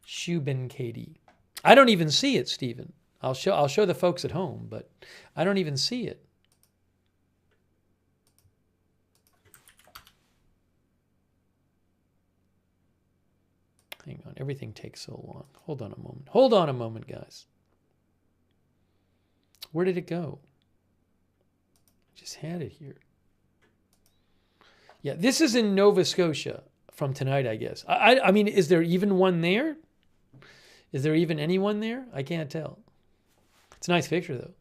Shubin Katie. I don't even see it, Stephen. I'll show the folks at home, but I don't even see it. Hang on, everything takes so long. Hold on a moment. Hold on a moment, guys. Where did it go? I just had it here. Yeah, this is in Nova Scotia from tonight, I guess. I mean, is there even one there? Is there even anyone there? I can't tell. It's a nice picture, though.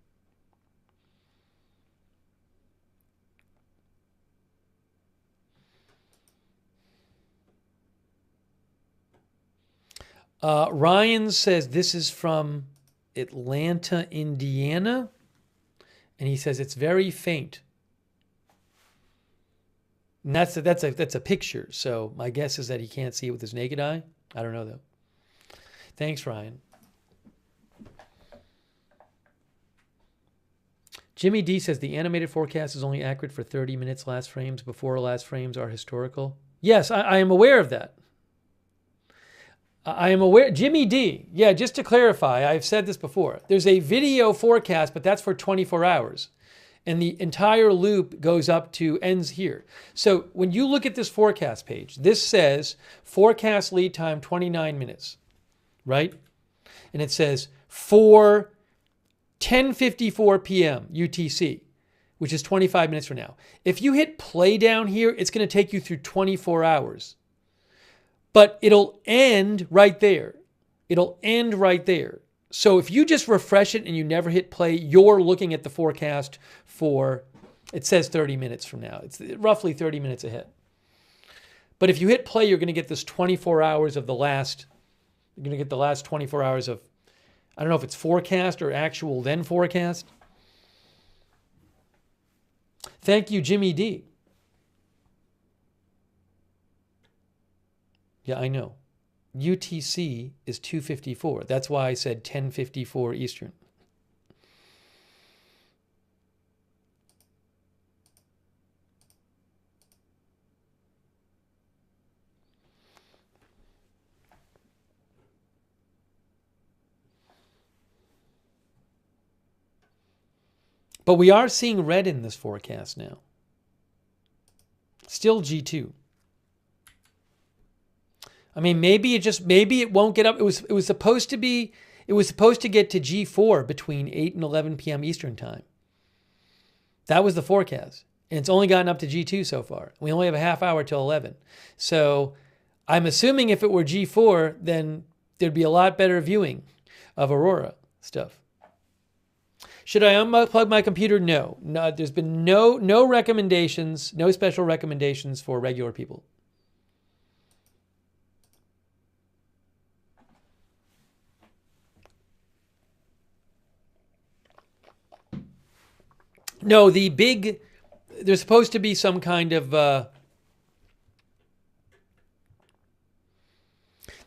Ryan says this is from Atlanta, Indiana. And he says it's very faint. And that's a picture. So my guess is that he can't see it with his naked eye. I don't know, though. Thanks, Ryan. Jimmy D says the animated forecast is only accurate for 30 minutes last frames before last frames are historical. Yes, I am aware of that. I am aware. Jimmy D, yeah, just to clarify, I've said this before. There's a video forecast, but that's for 24 hours. And the entire loop goes up to ends here. So when you look at this forecast page, this says forecast lead time 29 minutes, right? And it says for 10:54 p.m. UTC. which is 25 minutes from now. If you hit play down here, it's going to take you through 24 hours. But it'll end right there. It'll end right there. So if you just refresh it and you never hit play, you're looking at the forecast for, it says 30 minutes from now. It's roughly 30 minutes ahead. But if you hit play, you're going to get this 24 hours of the last, you're going to get the last 24 hours of, I don't know if it's forecast or actual then forecast. Thank you, Jimmy D. Yeah, I know. UTC is 2:54. That's why I said 10:54 Eastern. But we are seeing red in this forecast now. Still G2. I mean, maybe it won't get up. It was supposed to get to G4 between 8 and 11 p.m. Eastern time. That was the forecast. And it's only gotten up to G2 so far. We only have a half hour till 11. So I'm assuming if it were G4, then there'd be a lot better viewing of Aurora stuff. Should I unplug my computer? No. There's been no recommendations, no special recommendations for regular people. No, there's supposed to be some kind of,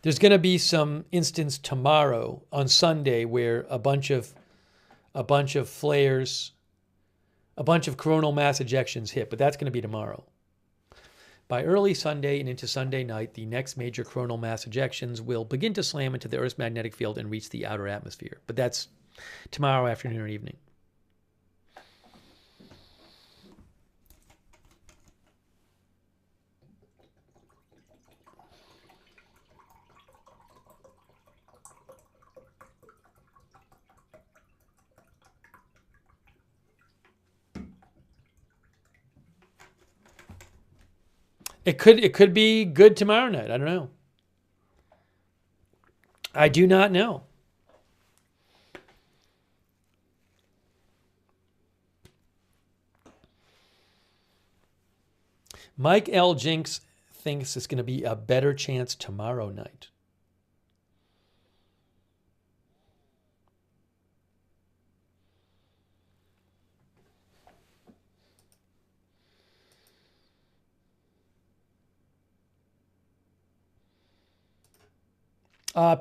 there's going to be some instance tomorrow on Sunday where a bunch of flares, a bunch of coronal mass ejections hit, but that's going to be tomorrow. By early Sunday and into Sunday night, the next major coronal mass ejections will begin to slam into the Earth's magnetic field and reach the outer atmosphere. But that's tomorrow afternoon or evening. It could be good tomorrow night. I don't know. I do not know. Mike L. Jinx thinks it's going to be a better chance tomorrow night.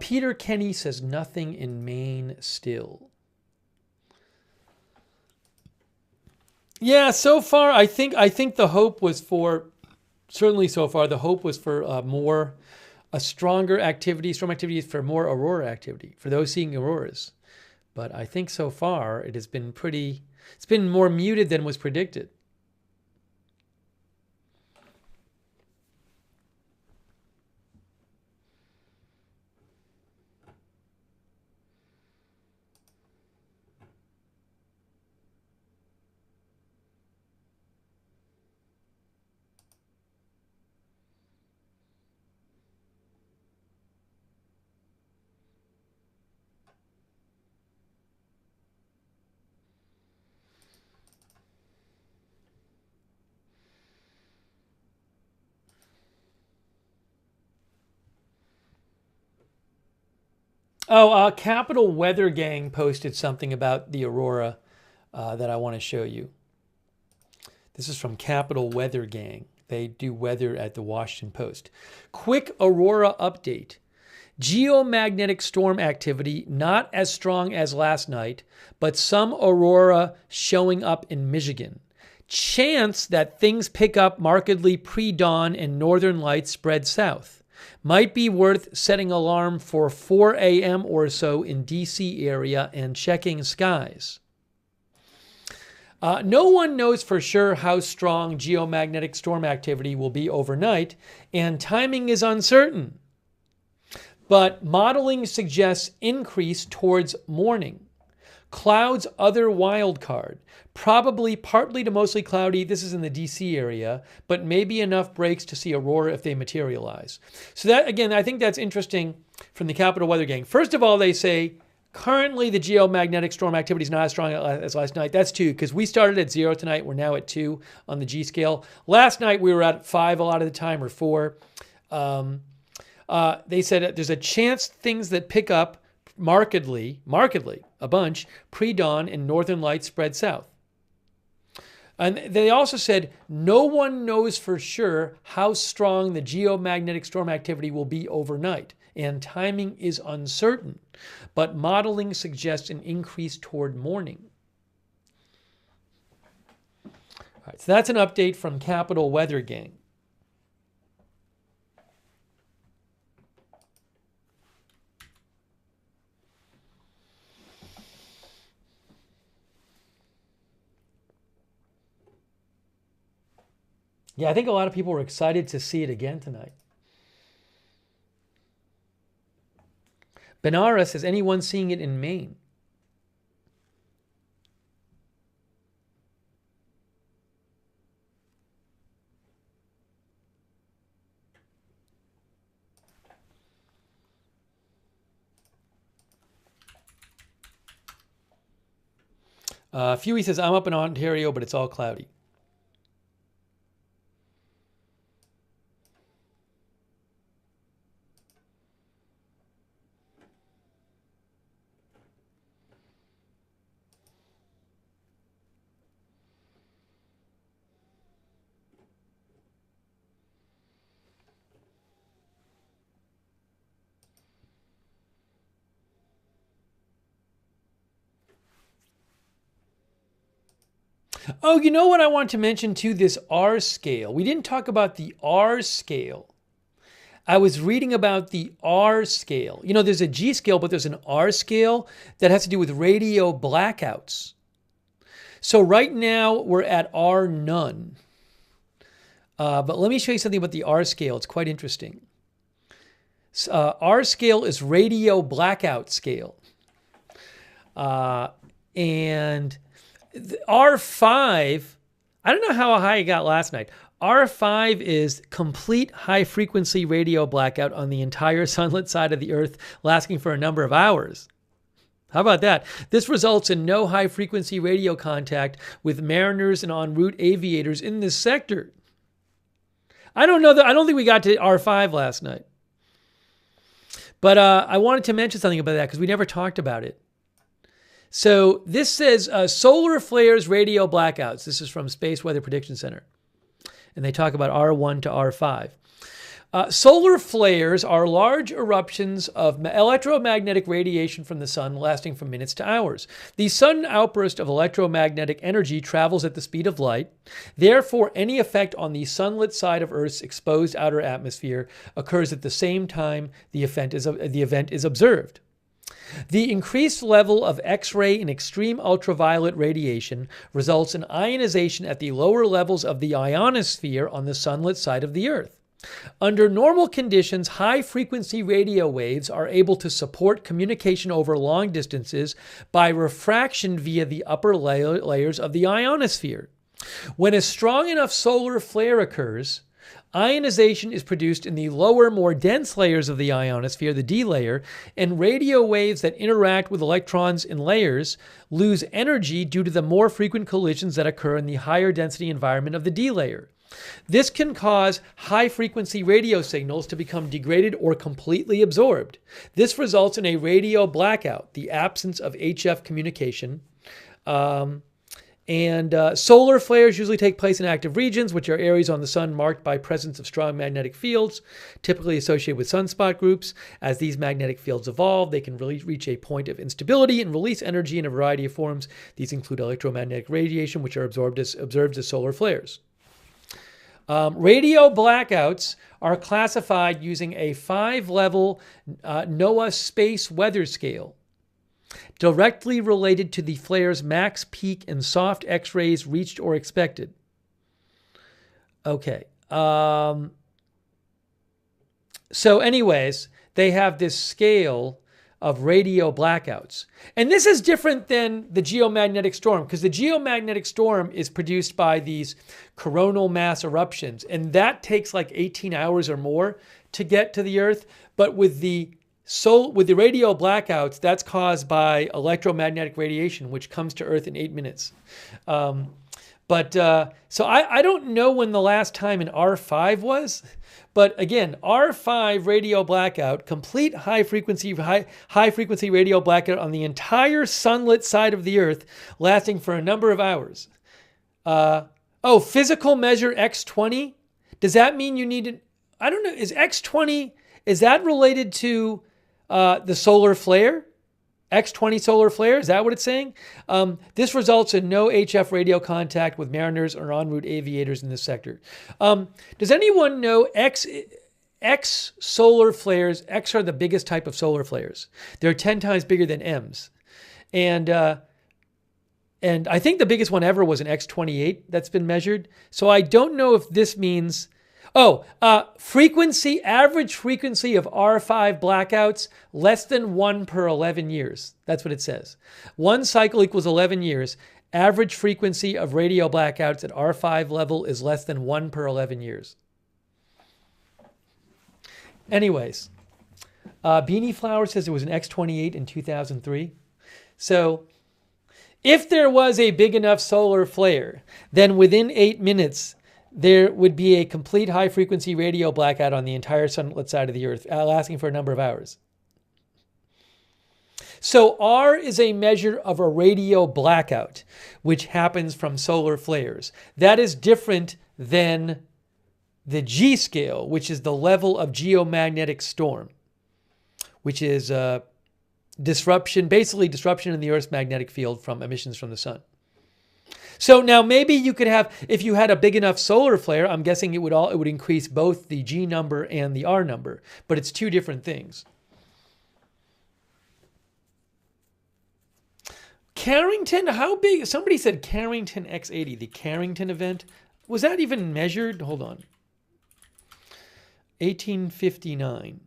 Peter Kenny says nothing in Maine still. Yeah, so far I think the hope was for, certainly so far the hope was for a stronger activity, strong activity for more aurora activity for those seeing auroras. But I think so far it has been it's been more muted than was predicted. Oh, Capital Weather Gang posted something about the aurora that I want to show you. This is from Capital Weather Gang. They do weather at the Washington Post. Quick aurora update. Geomagnetic storm activity not as strong as last night, but some aurora showing up in Michigan. Chance that things pick up markedly pre-dawn and northern lights spread south. Might be worth setting alarm for 4 a.m. or so in D.C. area and checking skies. No one knows for sure how strong geomagnetic storm activity will be overnight, and timing is uncertain. But modeling suggests increase towards morning. Clouds other wild card. Probably partly to mostly cloudy. This is in the DC area, but maybe enough breaks to see aurora if they materialize. So that, again, I think that's interesting from the Capital Weather Gang. First of all, they say currently the geomagnetic storm activity is not as strong as last night. That's 2, because we started at 0 tonight. We're now at 2 on the G scale. Last night we were at 5 a lot of the time, or 4. They said there's a chance things that pick up markedly, a bunch, pre-dawn and northern lights spread south. And they also said no one knows for sure how strong the geomagnetic storm activity will be overnight, and timing is uncertain, but modeling suggests an increase toward morning. All right, so that's an update from Capital Weather Gang. Yeah, I think a lot of people were excited to see it again tonight. Benares, is anyone seeing it in Maine? Fewy says, I'm up in Ontario, but it's all cloudy. Oh, you know what I want to mention too? This R scale. We didn't talk about the R scale. I was reading about the R scale. You know, there's a G scale, but there's an R scale that has to do with radio blackouts. So right now we're at R none. But let me show you something about the R scale. It's quite interesting. R scale is radio blackout scale. And R5, I don't know how high it got last night. R5 is complete high-frequency radio blackout on the entire sunlit side of the Earth, lasting for a number of hours. How about that? This results in no high-frequency radio contact with mariners and en route aviators in this sector. I don't think we got to R5 last night. But I wanted to mention something about that because we never talked about it. So this says solar flares radio blackouts. This is from Space Weather Prediction Center. And they talk about R1 to R5. Solar flares are large eruptions of electromagnetic radiation from the sun lasting from minutes to hours. The sudden outburst of electromagnetic energy travels at the speed of light. Therefore, any effect on the sunlit side of Earth's exposed outer atmosphere occurs at the same time the event is observed. The increased level of X-ray and extreme ultraviolet radiation results in ionization at the lower levels of the ionosphere on the sunlit side of the Earth. Under normal conditions, high-frequency radio waves are able to support communication over long distances by refraction via the upper layers of the ionosphere. When a strong enough solar flare occurs, ionization is produced in the lower, more dense layers of the ionosphere, the D layer, and radio waves that interact with electrons in layers lose energy due to the more frequent collisions that occur in the higher density environment of the D layer. This can cause high-frequency radio signals to become degraded or completely absorbed. This results in a radio blackout, the absence of HF communication. Solar flares usually take place in active regions, which are areas on the sun marked by presence of strong magnetic fields, typically associated with sunspot groups. As these magnetic fields evolve, they can really reach a point of instability and release energy in a variety of forms. These include electromagnetic radiation, which are observed as solar flares. Radio blackouts are classified using a 5-level NOAA space weather scale, directly related to the flare's max peak and soft X-rays reached or expected. Okay. So anyways, they have this scale of radio blackouts. And this is different than the geomagnetic storm, because the geomagnetic storm is produced by these coronal mass eruptions, and that takes like 18 hours or more to get to the Earth. But with the radio blackouts, that's caused by electromagnetic radiation, which comes to Earth in 8 minutes. So I don't know when the last time an R5 was. But again, R5 radio blackout, complete high frequency radio blackout on the entire sunlit side of the Earth, lasting for a number of hours. Physical measure X20. Does that mean you need it? I don't know. Is X20, is that related to the solar flare? X20 solar flare, is that what it's saying? This results in no HF radio contact with mariners or en route aviators in this sector. Does anyone know X solar flares? X are the biggest type of solar flares. They're 10 times bigger than M's. And I think the biggest one ever was an X28 that's been measured. So I don't know if this means... average frequency of R5 blackouts, less than 1 per 11 years. That's what it says. One cycle equals 11 years. Average frequency of radio blackouts at R5 level is less than 1 per 11 years. Anyways, Beanie Flower says it was an X28 in 2003. So if there was a big enough solar flare, then within 8 minutes, there would be a complete high-frequency radio blackout on the entire sunlit side of the Earth, lasting for a number of hours. So R is a measure of a radio blackout, which happens from solar flares. That is different than the G scale, which is the level of geomagnetic storm, which is disruption in the Earth's magnetic field from emissions from the sun. So now maybe you could have, if you had a big enough solar flare, I'm guessing it would increase both the G number and the R number, but it's two different things. Carrington, how big? Somebody said Carrington X80, the Carrington event. Was that even measured? Hold on. 1859.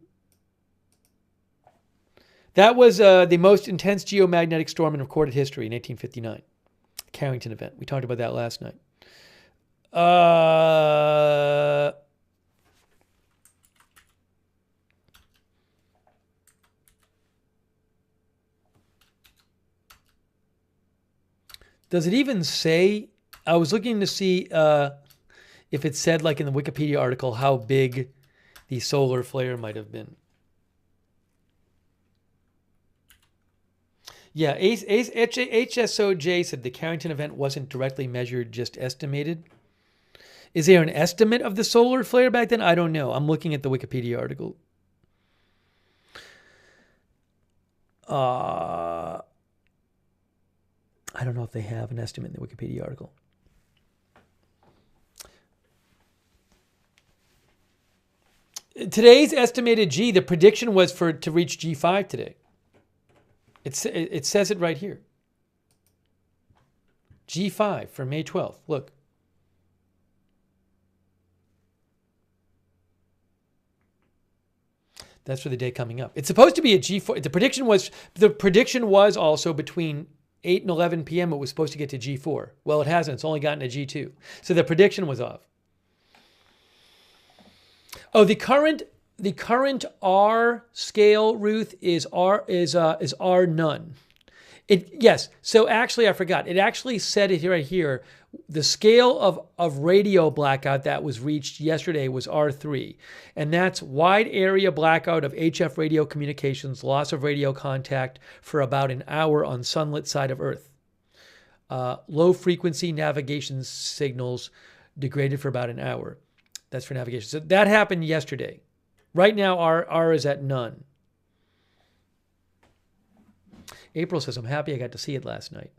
That was the most intense geomagnetic storm in recorded history in 1859. Carrington event. We talked about that last night. Does it even say? I was looking to see if it said, like in the Wikipedia article, how big the solar flare might have been. Yeah, HSOJ said the Carrington event wasn't directly measured, just estimated. Is there an estimate of the solar flare back then? I don't know. I'm looking at the Wikipedia article. I don't know if they have an estimate in the Wikipedia article. Today's estimated G, the prediction was to reach G5 today. It says it right here. G5 for May 12th. Look. That's for the day coming up. It's supposed to be a G4. The prediction was also between 8 and 11 p.m. it was supposed to get to G4. Well, it hasn't. It's only gotten to G2. So the prediction was off. Oh, the current R scale, Ruth, is R none. Yes. So actually, I forgot. It actually said it right here. The scale of radio blackout that was reached yesterday was R3, and that's wide area blackout of HF radio communications, loss of radio contact for about an hour on sunlit side of Earth. Low frequency navigation signals degraded for about an hour. That's for navigation. So that happened yesterday. Right now, R is at none. April says, I'm happy I got to see it last night.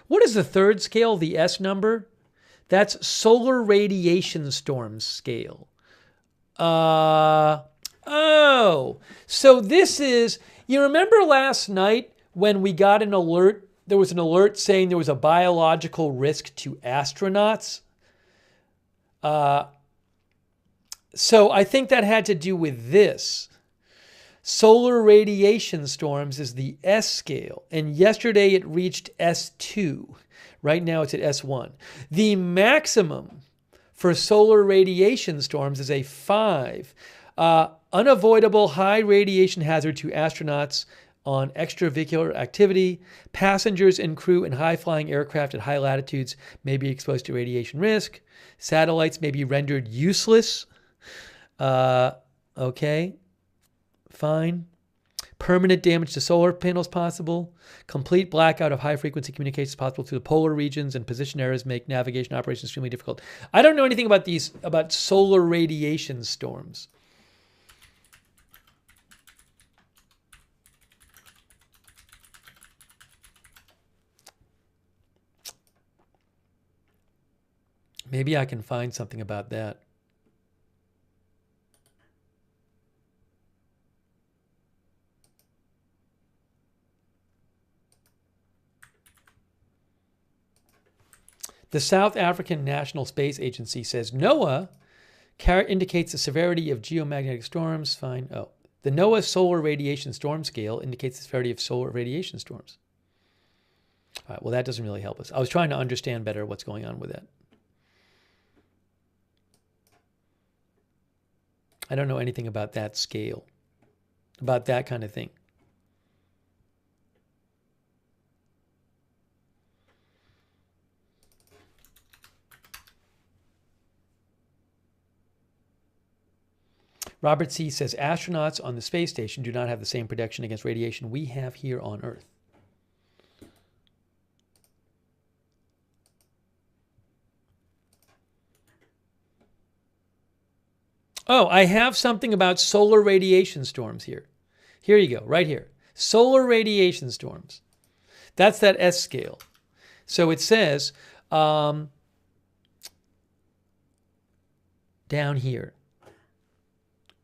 What is the third scale, the S number? That's solar radiation storm scale. So this is, you remember last night when we got an alert, there was an alert saying there was a biological risk to astronauts? So I think that had to do with this. Solar radiation storms is the S scale, and yesterday it reached S2. Right now it's at S1. The maximum for solar radiation storms is a 5. Unavoidable high radiation hazard to astronauts on extravehicular activity. Passengers and crew in high-flying aircraft at high latitudes may be exposed to radiation risk. Satellites may be rendered useless. Okay. Fine. Permanent damage to solar panels possible. Complete blackout of high-frequency communications possible through the polar regions, and position errors make navigation operations extremely difficult. I don't know anything about solar radiation storms. Maybe I can find something about that. The South African National Space Agency says NOAA indicates the severity of geomagnetic storms. Fine. Oh, the NOAA Solar Radiation Storm Scale indicates the severity of solar radiation storms. All right, well, that doesn't really help us. I was trying to understand better what's going on with that. I don't know anything about that scale, about that kind of thing. Robert C. says astronauts on the space station do not have the same protection against radiation we have here on Earth. Oh, I have something about solar radiation storms here. Here you go, right here. Solar radiation storms. That's that S scale. So it says down here.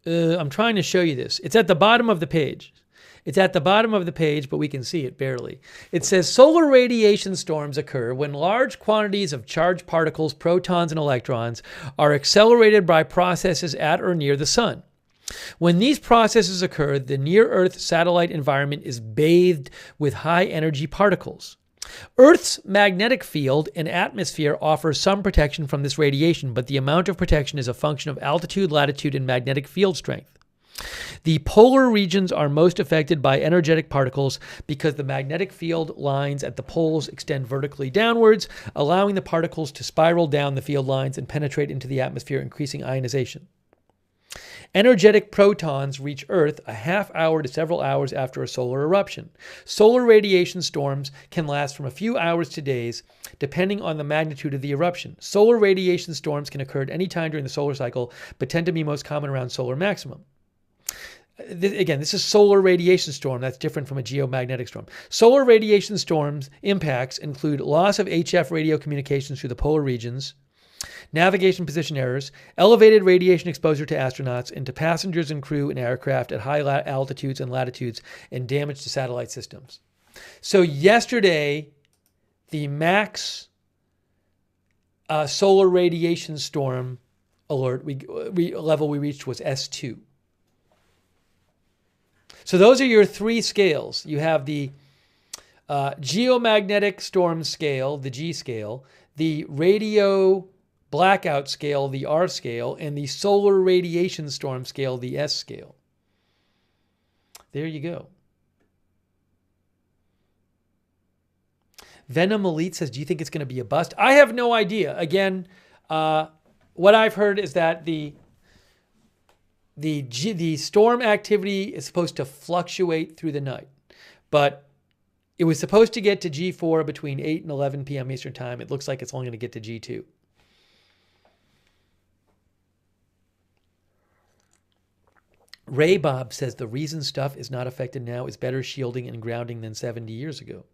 I'm trying to show you this. It's at the bottom of the page. It's at the bottom of the page, but we can see it barely. It says solar radiation storms occur when large quantities of charged particles, protons, and electrons are accelerated by processes at or near the sun. When these processes occur, the near-Earth satellite environment is bathed with high-energy particles. Earth's magnetic field and atmosphere offer some protection from this radiation, but the amount of protection is a function of altitude, latitude, and magnetic field strength. The polar regions are most affected by energetic particles because the magnetic field lines at the poles extend vertically downwards, allowing the particles to spiral down the field lines and penetrate into the atmosphere, increasing ionization. Energetic protons reach Earth a half hour to several hours after a solar eruption. Solar radiation storms can last from a few hours to days, depending on the magnitude of the eruption. Solar radiation storms can occur at any time during the solar cycle, but tend to be most common around solar maximum. Again, this is solar radiation storm. That's different from a geomagnetic storm. Solar radiation storms impacts include loss of HF radio communications through the polar regions, navigation position errors, elevated radiation exposure to astronauts and to passengers and crew in aircraft at high altitudes and latitudes, and damage to satellite systems. So yesterday, the max solar radiation storm alert level we reached was S2. So those are your three scales. You have the geomagnetic storm scale, the G scale, the radio blackout scale, the R scale, and the solar radiation storm scale, the S scale. There you go. Venom Elite says, do you think it's going to be a bust? I have no idea. Again, what I've heard is that the storm activity is supposed to fluctuate through the night, but it was supposed to get to G4 between 8 and 11 p.m. Eastern Time. It looks like it's only going to get to G2. Ray Bob says the reason stuff is not affected now is better shielding and grounding than 70 years ago.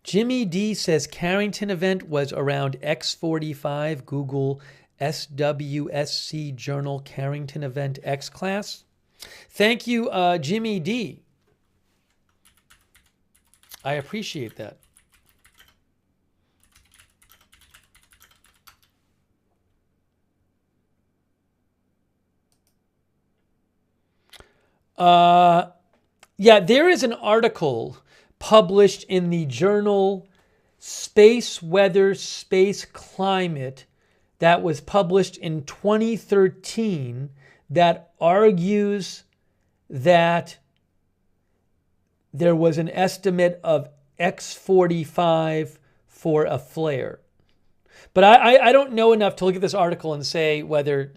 Jimmy D says Carrington event was around X45. Google SWSC Journal Carrington event X class. Thank you, Jimmy D. I appreciate that. Yeah, there is an article published in the journal Space Weather, Space Climate that was published in 2013 that argues that there was an estimate of X45 for a flare. But I don't know enough to look at this article and say whether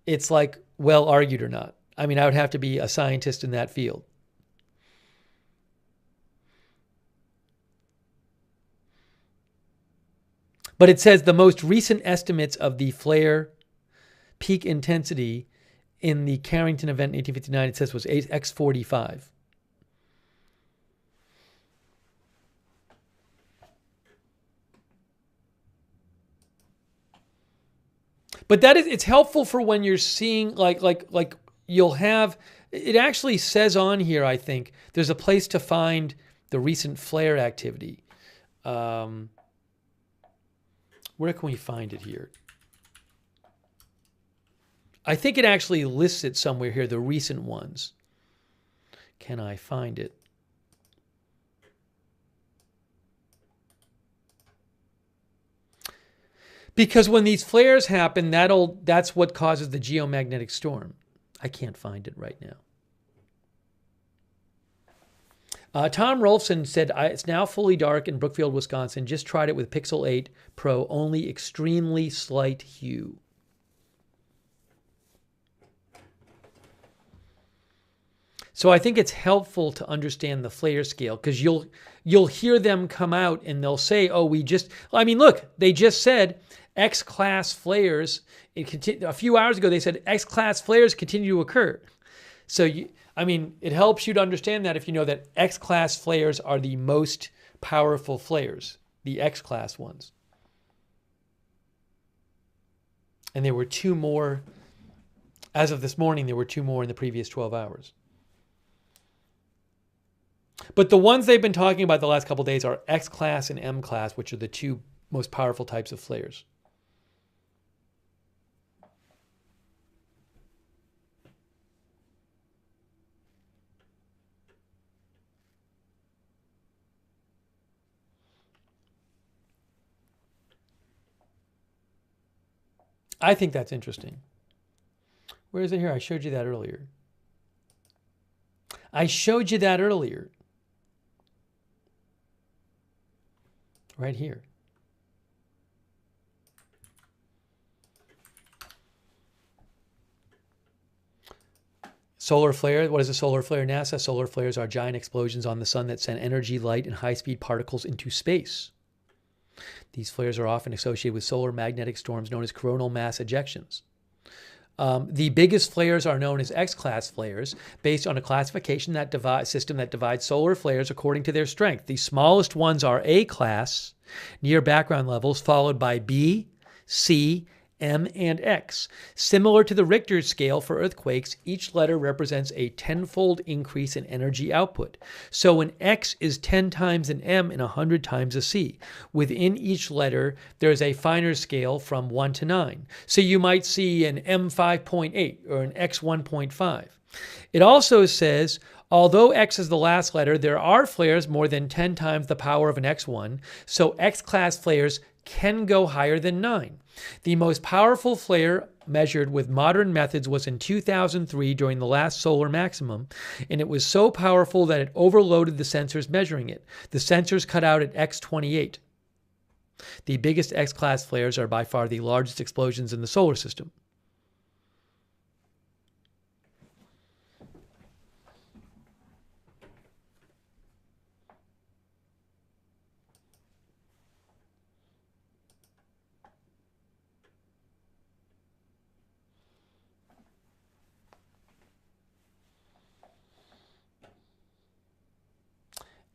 it's like well argued or not. I mean, I would have to be a scientist in that field. But it says the most recent estimates of the flare peak intensity in the Carrington event in 1859, it says was X45. But it's helpful for when you're seeing like you'll have, it actually says on here, I think, there's a place to find the recent flare activity. Where can we find it here? I think it actually lists it somewhere here, the recent ones. Can I find it? Because when these flares happen, that's what causes the geomagnetic storm. I can't find it right now. Tom Rolfson said, it's now fully dark in Brookfield, Wisconsin. Just tried it with Pixel 8 Pro, only extremely slight hue. So I think it's helpful to understand the flare scale because you'll hear them come out and they'll say, oh, look, they just said X-class flares. A few hours ago, they said X-class flares continue to occur. So, it helps you to understand that if you know that X-class flares are the most powerful flares, the X-class ones. And there were 2 more, as of this morning, there were 2 more in the previous 12 hours. But the ones they've been talking about the last couple of days are X-class and M-class, which are the 2 most powerful types of flares. I think that's interesting. Where is it here? I showed you that earlier. Right here. Solar flare. What is a solar flare, NASA? Solar flares are giant explosions on the sun that send energy, light, and high-speed particles into space. These flares are often associated with solar magnetic storms known as coronal mass ejections. The biggest flares are known as X-class flares, based on a classification system that divides solar flares according to their strength. The smallest ones are A-class, near background levels, followed by B, C, M, and X. Similar to the Richter scale for earthquakes, each letter represents a 10-fold increase in energy output. So an X is 10 times an M and 100 times a C. Within each letter, there's a finer scale from 1 to 9. So you might see an M5.8 or an X1.5. It also says, although X is the last letter, there are flares more than 10 times the power of an X1, so X-class flares can go higher than 9. The most powerful flare measured with modern methods was in 2003 during the last solar maximum, and it was so powerful that it overloaded the sensors measuring it. The sensors cut out at X28. The biggest X-class flares are by far the largest explosions in the solar system.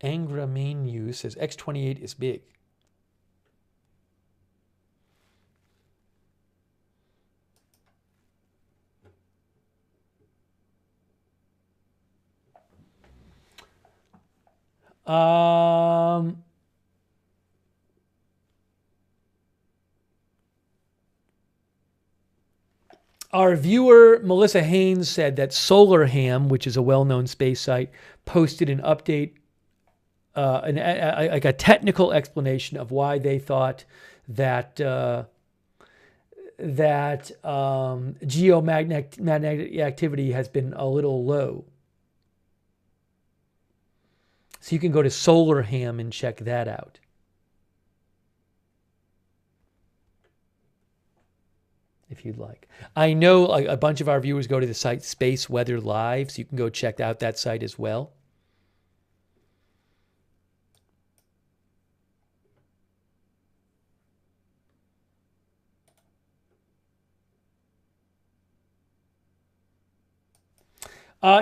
Angra Mainu says X28 is big. Our viewer, Melissa Haynes, said that SolarHam, which is a well-known space site, posted an update, like a technical explanation of why they thought that geomagnetic activity has been a little low. So you can go to SolarHam and check that out. If you'd like. I know a bunch of our viewers go to the site Space Weather Live, so you can go check out that site as well.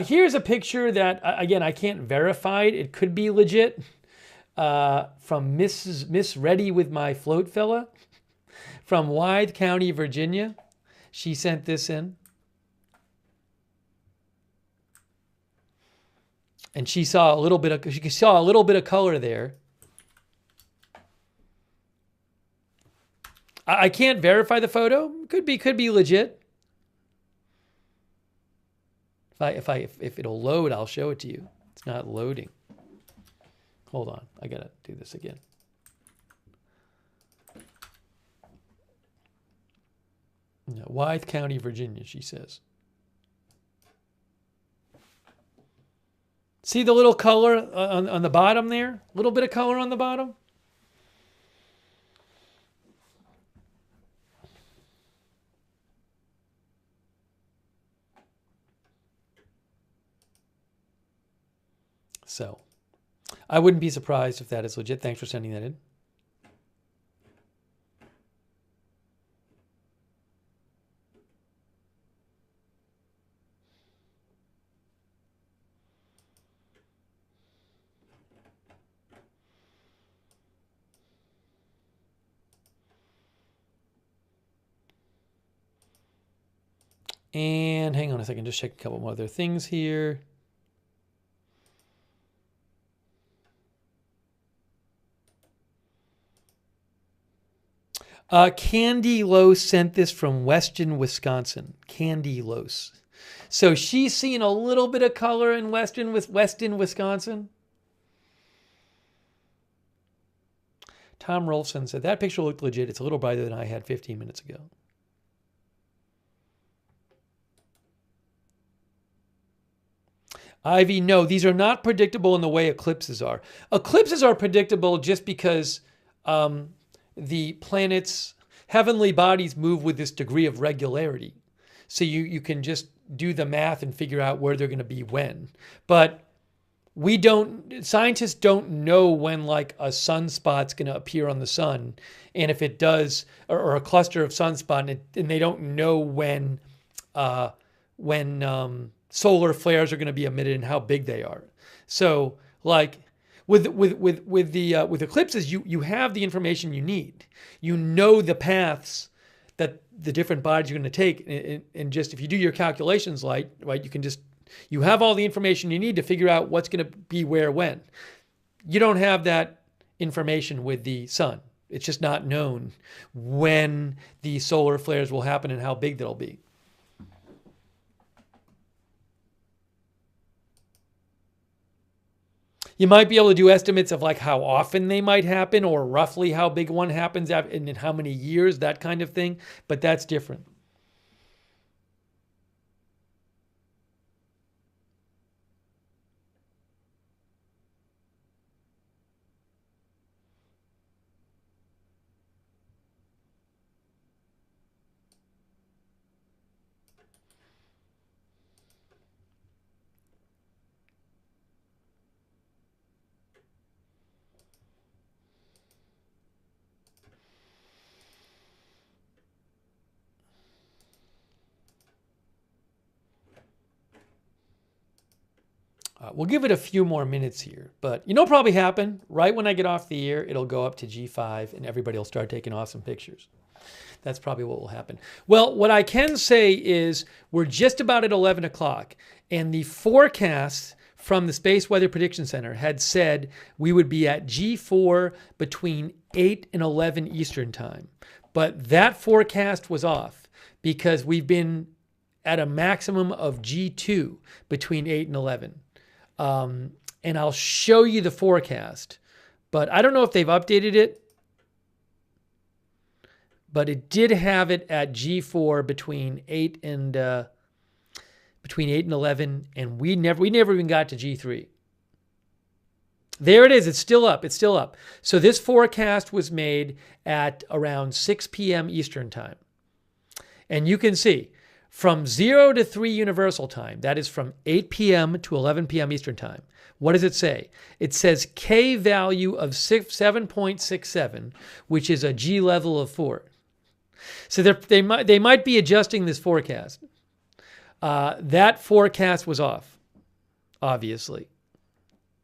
Here's a picture that, again, I can't verify it. It could be legit. From Miss Ready with My Float Fella from Wythe County, Virginia. She sent this in. And she saw a little bit of color there. I can't verify the photo. Could be legit. If it'll load, I'll show it to you. It's not loading. Hold on, I gotta do this again. No, Wythe County, Virginia, she says. See the little color on the bottom there? A little bit of color on the bottom? So, I wouldn't be surprised if that is legit. Thanks for sending that in. And hang on a second, just check a couple more other things here. Candy Lose sent this from Weston, Wisconsin. Candy Lose. So she's seeing a little bit of color in Weston, Wisconsin. Tom Rolfson said, that picture looked legit. It's a little brighter than I had 15 minutes ago. Ivy, no, these are not predictable in the way eclipses are. Eclipses are predictable just because the planets, heavenly bodies move with this degree of regularity. So you can just do the math and figure out where they're going to be when. But scientists don't know when like a sunspot's going to appear on the sun. And if it does, or a cluster of sunspot, and they don't know when solar flares are going to be emitted and how big they are. So like with eclipses, you have the information you need. You know the paths that the different bodies are going to take, and just if you do your calculations right, you have all the information you need to figure out what's going to be where when. You don't have that information with the sun. It's just not known when the solar flares will happen and how big they'll be. You might be able to do estimates of like how often they might happen or roughly how big one happens and in how many years, that kind of thing. But that's different. We'll give it a few more minutes here, but what'll probably happen right when I get off the air, it'll go up to G5 and everybody will start taking awesome pictures. That's probably what will happen. Well, what I can say is we're just about at 11 o'clock and the forecast from the Space Weather Prediction Center had said we would be at G4 between 8 and 11 Eastern time. But that forecast was off because we've been at a maximum of G2 between 8 and 11. And I'll show you the forecast. But I don't know if they've updated it. But it did have it at G4 between 8 and 11, and we never even got to G3. There it is. It's still up. It's still up. So this forecast was made at around 6 p.m. Eastern time. And you can see from 0 to 3 universal time, that is from 8 p.m. to 11 p.m. Eastern time. What does it say? It says K value of 7.67, which is a G level of 4. So they might be adjusting this forecast. That forecast was off, obviously,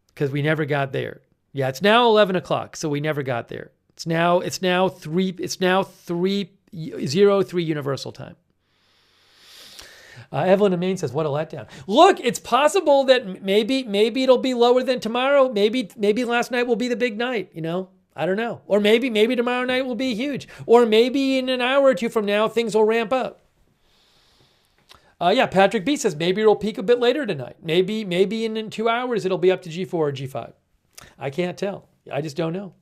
because we never got there. Yeah, it's now 11 o'clock, so we never got there. It's now 3:03 universal time. Evelyn Amain says, "What a letdown!" Look, it's possible that maybe it'll be lower than tomorrow. Maybe last night will be the big night. You know, I don't know. Or maybe tomorrow night will be huge. Or maybe in an hour or two from now things will ramp up. Yeah, Patrick B says maybe it'll peak a bit later tonight. Maybe in 2 hours it'll be up to G4 or G5. I can't tell. I just don't know.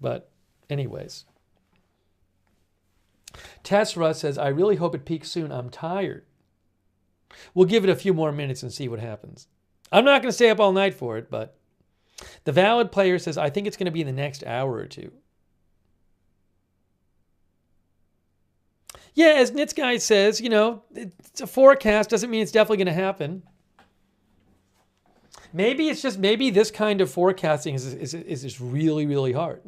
But anyways. Tessra says, I really hope it peaks soon. I'm tired. We'll give it a few more minutes and see what happens. I'm not going to stay up all night for it, but the Valid Player says, I think it's going to be in the next hour or two. Yeah, as Nitz Guy says, you know, it's a forecast. Doesn't mean it's definitely going to happen. Maybe it's just, maybe this kind of forecasting is just really, really hard.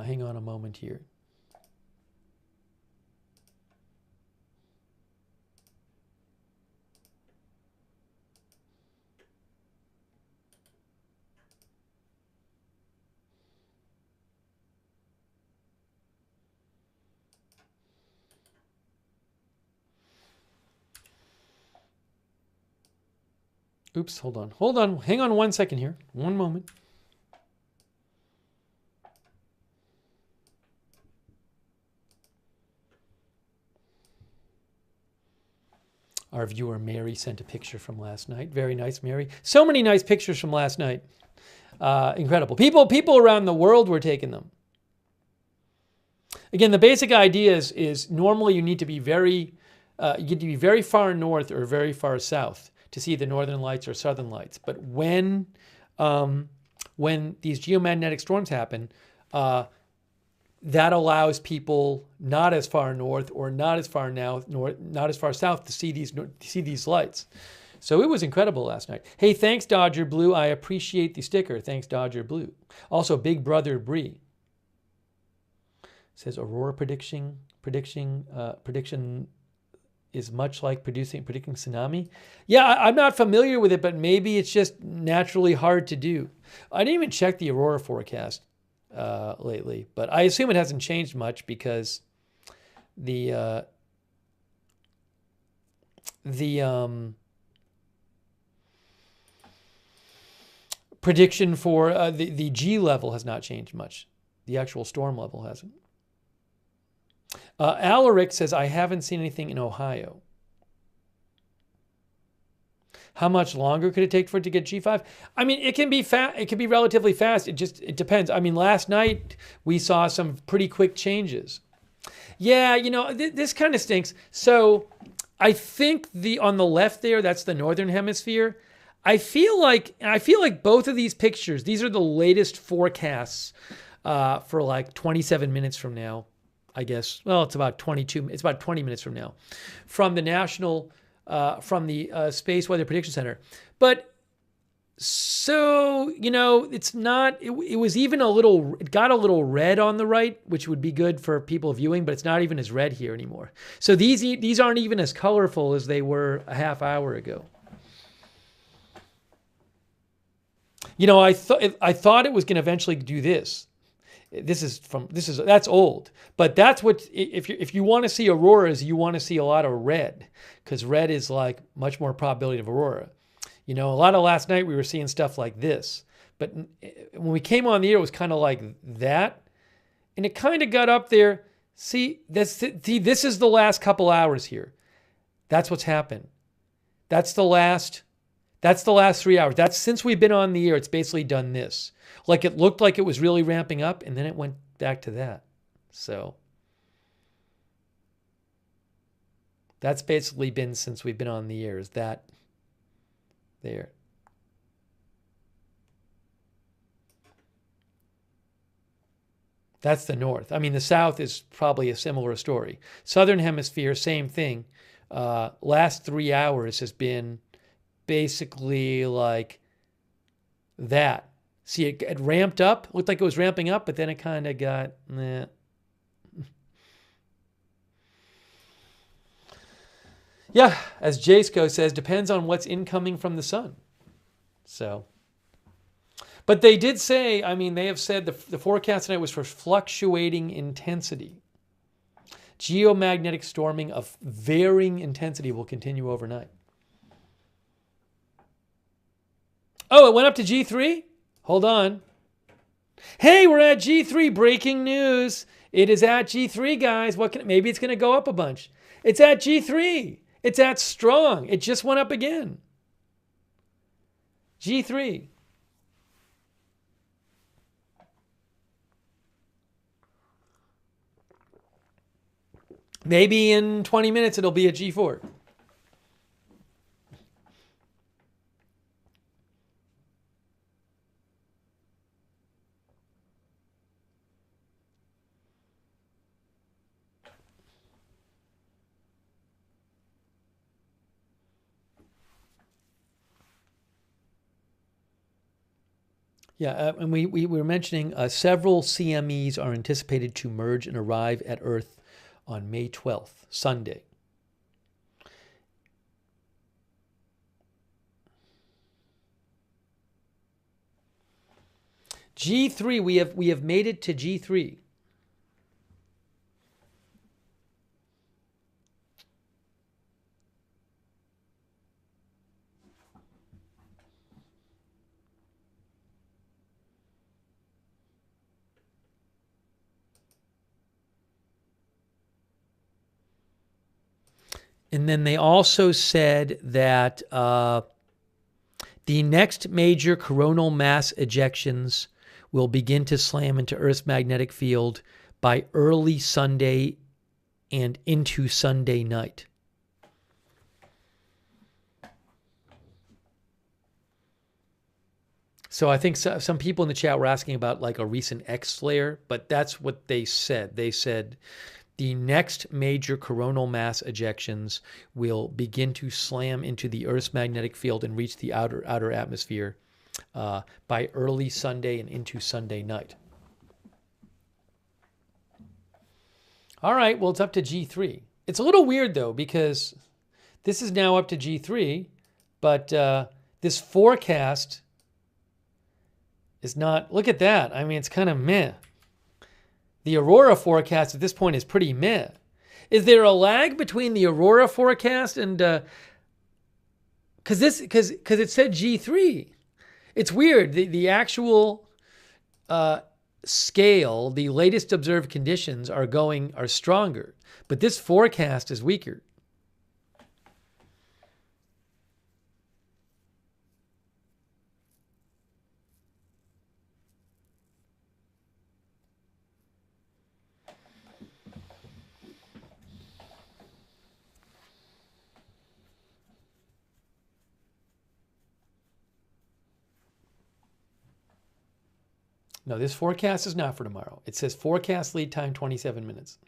Hang on a moment here. Oops, hold on. Hold on. Hang on 1 second here. One moment. Our viewer Mary sent a picture from last night. Very nice, Mary. So many nice pictures from last night. Incredible. People around the world were taking them. Again, the basic idea is normally you need to be very far north or very far south to see the northern lights or southern lights. But when these geomagnetic storms happen, that allows people not as far north or not as far not as far south to see these lights. So it was incredible last night. Hey, thanks Dodger Blue. I appreciate the sticker. Thanks Dodger Blue. Also, Big Brother Bree says Aurora prediction is much like predicting tsunami. Yeah, I'm not familiar with it, but maybe it's just naturally hard to do. I didn't even check the Aurora forecast lately, but I assume it hasn't changed much because the prediction for the G level has not changed much. The actual storm level hasn't. Alaric says, I haven't seen anything in Ohio. How much longer could it take for it to get G5? I mean, it can be it can be relatively fast. It depends. I mean, last night we saw some pretty quick changes. Yeah, you know, this kind of stinks. So I think on the left there, that's the northern hemisphere. I feel like both of these pictures, these are the latest forecasts for like 27 minutes from now, I guess. Well, it's about 20 minutes from now, from the national. From the Space Weather Prediction Center. But so, you know, it's not, it was even it got a little red on the right, which would be good for people viewing, but it's not even as red here anymore. So these aren't even as colorful as they were a half hour ago. You know, I thought it was going to eventually do this. That's old, but that's what, if you want to see auroras, you want to see a lot of red, because red is like much more probability of aurora. A lot of last night we were seeing stuff like this, but when we came on the air, it was kind of like that, and it kind of got up there. See, this is the last couple hours here. That's what's happened. That's the last 3 hours. That's since we've been on the air. It's basically done this. Like it looked like it was really ramping up, and then it went back to that. So that's basically been since we've been on the air, is that there. That's the north. I mean, the south is probably a similar story. Southern hemisphere, same thing. Last 3 hours has been basically like that. See, it ramped up, looked like it was ramping up, but then it kind of got, nah. Yeah, as Jasko says, depends on what's incoming from the sun. So, but they did say, I mean, they have said the forecast tonight was for fluctuating intensity. Geomagnetic storming of varying intensity will continue overnight. Oh, it went up to G3? Hold on. Hey, we're at G3. Breaking news. It is at G3, guys. Maybe it's going to go up a bunch. It's at G3. It's at strong. It just went up again. G3. Maybe in 20 minutes it'll be at G4. Yeah, and we were mentioning several CMEs are anticipated to merge and arrive at Earth on May 12th, Sunday. G3, we have made it to G3. And then they also said that the next major coronal mass ejections will begin to slam into Earth's magnetic field by early Sunday and into Sunday night. So I think some people in the chat were asking about like a recent X flare, but that's what they said. They said the next major coronal mass ejections will begin to slam into the Earth's magnetic field and reach the outer atmosphere by early Sunday and into Sunday night. All right, well, it's up to G3. It's a little weird, though, because this is now up to G3, but this forecast is not... Look at that. I mean, it's kind of meh. The Aurora forecast at this point is pretty meh. Is there a lag between the Aurora forecast and... Because it said G3. It's weird. The actual scale, the latest observed conditions are stronger, but this forecast is weaker. No, this forecast is not for tomorrow. It says forecast lead time 27 minutes.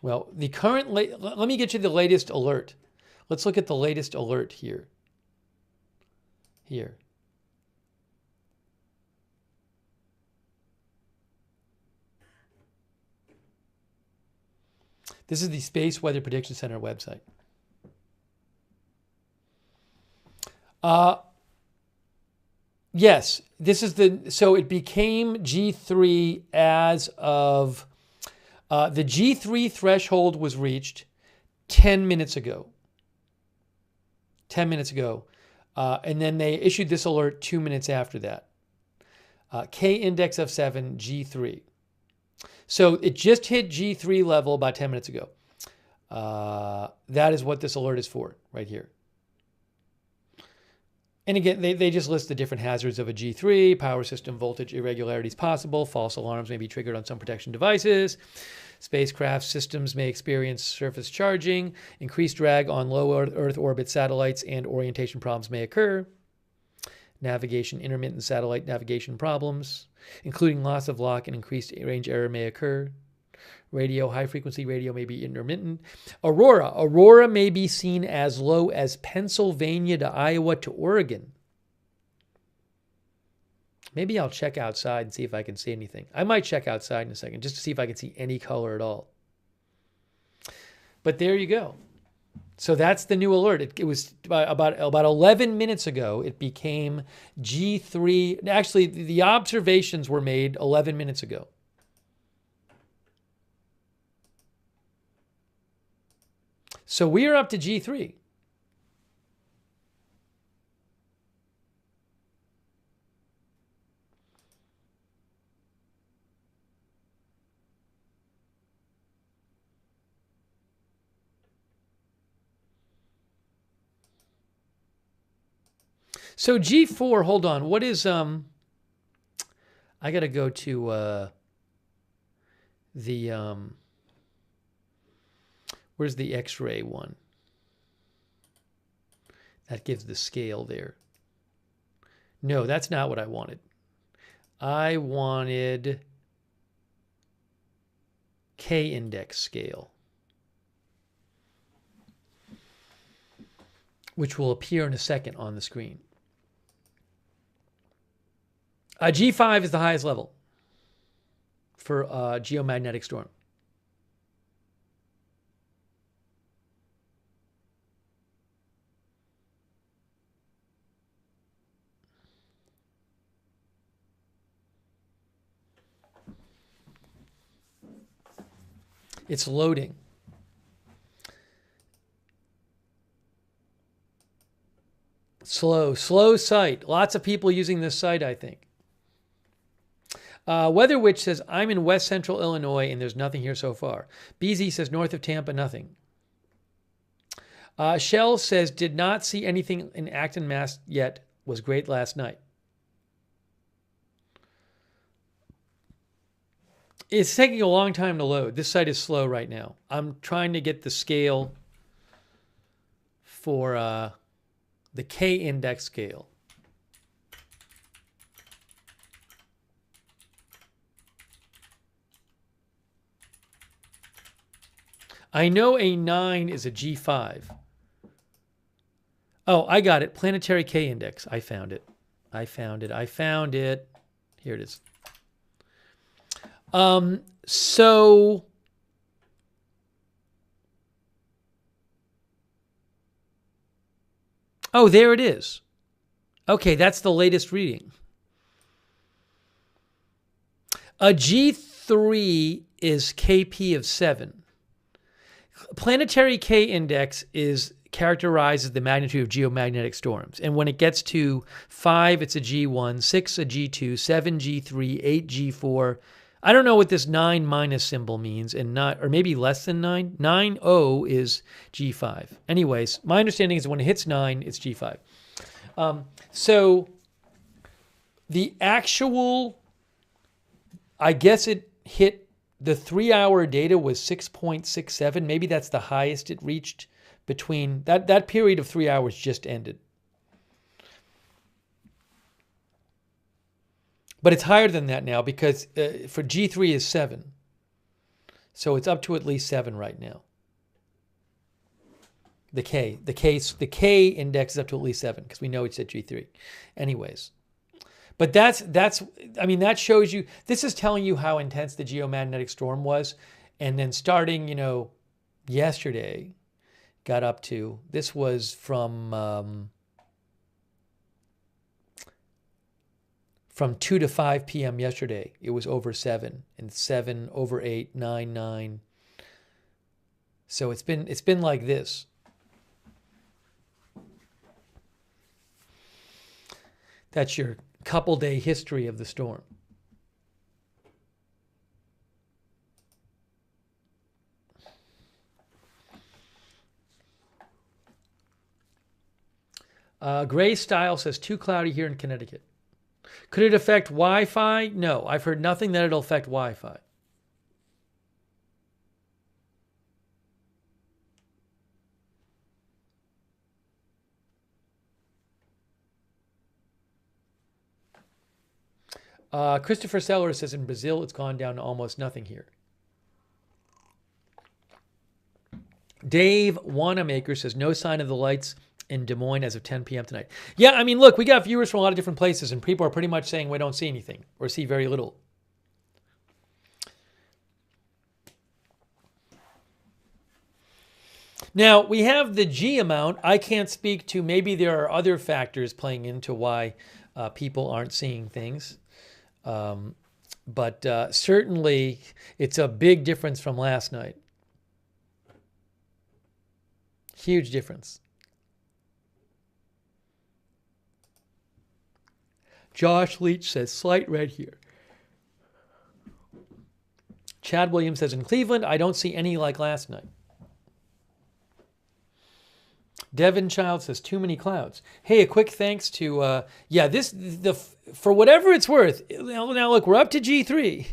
Well, the current... Let me get you the latest alert. Let's look at the latest alert here. Here. This is the Space Weather Prediction Center website. Uh, yes, this is so it became G3 as of, the G3 threshold was reached 10 minutes ago. 10 minutes ago. And then they issued this alert 2 minutes after that. K index of 7, G3. So it just hit G3 level about 10 minutes ago. That is what this alert is for right here. And again, they just list the different hazards of a G3, power system voltage irregularities possible, false alarms may be triggered on some protection devices, spacecraft systems may experience surface charging, increased drag on low Earth orbit satellites, and orientation problems may occur. Navigation, intermittent satellite navigation problems, including loss of lock and increased range error may occur. Radio, high frequency radio may be intermittent. Aurora. Aurora may be seen as low as Pennsylvania to Iowa to Oregon. Maybe I'll check outside and see if I can see anything. I might check outside in a second just to see if I can see any color at all. But there you go. So that's the new alert. It was about 11 minutes ago. It became G3. Actually, the observations were made 11 minutes ago. So we are up to G3. So G4, hold on. What is I got to go to the where's the X-ray one? That gives the scale there. No, that's not what I wanted. I wanted K-index scale, which will appear in a second on the screen. G5 is the highest level for geomagnetic storm. It's loading. Slow site. Lots of people using this site, I think. Weather Witch says, I'm in West Central Illinois and there's nothing here so far. BZ says, north of Tampa, nothing. Shell says, did not see anything in Acton, Mass yet. Was great last night. It's taking a long time to load. This site is slow right now. I'm trying to get the scale for the K-index scale. I know a 9 is a G5. Oh, I got it. Planetary K-index. I found it. Here it is. So oh, there it is. Okay, that's the latest reading. A G3 is KP of 7. Planetary K-index is characterized as the magnitude of geomagnetic storms. And when it gets to 5, it's a G1, 6 a G2, 7 G3, 8 G4. I don't know what this 9 minus symbol means, and not, or maybe less than 9. 9-0 is G5. Anyways, my understanding is when it hits 9, it's G5. So the actual, I guess it hit, the 3-hour data was 6.67. Maybe that's the highest it reached between, that period of 3 hours just ended. But it's higher than that now because for G3 is 7. So it's up to at least 7 right now. The K index is up to at least 7 because we know it's at G3. Anyways. But that's I mean, that shows you, this is telling you how intense the geomagnetic storm was. And then starting, yesterday, got up to, this was from from 2 to 5 p.m. yesterday, it was over 7, and 7 over 8, 9, 9. So it's been like this. That's your couple day history of the storm. Gray Style says too cloudy here in Connecticut. Could it affect Wi-Fi? No, I've heard nothing that it'll affect Wi-Fi. Christopher Sellers says in Brazil it's gone down to almost nothing here. Dave Wanamaker says no sign of the lights in Des Moines as of 10 p.m. tonight. Yeah, I mean, look, we got viewers from a lot of different places, and people are pretty much saying we don't see anything or see very little. Now, we have the G amount. I can't speak to, maybe there are other factors playing into why people aren't seeing things. But certainly, it's a big difference from last night. Huge difference. Josh Leach says slight red here. Chad Williams says in Cleveland, I don't see any like last night. Devin Child says too many clouds. Hey, a quick thanks to for whatever it's worth. Now look, we're up to G3,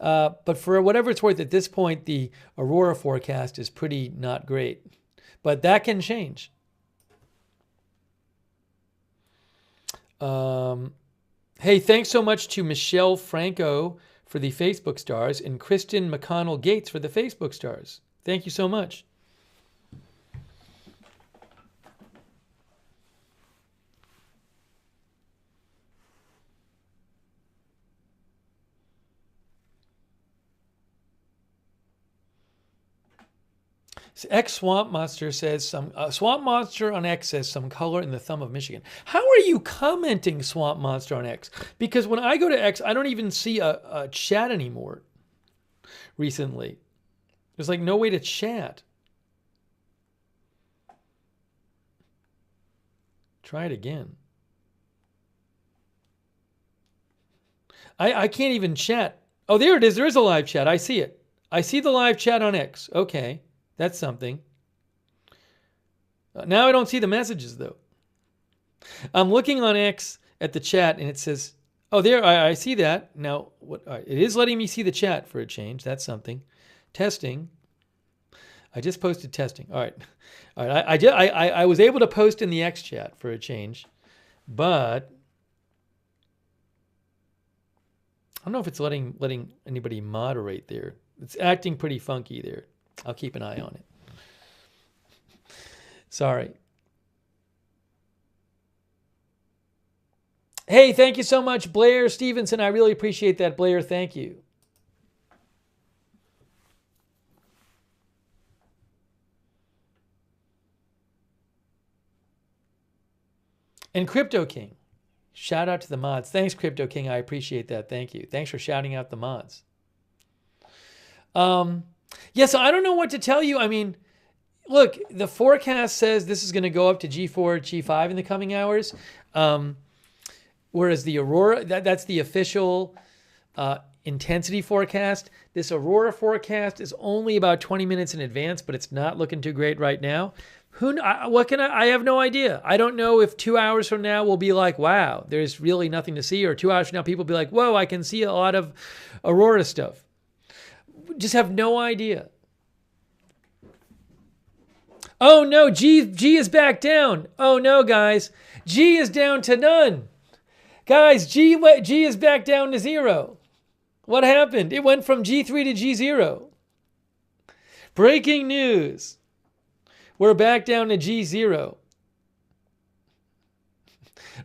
but for whatever it's worth, at this point, the Aurora forecast is pretty not great, but that can change. Hey, thanks so much to Michelle Franco for the Facebook stars and Kristen McConnell Gates for the Facebook stars. Thank you so much. X Swamp Monster says Swamp Monster on X says some color in the thumb of Michigan. How are you commenting, Swamp Monster on X? Because when I go to X, I don't even see a chat anymore. Recently, there's like no way to chat. Try it again. I can't even chat. Oh, there it is. There is a live chat. I see it. I see the live chat on X. Okay. That's something. Now I don't see the messages, though. I'm looking on X at the chat, and it says, oh, there, I see that. Now, it is letting me see the chat for a change. That's something. Testing. I just posted testing. All right. I was able to post in the X chat for a change, but I don't know if it's letting anybody moderate there. It's acting pretty funky there. I'll keep an eye on it. Sorry. Hey, thank you so much, Blair Stevenson. I really appreciate that, Blair. Thank you. And Crypto King. Shout out to the mods. Thanks, Crypto King. I appreciate that. Thank you. Thanks for shouting out the mods. Yeah, so I don't know what to tell you. I mean, look, the forecast says this is going to go up to G4, G5 in the coming hours. Whereas the Aurora, that's the official intensity forecast. This Aurora forecast is only about 20 minutes in advance, but it's not looking too great right now. I have no idea. I don't know if 2 hours from now we'll be like, wow, there's really nothing to see. Or 2 hours from now, people will be like, whoa, I can see a lot of Aurora stuff. Just have no idea. Oh no, G is back down. Oh no, guys. G is down to none. Guys, G is back down to 0. What happened? It went from G3 to G0. Breaking news. We're back down to G0.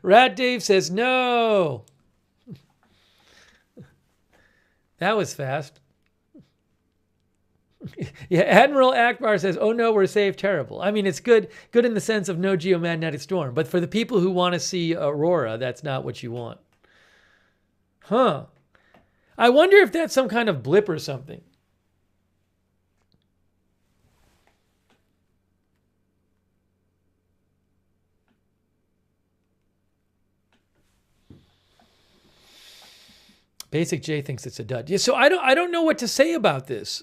Rat Dave says no. That was fast. Yeah, Admiral Akbar says, oh no, we're safe, terrible. I mean, it's good in the sense of no geomagnetic storm. But for the people who want to see Aurora, that's not what you want. Huh. I wonder if that's some kind of blip or something. Basic J thinks it's a dud. Yeah, so I don't know what to say about this.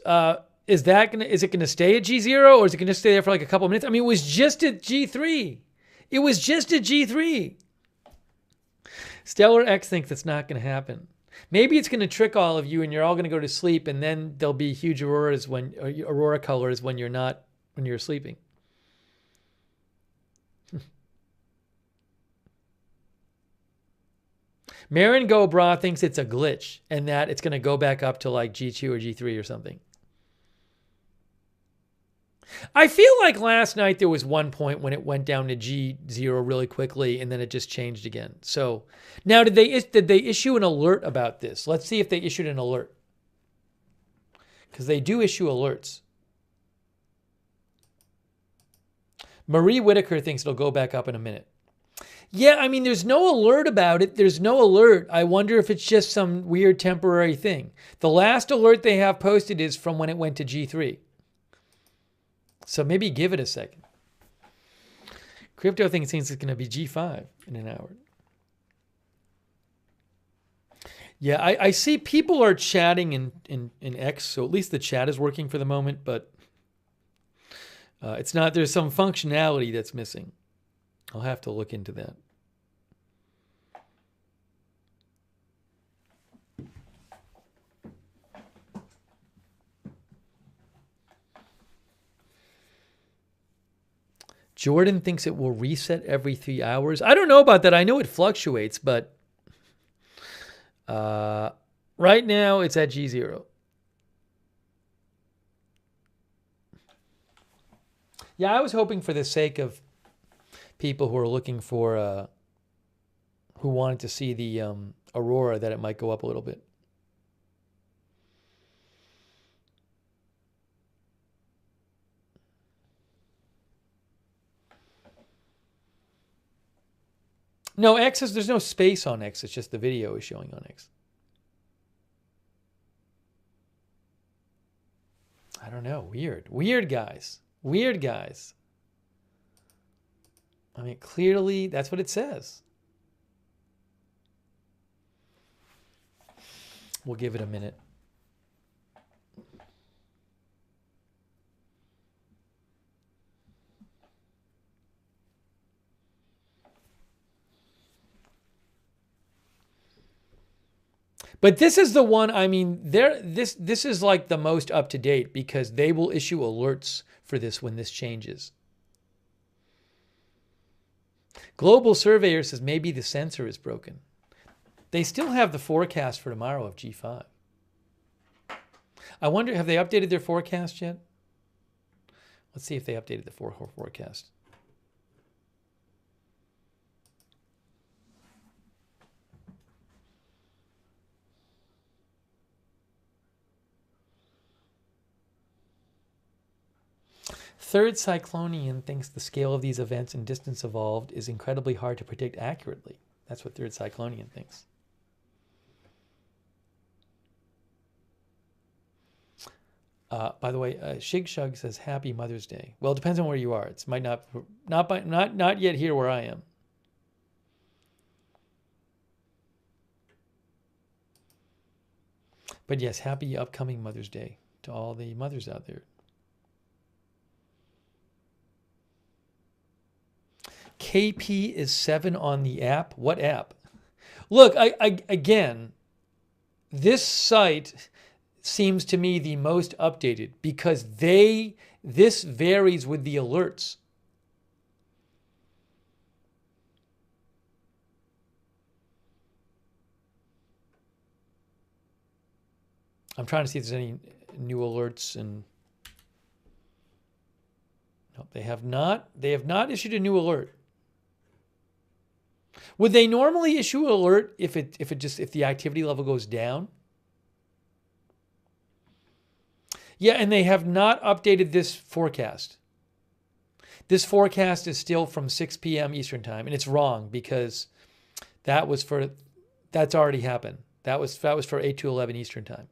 Is it gonna stay at G0 or is it gonna stay there for like a couple of minutes? I mean, it was just at G3. It was just at G3. Stellar X thinks it's not gonna happen. Maybe it's gonna trick all of you and you're all gonna go to sleep and then there'll be huge aurora colors when you're sleeping. Marin Gobra thinks it's a glitch and that it's going to go back up to like G2 or G3 or something. I feel like last night there was one point when it went down to G0 really quickly and then it just changed again. So now did they issue an alert about this? Let's see if they issued an alert. Because they do issue alerts. Marie Whitaker thinks it'll go back up in a minute. Yeah, I mean, there's no alert about it. There's no alert. I wonder if it's just some weird temporary thing. The last alert they have posted is from when it went to G3. So maybe give it a second. Crypto thinks it's going to be G5 in an hour. Yeah, I see people are chatting in X, so at least the chat is working for the moment, but it's not. There's some functionality that's missing. I'll have to look into that. Jordan thinks it will reset every 3 hours. I don't know about that. I know it fluctuates, but right now it's at G0. Yeah, I was hoping for the sake of people who are looking for, who wanted to see the Aurora, that it might go up a little bit. No, there's no space on X. It's just the video is showing on X. I don't know. Weird. Weird guys. Weird guys. I mean, clearly that's what it says. We'll give it a minute. But this is the one, I mean, this is like the most up to date because they will issue alerts for this when this changes. Global Surveyor says maybe the sensor is broken. They still have the forecast for tomorrow of G5. I wonder, have they updated their forecast yet? Let's see if they updated the forecast. Third Cyclonian thinks the scale of these events and distance evolved is incredibly hard to predict accurately. That's what Third Cyclonian thinks. By the way, Shig Shug says Happy Mother's Day. Well, it depends on where you are. It might not yet here where I am. But yes, happy upcoming Mother's Day to all the mothers out there. KP is 7 on the app. What app? Look, again, this site seems to me the most updated because this varies with the alerts. I'm trying to see if there's any new alerts, and no, they have not issued a new alert. Would they normally issue an alert if the activity level goes down? Yeah, and they have not updated this forecast. This forecast is still from 6 p.m. Eastern time, and it's wrong because that's already happened. That was for 8 to 11 Eastern time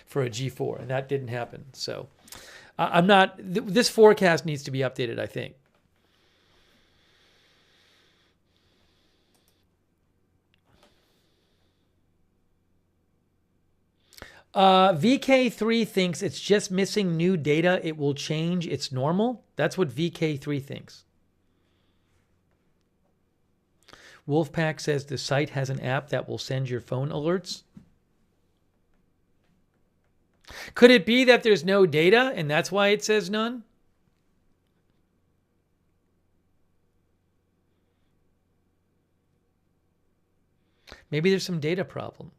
for a G4, and that didn't happen. So I'm not. This forecast needs to be updated, I think. VK3 thinks it's just missing new data. It will change. It's normal. That's what VK3 thinks. Wolfpack says the site has an app that will send your phone alerts. Could it be that there's no data and that's why it says none? Maybe there's some data problem.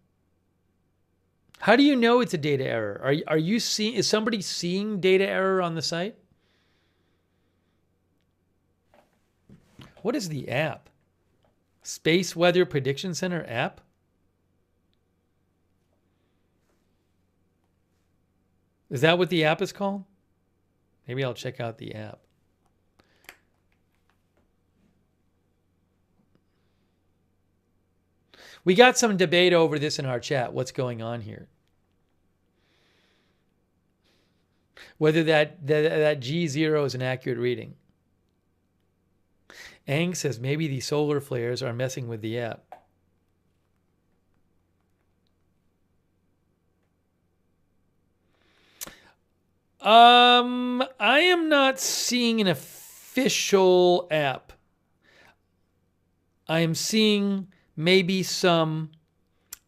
How do you know it's a data error? Are you seeing, is somebody seeing data error on the site? What is the app? Space Weather Prediction Center app? Is that what the app is called? Maybe I'll check out the app. We got some debate over this in our chat. What's going on here? Whether that G0 is an accurate reading. Ang says maybe the solar flares are messing with the app. I am not seeing an official app. I am seeing maybe some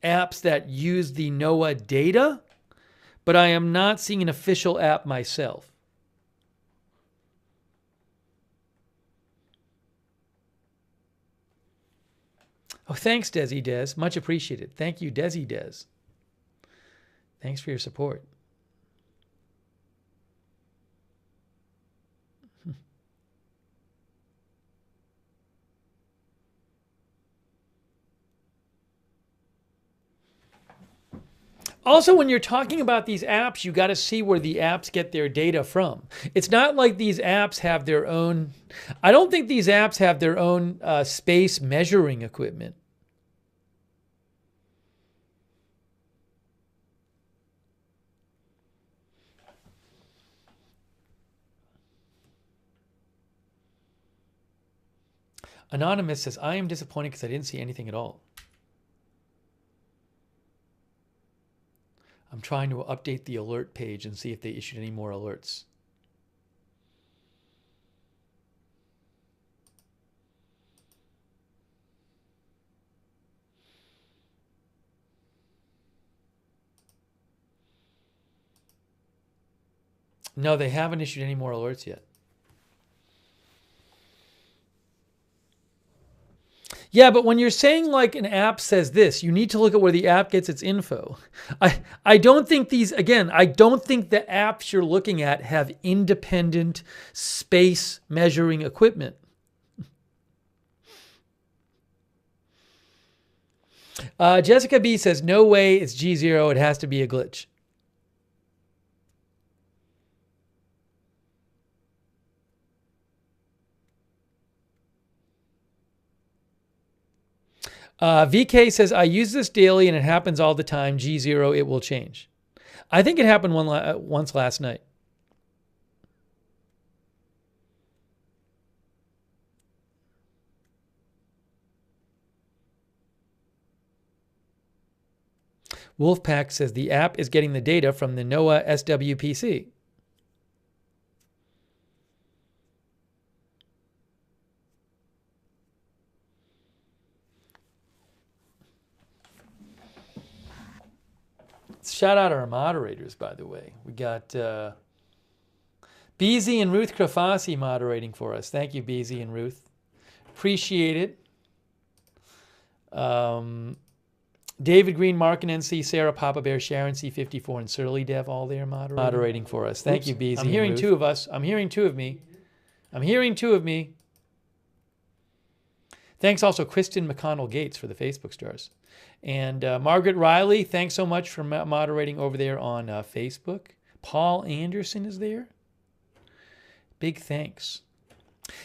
apps that use the NOAA data, but I am not seeing an official app myself. Oh, thanks, Desi Des. Much appreciated. Thank you, Desi Des. Thanks for your support. Also, when you're talking about these apps, you got to see where the apps get their data from. It's not like these apps have their own, I don't think these apps have their own space measuring equipment. Anonymous says, I am disappointed because I didn't see anything at all. I'm trying to update the alert page and see if they issued any more alerts. No, they haven't issued any more alerts yet. Yeah, but when you're saying like an app says this, you need to look at where the app gets its info. I don't think these, again, I don't think the apps you're looking at have independent space measuring equipment. Jessica B says, no way it's G0. It has to be a glitch. VK says, I use this daily and it happens all the time. G0, it will change. I think it happened once last night. Wolfpack says the app is getting the data from the NOAA SWPC. Shout out our moderators, by the way. We got BZ and Ruth Krafasi moderating for us. Thank you, BZ and Ruth. Appreciate it. David Green, Mark and NC, Sarah, Papa Bear, Sharon, C54, and Surly Dev, all there moderating for us. Thank you, BZ. I'm hearing two of us. I'm hearing two of me. I'm hearing two of me. Thanks also Kristen McConnell Gates for the Facebook stars. And Margaret Riley, thanks so much for moderating over there on Facebook. Paul Anderson is there. Big thanks.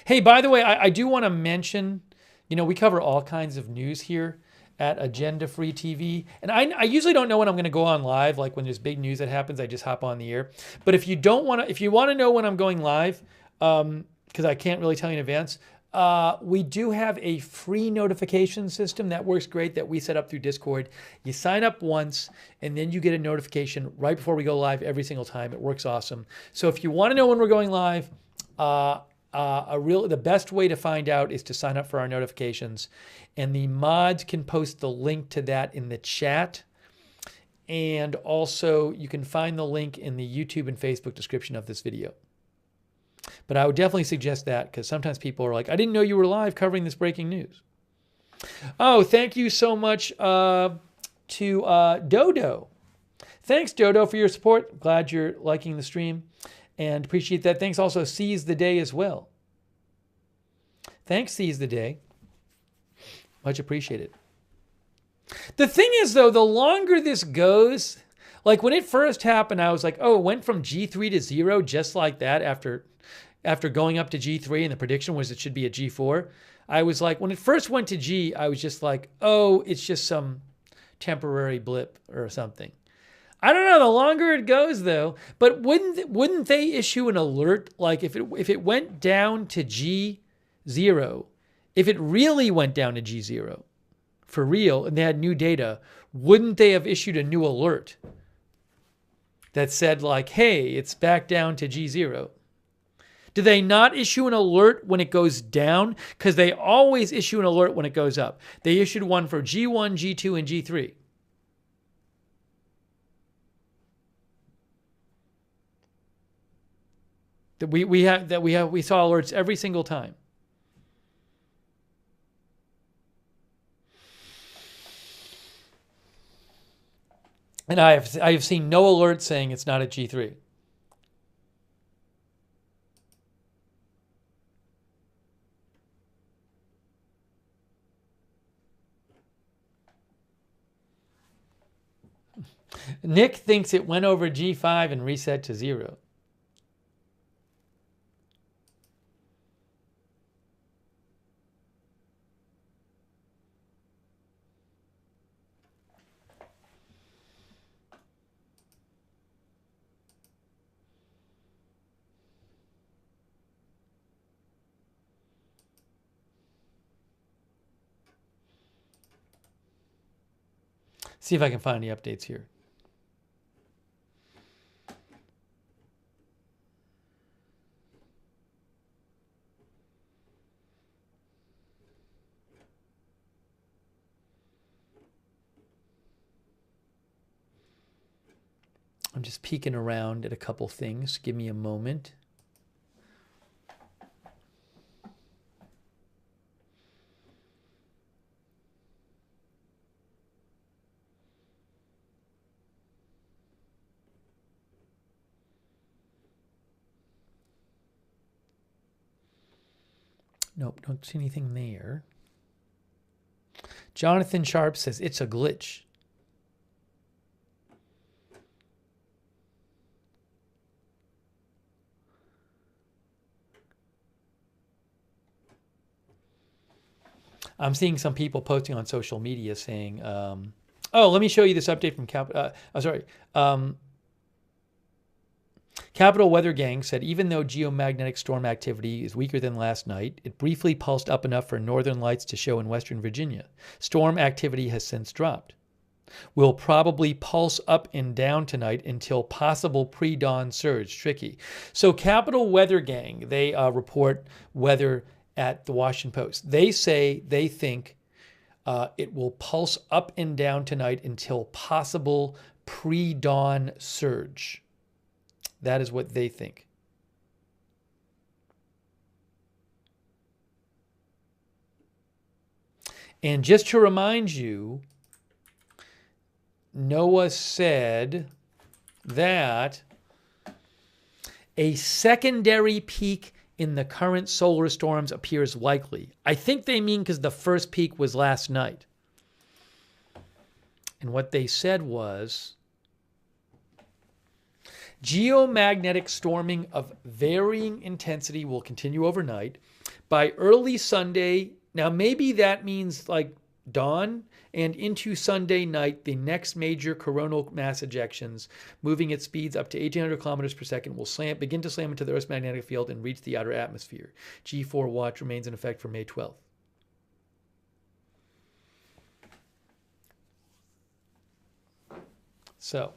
Hey, by the way, I do want to mention, you know, we cover all kinds of news here. at Agenda Free TV. And I usually don't know when I'm going to go on live. Like when there's big news that happens, I just hop on the air. But if you want to know when I'm going live, because I can't really tell you in advance, we do have a free notification system that works great that we set up through Discord. You sign up once and then you get a notification right before we go live every single time. It works awesome. So if you want to know when we're going live, the best way to find out is to sign up for our notifications, and the mods can post the link to that in the chat. And also you can find the link in the YouTube and Facebook description of this video. But I would definitely suggest that, because sometimes people are like, I didn't know you were live covering this breaking news. Oh, thank you so much to Dodo. Thanks, Dodo, for your support. Glad you're liking the stream and appreciate that. Thanks also, Seize the Day as well. Thanks, Seize the Day. Much appreciated. The thing is, though, the longer this goes, like when it first happened, I was like, oh, it went from G3 to 0 just like that after going up to G3, and the prediction was it should be a G4. I was like, when it first went to G, I was just like, oh, it's just some temporary blip or something. I don't know, the longer it goes though, but wouldn't they issue an alert? Like if it went down to G0, if it really went down to G0 for real and they had new data, wouldn't they have issued a new alert that said like, hey, it's back down to G0? Do they not issue an alert when it goes down? Because they always issue an alert when it goes up. They issued one for G1, G2, and G3. We saw alerts every single time. And I have seen no alert saying it's not at G3. Nick thinks it went over G5 and reset to 0. See if I can find any updates here. I'm just peeking around at a couple things. Give me a moment. Nope, don't see anything there. Jonathan Sharp says it's a glitch. I'm seeing some people posting on social media saying, oh, let me show you this update from Capital Weather Gang said, even though geomagnetic storm activity is weaker than last night, it briefly pulsed up enough for northern lights to show in Western Virginia. Storm activity has since dropped. Will probably pulse up and down tonight until possible pre-dawn surge. Tricky. So Capital Weather Gang, they report weather at the Washington Post. They say they think it will pulse up and down tonight until possible pre-dawn surge. That is what they think. And just to remind you, NOAA said that a secondary peak in the current solar storms appears likely. I think they mean because the first peak was last night. And what they said was, geomagnetic storming of varying intensity will continue overnight. By early Sunday, now maybe that means like dawn and into Sunday night, the next major coronal mass ejections, moving at speeds up to 1,800 kilometers per second, will begin to slam into the Earth's magnetic field and reach the outer atmosphere. G4 watch remains in effect for May 12th. So,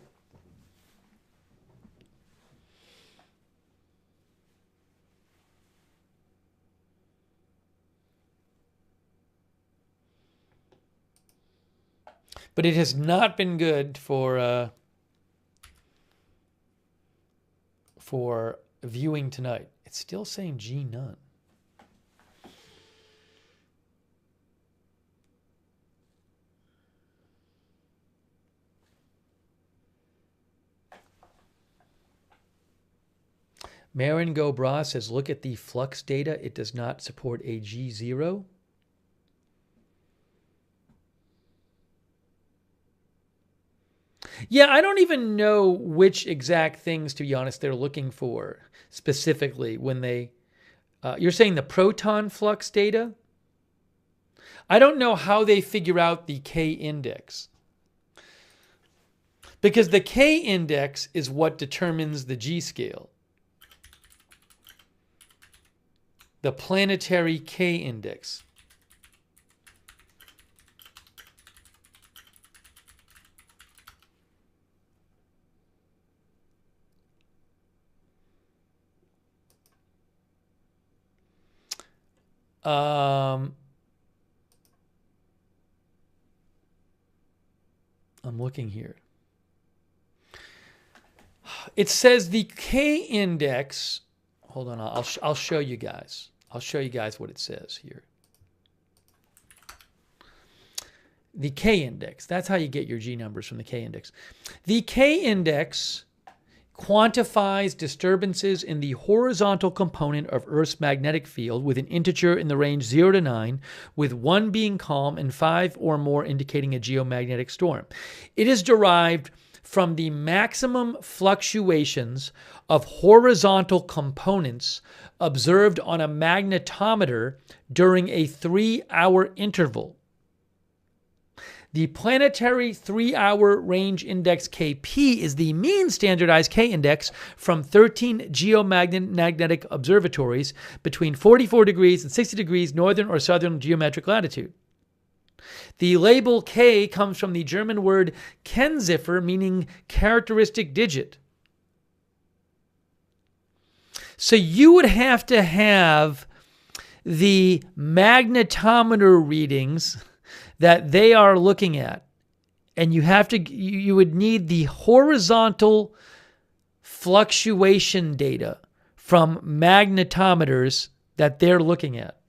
but it has not been good for viewing tonight. It's still saying G none. Marin Go Bra says, look at the flux data. It does not support a G0. Yeah, I don't even know which exact things, to be honest, they're looking for specifically when they... you're saying the proton flux data? I don't know how they figure out the K index. Because the K index is what determines the G scale. The planetary K index. I'm looking here. It says the K index. Hold on, I'll show you guys. I'll show you guys what it says here. The K index. That's how you get your G numbers, from the K index. The K index quantifies disturbances in the horizontal component of Earth's magnetic field with an integer in the range 0 to 9, with 1 being calm and 5 or more indicating a geomagnetic storm. It is derived from the maximum fluctuations of horizontal components observed on a magnetometer during a 3-hour interval. The planetary 3-hour range index KP is the mean standardized K index from 13 geomagnetic observatories between 44 degrees and 60 degrees northern or southern geometric latitude. The label K comes from the German word Kennziffer, meaning characteristic digit. So you would have to have the magnetometer readings that they are looking at, and you would need the horizontal fluctuation data from magnetometers that they're looking at.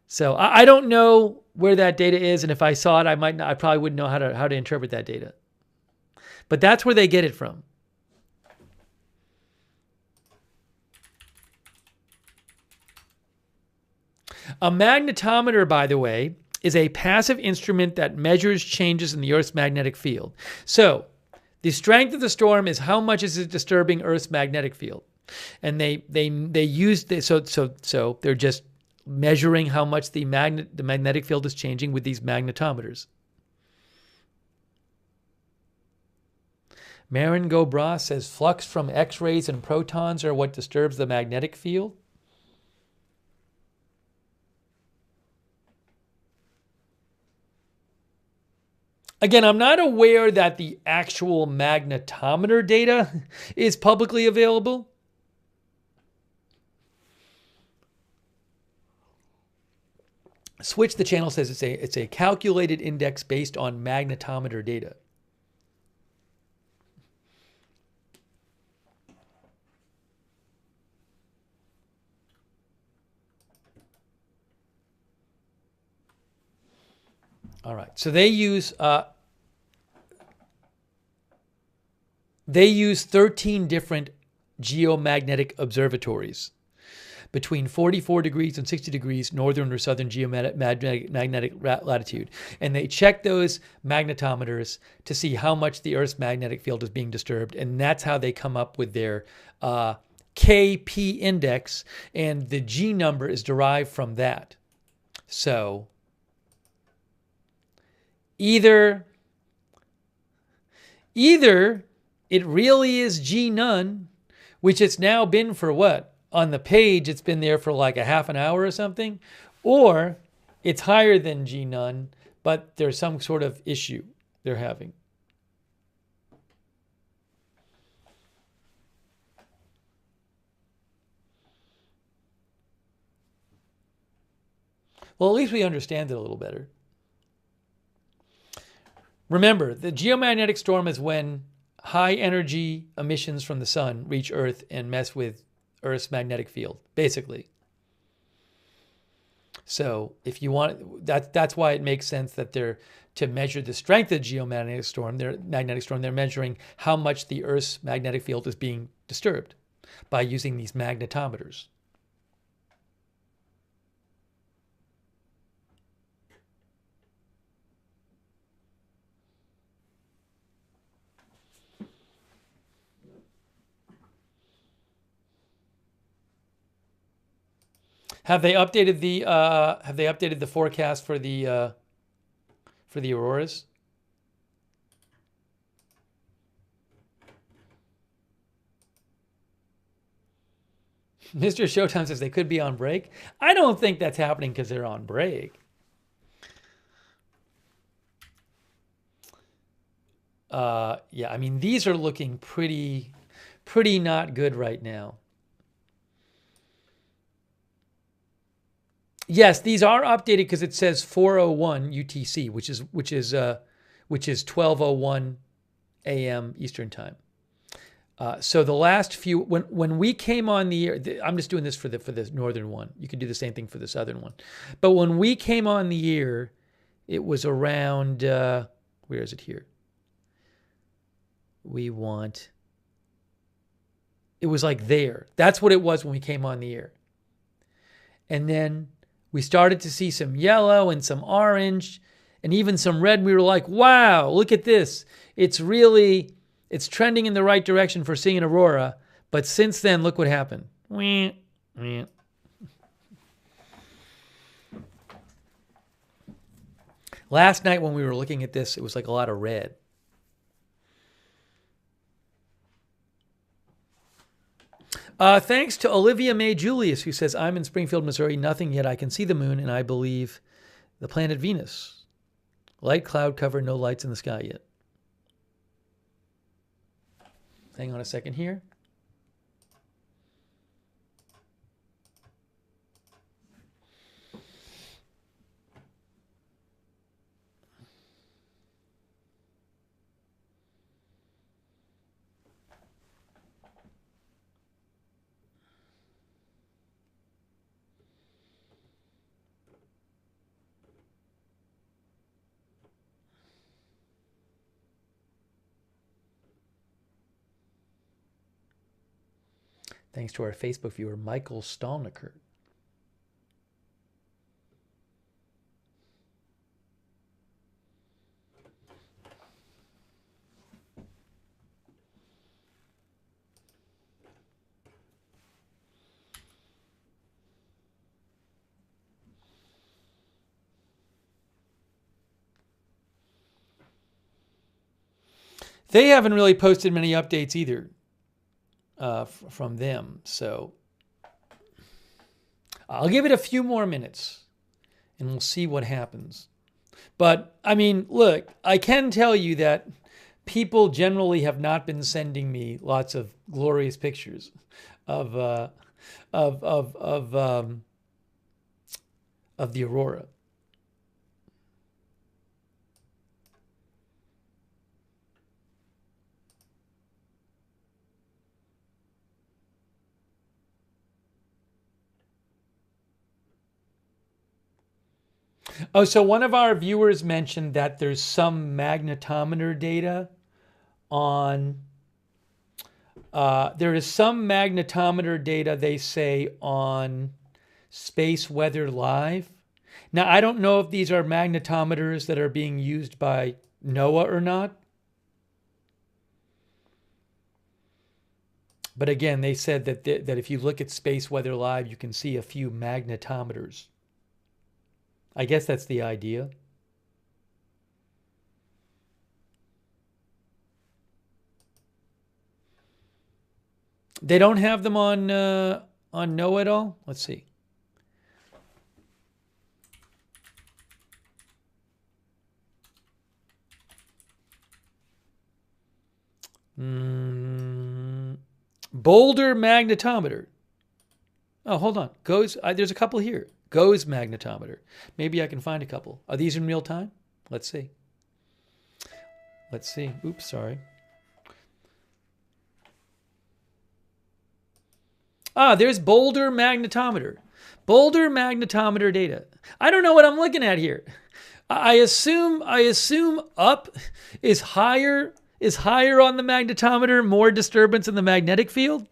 So I don't know where that data is, and if I saw it, I probably wouldn't know how to interpret that data. But that's where they get it from. A magnetometer, by the way, is a passive instrument that measures changes in the Earth's magnetic field. So the strength of the storm is how much is it disturbing Earth's magnetic field, and they use this, so they're just measuring how much the magnetic field is changing with these magnetometers. Marin Go Bra says flux from X-rays and protons are what disturbs the magnetic field. Again, I'm not aware that the actual magnetometer data is publicly available. Switch the channel says it's a calculated index based on magnetometer data. All right, so they use 13 different geomagnetic observatories between 44 degrees and 60 degrees northern or southern geomagnetic latitude. And they check those magnetometers to see how much the Earth's magnetic field is being disturbed. And that's how they come up with their KP index. And the G number is derived from that. So Either it really is G none, which it's now been for what? On the page, it's been there for like a half an hour or something, or it's higher than G none, but there's some sort of issue they're having. Well, at least we understand it a little better. Remember, the geomagnetic storm is when high energy emissions from the sun reach Earth and mess with Earth's magnetic field, basically. So if you want, that's why it makes sense that they're, to measure the strength of geomagnetic storm, they're measuring how much the Earth's magnetic field is being disturbed by using these magnetometers. Have they updated the forecast for the auroras? Mr. Showtime says they could be on break. I don't think that's happening because they're on break. Yeah, I mean, these are looking pretty not good right now. Yes, these are updated because it says 4:01 UTC, which is 12:01 a.m. Eastern time. So the last few, when we came on the air, I'm just doing this for the northern one. You can do the same thing for the southern one. But when we came on the air, it was around where is it here? It was like there. That's what it was when we came on the air. And then we started to see some yellow and some orange and even some red. We were like, wow, look at this. It's trending in the right direction for seeing an aurora. But since then, look what happened. Last night when we were looking at this, it was like a lot of red. Thanks to Olivia Mae Julius, who says, I'm in Springfield, Missouri. Nothing yet. I can see the moon, and I believe the planet Venus. Light cloud cover, no lights in the sky yet. Hang on a second here. Thanks to our Facebook viewer, Michael Stalnaker. They haven't really posted many updates either. From them. So I'll give it a few more minutes and we'll see what happens. But I mean, look, I can tell you that people generally have not been sending me lots of glorious pictures of the aurora. Oh, so one of our viewers mentioned that there's some magnetometer data on, there is some magnetometer data, they say, on Space Weather Live. Now, I don't know if these are magnetometers that are being used by NOAA or not. But again, they said that if you look at Space Weather Live, you can see a few magnetometers. I guess that's the idea. They don't have them on No at all? Let's see. Boulder magnetometer. Oh, hold on. There's a couple here. GOES magnetometer. Maybe I can find a couple. Are these in real time? Let's see. Let's see. Oops, sorry. There's Boulder magnetometer. Boulder magnetometer data. I don't know what I'm looking at here. I assume up is higher on the magnetometer, more disturbance in the magnetic field.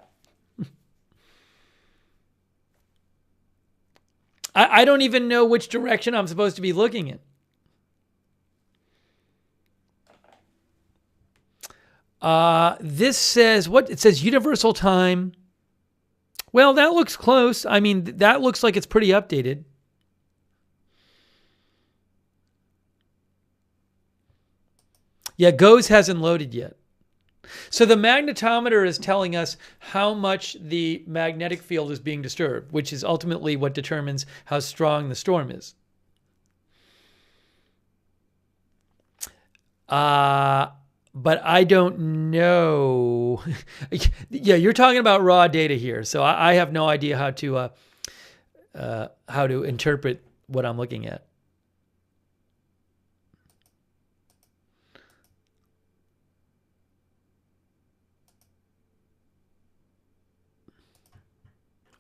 I don't even know which direction I'm supposed to be looking in. This says, what? It says universal time. Well, that looks close. I mean, that looks like it's pretty updated. Yeah, GOES hasn't loaded yet. So the magnetometer is telling us how much the magnetic field is being disturbed, which is ultimately what determines how strong the storm is. But I don't know. Yeah, you're talking about raw data here, so I have no idea how to interpret what I'm looking at.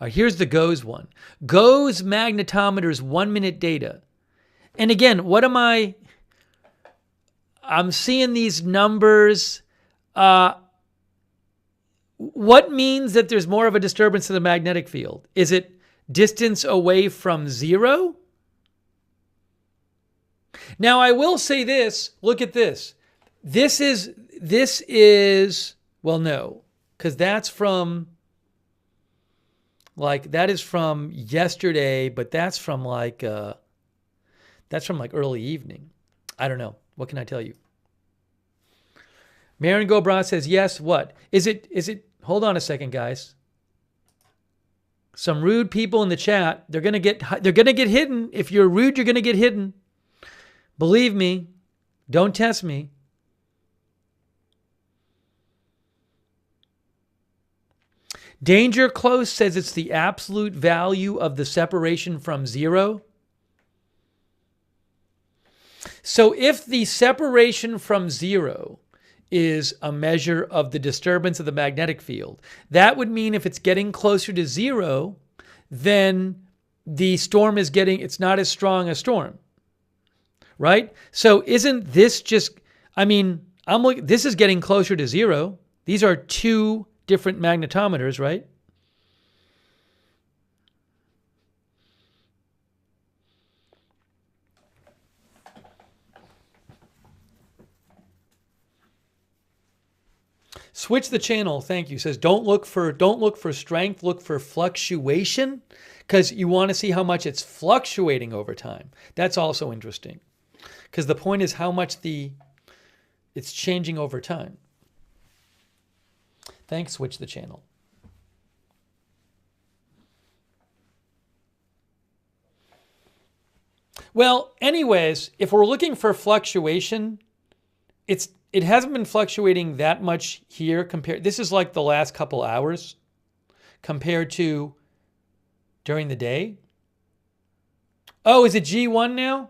Here's the GOES one. GOES magnetometer's 1 minute data. And again, I'm seeing these numbers. What means that there's more of a disturbance in the magnetic field? Is it distance away from zero? Now, I will say this. Look at this. This is, well, no, because that's from, that is from yesterday, but that's from early evening. I don't know. What can I tell you? Marin Gobra says, yes, what? Is it, hold on a second, guys. Some rude people in the chat, they're going to get hidden. If you're rude, you're going to get hidden. Believe me. Don't test me. Danger Close says it's the absolute value of the separation from zero. So if the separation from zero is a measure of the disturbance of the magnetic field, that would mean if it's getting closer to zero, then the storm it's not as strong a storm, right? So isn't this just, this is getting closer to zero. These are two different magnetometers, right? Switch the channel, thank you. Says don't look for strength, look for fluctuation, because you want to see how much it's fluctuating over time. That's also interesting, because the point is how much it's changing over time. Thanks, switch the channel. Well, anyways, if we're looking for fluctuation, it hasn't been fluctuating that much here this is like the last couple hours compared to during the day. Oh, is it G1 now?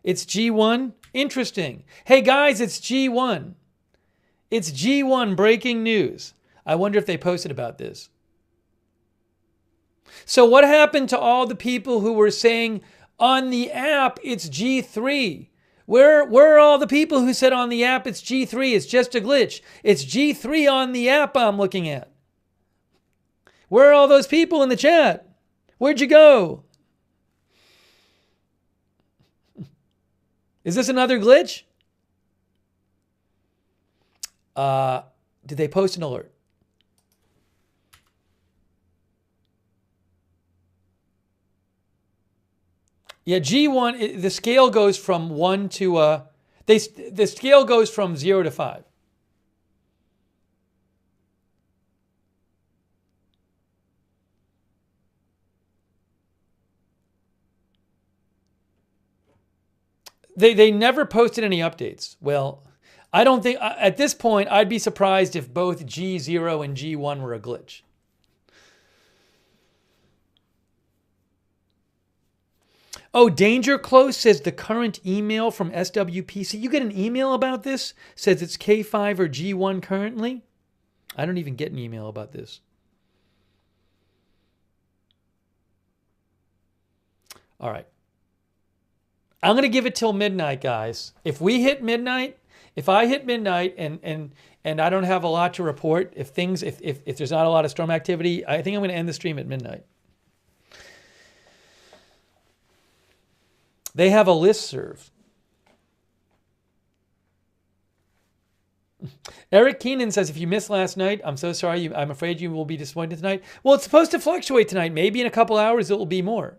It's G1? Interesting. Hey guys, it's G1. It's G1 breaking news. I wonder if they posted about this. So what happened to all the people who were saying on the app it's G3? Where are all the people who said on the app it's G3? It's just a glitch. It's G3 on the app I'm looking at. Where are all those people in the chat? Where'd you go? Is this another glitch? Did they post an alert? Yeah, G1, the scale goes from 1 to, the scale goes from 0 to 5. They never posted any updates. Well, I don't think, at this point, I'd be surprised if both G0 and G1 were a glitch. Oh, Danger Close says the current email from SWPC. You get an email about this? Says it's K5 or G1 currently? I don't even get an email about this. All right. I'm going to give it till midnight, guys. If we hit midnight, if I hit midnight and I don't have a lot to report, if there's not a lot of storm activity, I think I'm going to end the stream at midnight. They have a listserv. Eric Keenan says, if you missed last night, I'm so sorry. I'm afraid you will be disappointed tonight. Well, it's supposed to fluctuate tonight. Maybe in a couple hours it will be more.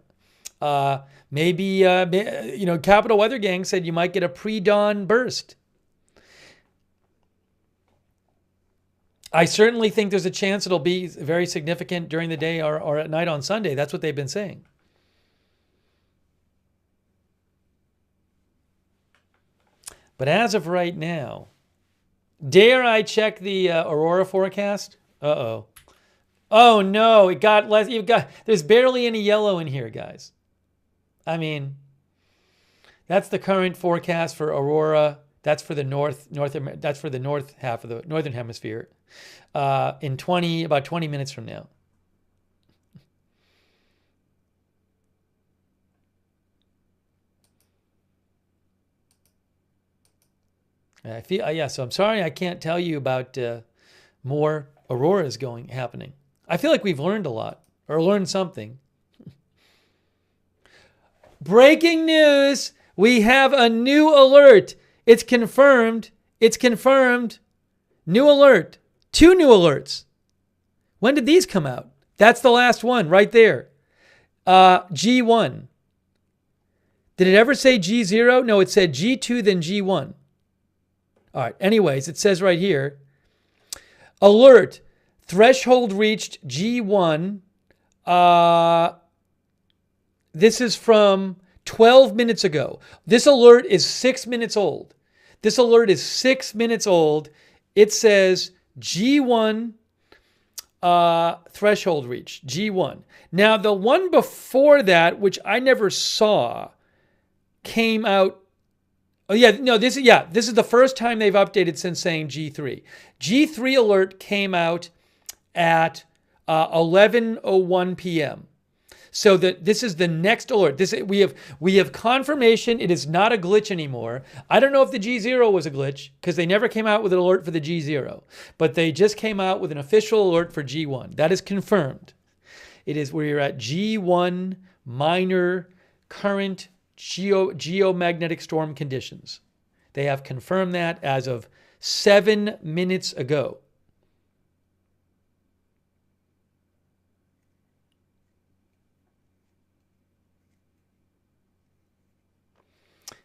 Maybe, Capital Weather Gang said you might get a pre-dawn burst. I certainly think there's a chance it'll be very significant during the day or at night on Sunday. That's what they've been saying. But as of right now, dare I check the Aurora forecast? Uh-oh. Oh, no, it got less. There's barely any yellow in here, guys. I mean, that's the current forecast for Aurora. That's for the that's for the north half of the northern hemisphere. In about 20 minutes from now. I feel so I'm sorry I can't tell you about more auroras happening. I feel like we've learned a lot or learned something. Breaking news! We have a new alert. It's confirmed. It's confirmed. New alert. 2 new alerts. When did these come out? That's the last one right there. G1. Did it ever say G0? No, it said G2 then G1. All right. Anyways, it says right here, alert, threshold reached G1. This is from 12 minutes ago. This alert is 6 minutes old. This alert is 6 minutes old. It says G1 threshold reached, G1. Now, the one before that, which I never saw, came out. Oh, yeah, no, this is the first time they've updated since saying G3. G3 alert came out at 11:01 p.m. So this is the next alert. We have confirmation it is not a glitch anymore. I don't know if the G0 was a glitch because they never came out with an alert for the G0, but they just came out with an official alert for G1. That is confirmed. It is where you're at G1 minor current geomagnetic storm conditions. They have confirmed that as of 7 minutes ago.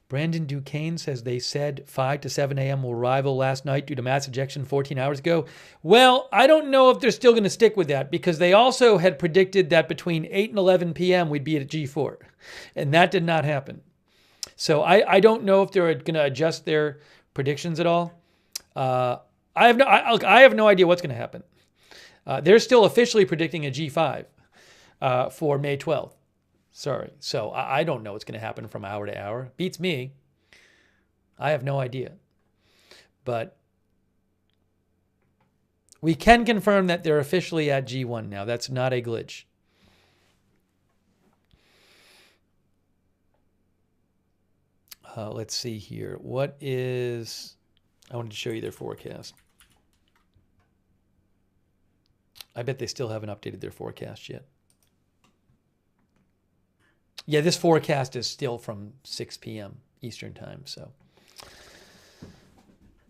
Brandon Duquesne says they said 5 to 7 a.m. will rival last night due to mass ejection 14 hours ago. Well, I don't know if they're still going to stick with that because they also had predicted that between 8 and 11 p.m. we'd be at G4. And that did not happen. So I don't know if they're going to adjust their predictions at all. I have no idea what's going to happen. They're still officially predicting a G5 for May 12th. Sorry. So I don't know what's going to happen from hour to hour. Beats me. I have no idea. But we can confirm that they're officially at G1 now. That's not a glitch. Let's see here. I wanted to show you their forecast. I bet they still haven't updated their forecast yet. Yeah, this forecast is still from 6 p.m. Eastern time. So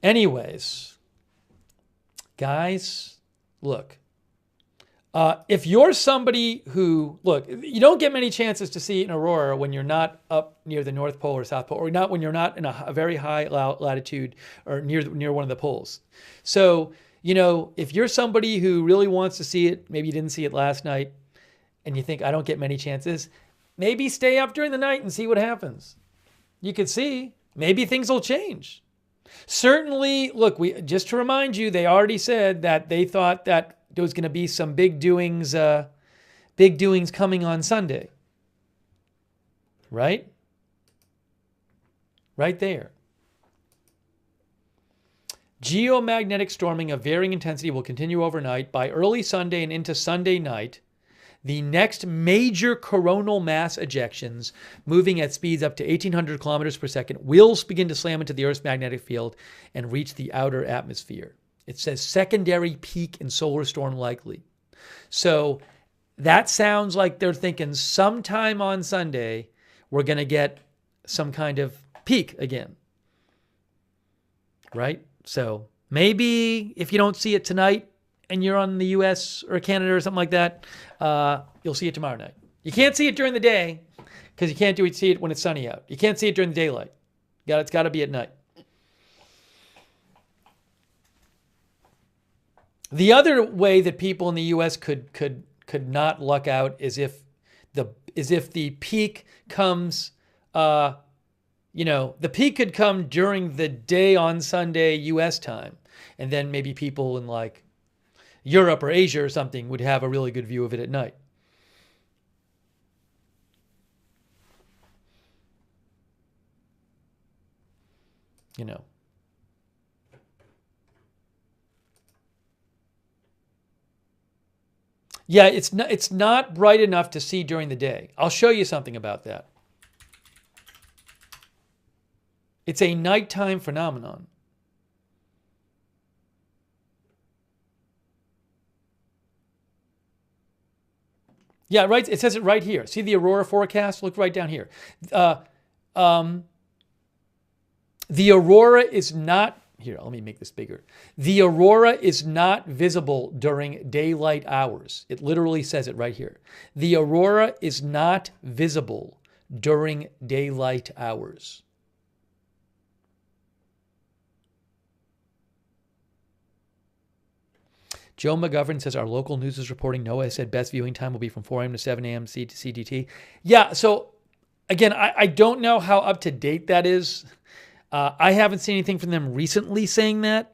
anyways, guys, look, if you're somebody who, you don't get many chances to see an aurora when you're not up near the North Pole or South Pole, or not when you're not in a very high latitude or near one of the poles. So, if you're somebody who really wants to see it, maybe you didn't see it last night, and you think, I don't get many chances, maybe stay up during the night and see what happens. You could see. Maybe things will change. Certainly, look, just to remind you, they already said that they thought that there was going to be some big doings coming on Sunday. Right? Right there. Geomagnetic storming of varying intensity will continue overnight. By early Sunday and into Sunday night, the next major coronal mass ejections, moving at speeds up to 1,800 kilometers per second, will begin to slam into the Earth's magnetic field and reach the outer atmosphere. It says secondary peak in solar storm likely. So that sounds like they're thinking sometime on Sunday, we're going to get some kind of peak again. Right? So maybe if you don't see it tonight and you're on the US or Canada or something like that, you'll see it tomorrow night. You can't see it during the day because you can't see it when it's sunny out. You can't see it during the daylight. It's got to be at night. The other way that people in the US could not luck out is if the peak comes the peak could come during the day on Sunday US time, and then maybe people in like Europe or Asia or something would have a really good view of it at night. Yeah, it's not bright enough to see during the day. I'll show you something about that. It's a nighttime phenomenon. Yeah, right. It says it right here. See the Aurora forecast? Look right down here. The Aurora is not, here, let me make this bigger. The Aurora is not visible during daylight hours. It literally says it right here. The Aurora is not visible during daylight hours. Joe McGovern says our local news is reporting NOAA said best viewing time will be from 4 a.m. to 7 a.m. CDT. Yeah, so again, I don't know how up to date that is. I haven't seen anything from them recently saying that.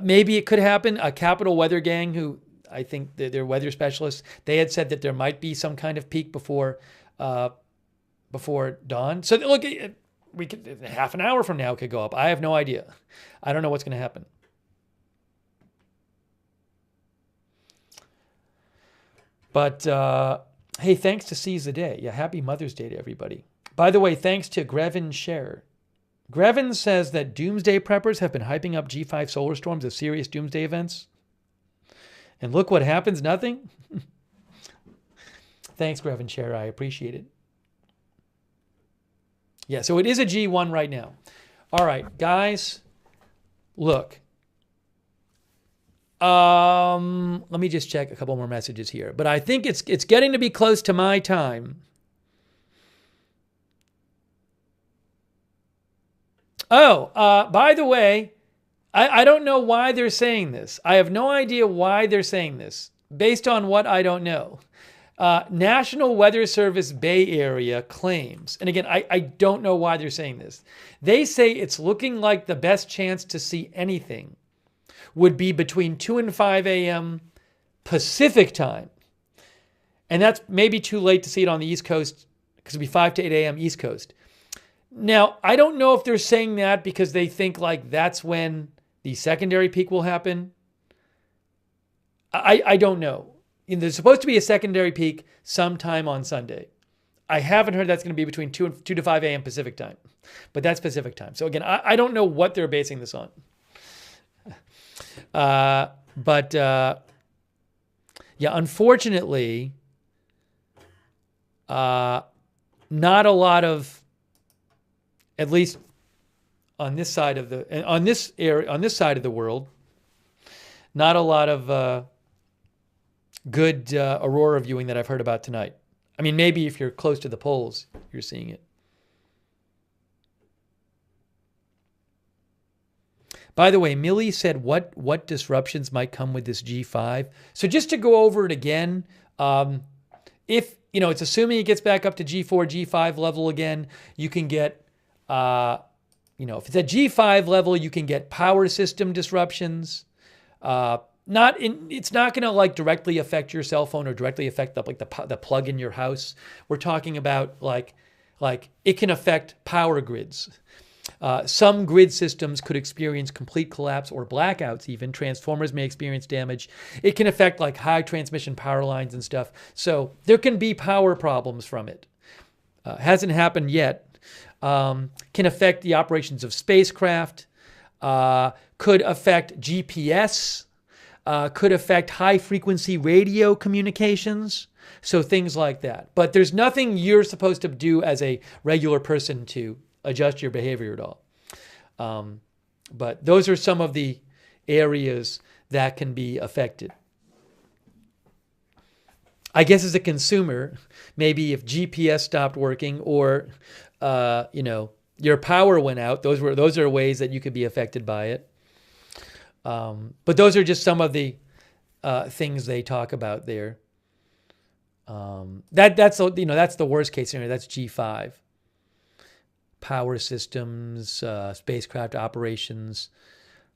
Maybe it could happen. Capital Weather Gang, who I think they're weather specialists, they had said that there might be some kind of peak before dawn. So look, we could half an hour from now it could go up. I have no idea. I don't know what's going to happen. But, hey, thanks to Seize the Day. Yeah, happy Mother's Day to everybody. By the way, thanks to Grevin Scherer. Grevin says that doomsday preppers have been hyping up G5 solar storms as serious doomsday events. And look what happens, nothing. Thanks, Grevin Scherer. I appreciate it. Yeah, so it is a G1 right now. All right, guys, look. Let me just check a couple more messages here. But I think it's getting to be close to my time. Oh, by the way, I don't know why they're saying this. I have no idea why they're saying this, based on what I don't know. National Weather Service Bay Area claims, and again, I don't know why they're saying this. They say it's looking like the best chance to see anything would be between 2 and 5 a.m. Pacific time. And that's maybe too late to see it on the East Coast because it'd be 5 to 8 a.m. East Coast. Now, I don't know if they're saying that because they think like that's when the secondary peak will happen. I don't know. There's supposed to be a secondary peak sometime on Sunday. I haven't heard that's going to be between 2 to 5 a.m. Pacific time, but that's Pacific time. So again, I don't know what they're basing this on. But yeah, unfortunately, not a lot of, at least on this side of the side of the world, not a lot of good aurora viewing that I've heard about tonight. I mean, maybe if you're close to the poles, you're seeing it. By the way, Millie said what disruptions might come with this G5. So just to go over it again, if, it's assuming it gets back up to G4, G5 level again, you can get If it's at G5 level, you can get power system disruptions. It's not going to like directly affect your cell phone or directly affect the plug in your house. We're talking about like it can affect power grids. Some grid systems could experience complete collapse or blackouts even. Transformers may experience damage. It can affect like high transmission power lines and stuff. So there can be power problems from it. Hasn't happened yet. Can affect the operations of spacecraft. Could affect GPS. Could affect high-frequency radio communications. So things like that. But there's nothing you're supposed to do as a regular person to adjust your behavior at all. But those are some of the areas that can be affected. I guess as a consumer, maybe if GPS stopped working or, your power went out, those are ways that you could be affected by it. But those are just some of the things they talk about there. That's the worst case scenario. That's G5. Power systems, spacecraft operations,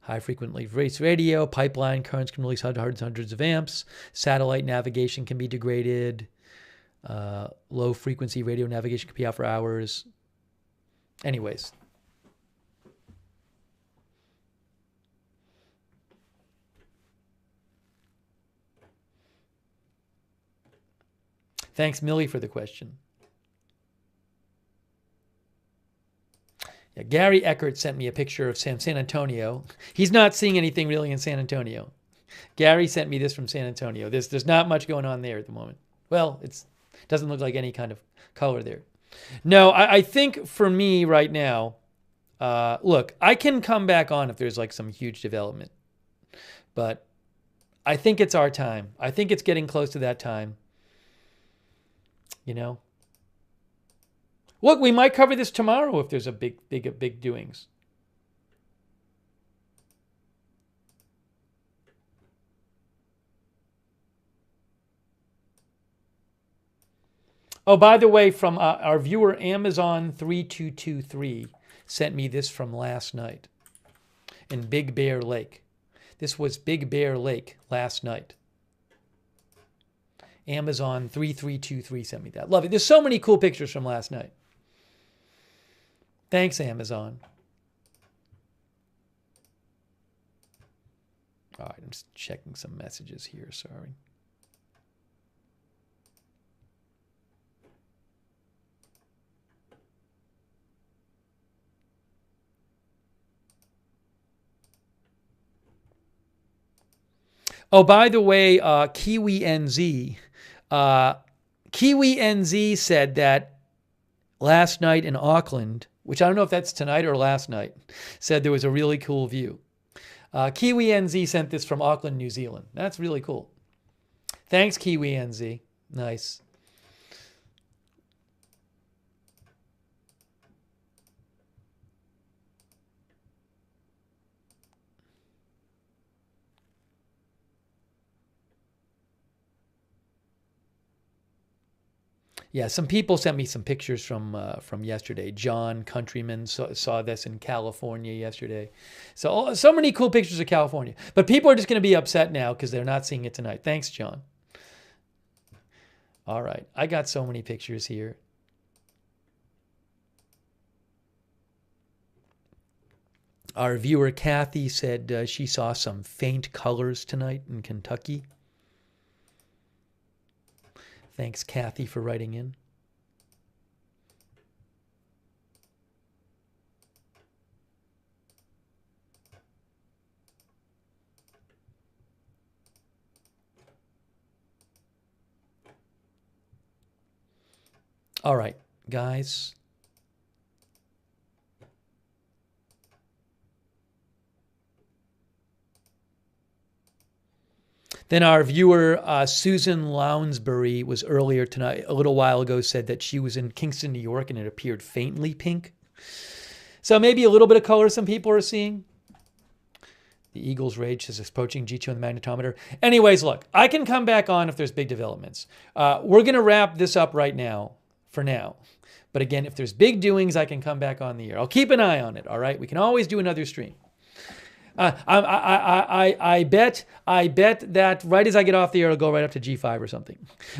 high frequency radio, pipeline currents can release hundreds of amps. Satellite navigation can be degraded. Low frequency radio navigation can be out for hours. Anyways. Thanks, Millie, for the question. Yeah, Gary Eckert sent me a picture of San Antonio. He's not seeing anything really in San Antonio. Gary sent me this from San Antonio. There's not much going on there at the moment. Well, it doesn't look like any kind of color there. No, I think for me right now, look, I can come back on if there's like some huge development. But I think it's our time. I think it's getting close to that time. Look, we might cover this tomorrow if there's a big doings. Oh, by the way, from our viewer Amazon 3223 sent me this from last night in Big Bear Lake. This was Big Bear Lake last night. Amazon 3323 sent me that. Love it. There's so many cool pictures from last night. Thanks, Amazon. All right, I'm just checking some messages here. Sorry. Oh, by the way, Kiwi NZ said that last night in Auckland, which I don't know if that's tonight or last night, said there was a really cool view. Kiwi NZ sent this from Auckland, New Zealand. That's really cool. Thanks, Kiwi NZ. Nice. Yeah, some people sent me some pictures from yesterday. John Countryman saw this in California yesterday. So many cool pictures of California. But people are just going to be upset now because they're not seeing it tonight. Thanks, John. All right, I got so many pictures here. Our viewer Kathy said she saw some faint colors tonight in Kentucky. Thanks, Kathy, for writing in. All right, guys. Then our viewer, Susan Lounsbury, was earlier tonight, a little while ago, said that she was in Kingston, New York, and it appeared faintly pink. So maybe a little bit of color some people are seeing. The Eagles Rage is approaching G2 on the magnetometer. Anyways, look, I can come back on if there's big developments. We're going to wrap this up right now, for now. But again, if there's big doings, I can come back on the air. I'll keep an eye on it, all right? We can always do another stream. I bet that right as I get off the air, it'll go right up to G5 or something.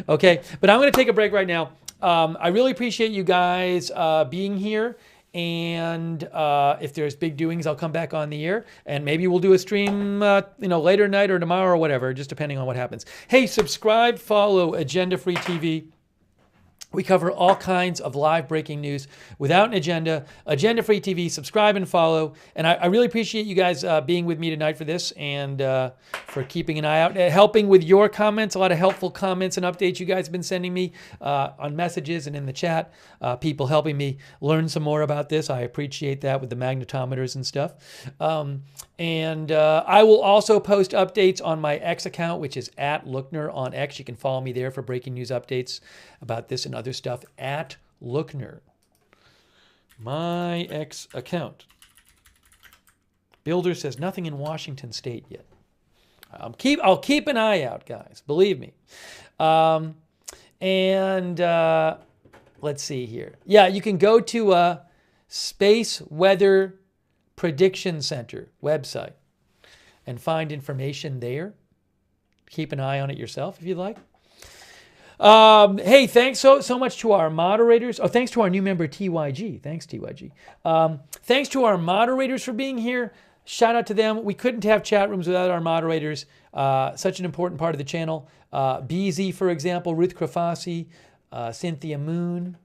Okay, but I'm going to take a break right now. I really appreciate you guys being here. And if there's big doings, I'll come back on the air, and maybe we'll do a stream, later tonight or tomorrow or whatever, just depending on what happens. Hey, subscribe, follow Agenda Free TV. We cover all kinds of live breaking news without an agenda. Agenda Free TV, subscribe and follow. And I really appreciate you guys being with me tonight for this and for keeping an eye out, helping with your comments. A lot of helpful comments and updates you guys have been sending me on messages and in the chat. People helping me learn some more about this. I appreciate that with the magnetometers and stuff. And I will also post updates on my X account, which is @Lookner on X. You can follow me there for breaking news updates about this and other stuff @Lookner. My X account. Builder says nothing in Washington State yet. I'll keep an eye out, guys. Believe me. Let's see here. Yeah, you can go to Space Weather Prediction Center website and find information there. Keep an eye on it yourself if you'd like. Hey, thanks so much to our moderators. Oh, thanks to our new member, TYG. Thanks, TYG. Thanks to our moderators for being here. Shout out to them. We couldn't have chat rooms without our moderators. Such an important part of the channel. BZ, for example, Ruth Krafasi, Cynthia Moon,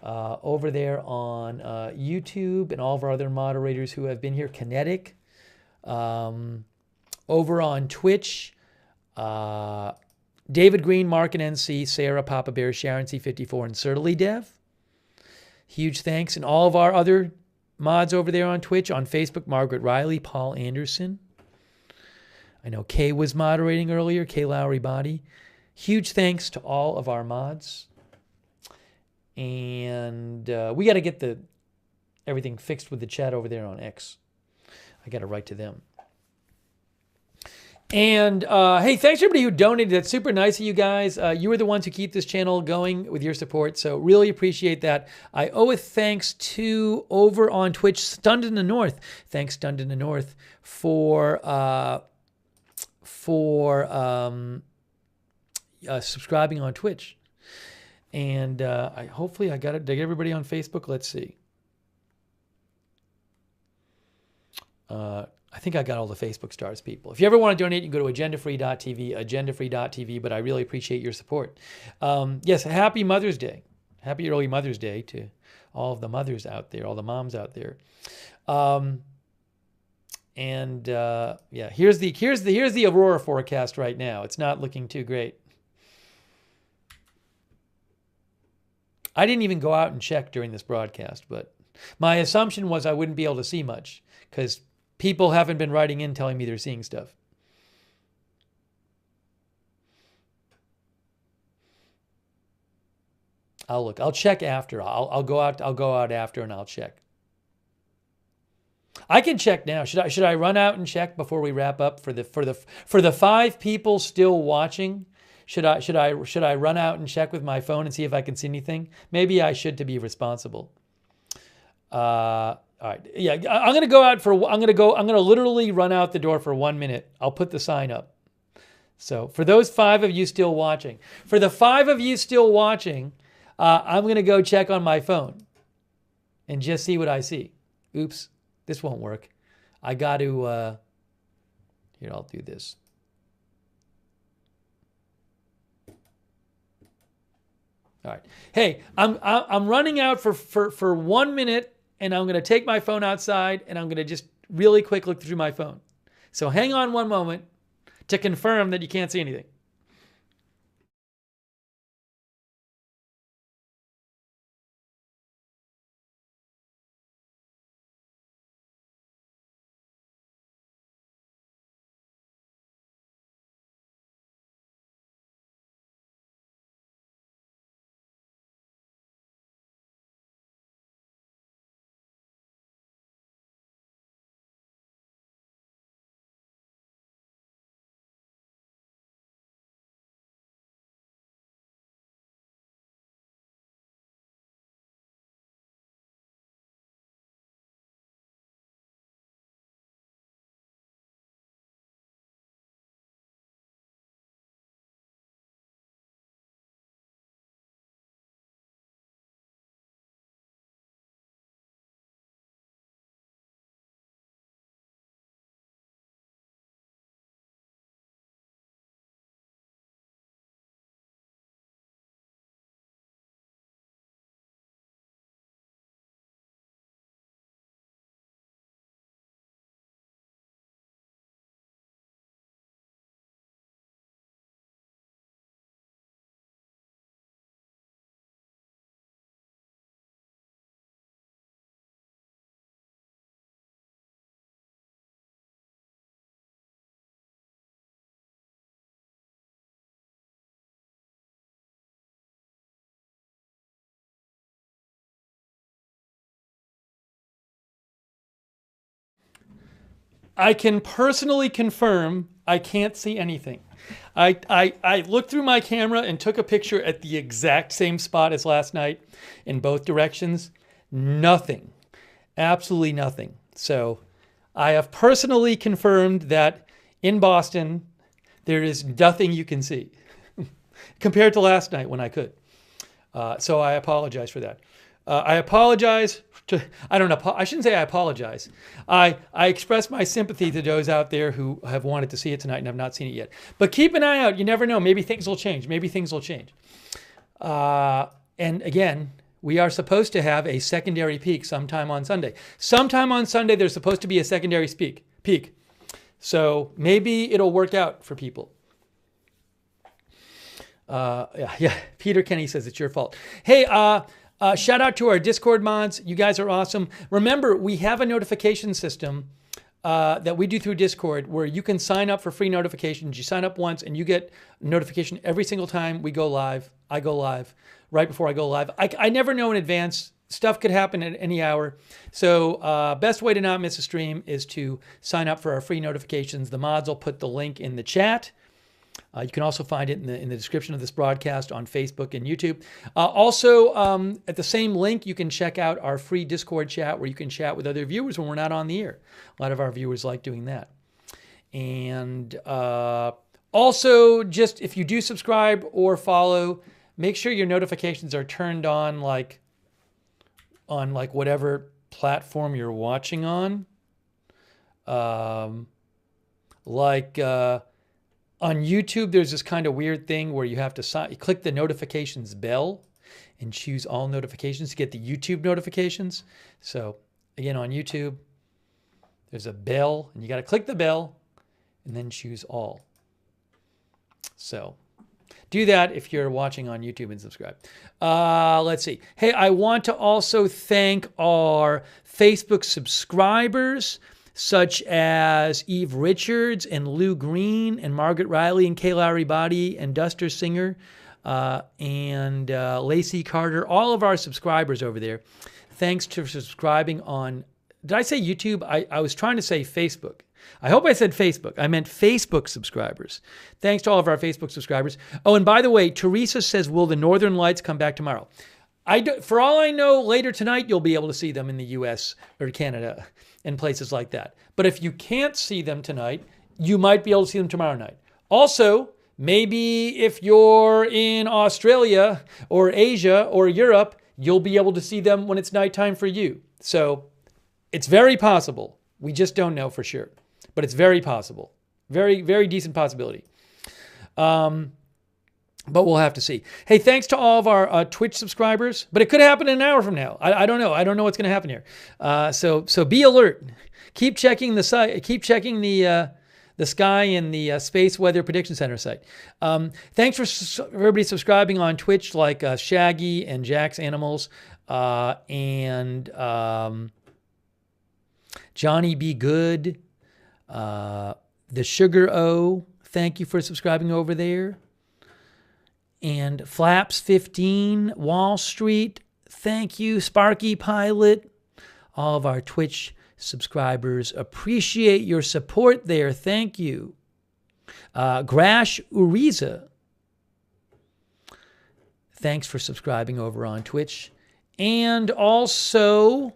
over there on YouTube, and all of our other moderators who have been here. Kinetic, over on Twitch, David Green, Mark and NC, Sarah, Papa Bear, Sharon C54, and Certainly Dev. Huge thanks. And all of our other mods over there on Twitch, on Facebook, Margaret Riley, Paul Anderson. I know Kay was moderating earlier, Kay Lowry Body. Huge thanks to all of our mods. And we got to get everything fixed with the chat over there on X. I got to write to them. And hey, thanks to everybody who donated. That's super nice of you guys. You are the ones who keep this channel going with your support, so really appreciate that. I owe a thanks to, over on Twitch, Stunned in the North. Thanks, Stunned in the North, for subscribing on Twitch. And hopefully I got it. Did I get everybody on Facebook? Let's see. I think I got all the Facebook stars, people. If you ever want to donate, you can go to agendafree.tv, agendafree.tv, but I really appreciate your support. Yes, happy Mother's Day. Happy early Mother's Day to all of the mothers out there, all the moms out there. Yeah, here's the Aurora forecast right now. It's not looking too great. I didn't even go out and check during this broadcast, but my assumption was I wouldn't be able to see much because people haven't been writing in telling me they're seeing stuff. I'll look. I'll check after. I'll go out after and I'll check. I can check now. Should I run out and check before we wrap up for the 5 people still watching? Should I run out and check with my phone and see if I can see anything? Maybe I should, to be responsible. All right. Yeah, I'm gonna literally run out the door for 1 minute. I'll put the sign up. So for those 5 of you still watching, for the 5 of you still watching, I'm gonna go check on my phone and just see what I see. Oops, this won't work. I got to. Here, I'll do this. All right. Hey, I'm running out for 1 minute. And I'm going to take my phone outside and I'm going to just really quick look through my phone. So hang on one moment to confirm that you can't see anything. I can personally confirm I can't see anything. I looked through my camera and took a picture at the exact same spot as last night in both directions. Nothing. Absolutely nothing. So I have personally confirmed that in Boston, there is nothing you can see compared to last night when I could. So I apologize for that. I apologize to, I don't know, I shouldn't say I apologize. I express my sympathy to those out there who have wanted to see it tonight and have not seen it yet. But keep an eye out. You never know. Maybe things will change. Maybe things will change. And again, we are supposed to have a secondary peak sometime on Sunday. Sometime on Sunday, there's supposed to be a secondary peak. So maybe it'll work out for people. Yeah. Peter Kenny says it's your fault. Hey, shout out to our Discord mods. You guys are awesome. Remember, we have a notification system that we do through Discord where you can sign up for free notifications. You sign up once and you get notification every single time we go live. I go live right before I go live. I never know in advance. Stuff could happen at any hour. So best way to not miss a stream is to sign up for our free notifications. The mods will put the link in the chat. You can also find it in the description of this broadcast on Facebook and YouTube. Also, at the same link, you can check out our free Discord chat where you can chat with other viewers when we're not on the air. A lot of our viewers like doing that. And also, just if you do subscribe or follow, make sure your notifications are turned on like whatever platform you're watching on. On YouTube, there's this kind of weird thing where you have to click the notifications bell and choose all notifications to get the YouTube notifications. So again, on YouTube, there's a bell and you got to click the bell and then choose all. So do that if you're watching on YouTube and subscribe. Let's see. Hey, I want to also thank our Facebook subscribers, such as Eve Richards and Lou Green and Margaret Riley and Kay Lowry Body and Duster Singer and Lacey Carter, all of our subscribers over there. Thanks to subscribing on, did I say YouTube? I was trying to say Facebook. I hope I said Facebook. I meant Facebook subscribers. Thanks to all of our Facebook subscribers. Oh, and by the way, Teresa says, will the Northern Lights come back tomorrow? For all I know, later tonight, you'll be able to see them in the US or Canada and places like that. But if you can't see them tonight, you might be able to see them tomorrow night. Also, maybe if you're in Australia or Asia or Europe, you'll be able to see them when it's nighttime for you. So it's very possible. We just don't know for sure. But it's very possible. Very, very decent possibility. But we'll have to see. Hey, thanks to all of our Twitch subscribers. But it could happen in an hour from now. I don't know. I don't know what's going to happen here. So be alert. Keep checking the site. Keep checking the sky and the Space Weather Prediction Center site. Thanks for everybody subscribing on Twitch, like Shaggy and Jack's Animals and Johnny B. Good, the Sugar O. Thank you for subscribing over there. And Flaps 15, Wall Street, thank you. Sparky Pilot, all of our Twitch subscribers, appreciate your support there. Thank you. Grash Uriza, thanks for subscribing over on Twitch. And also,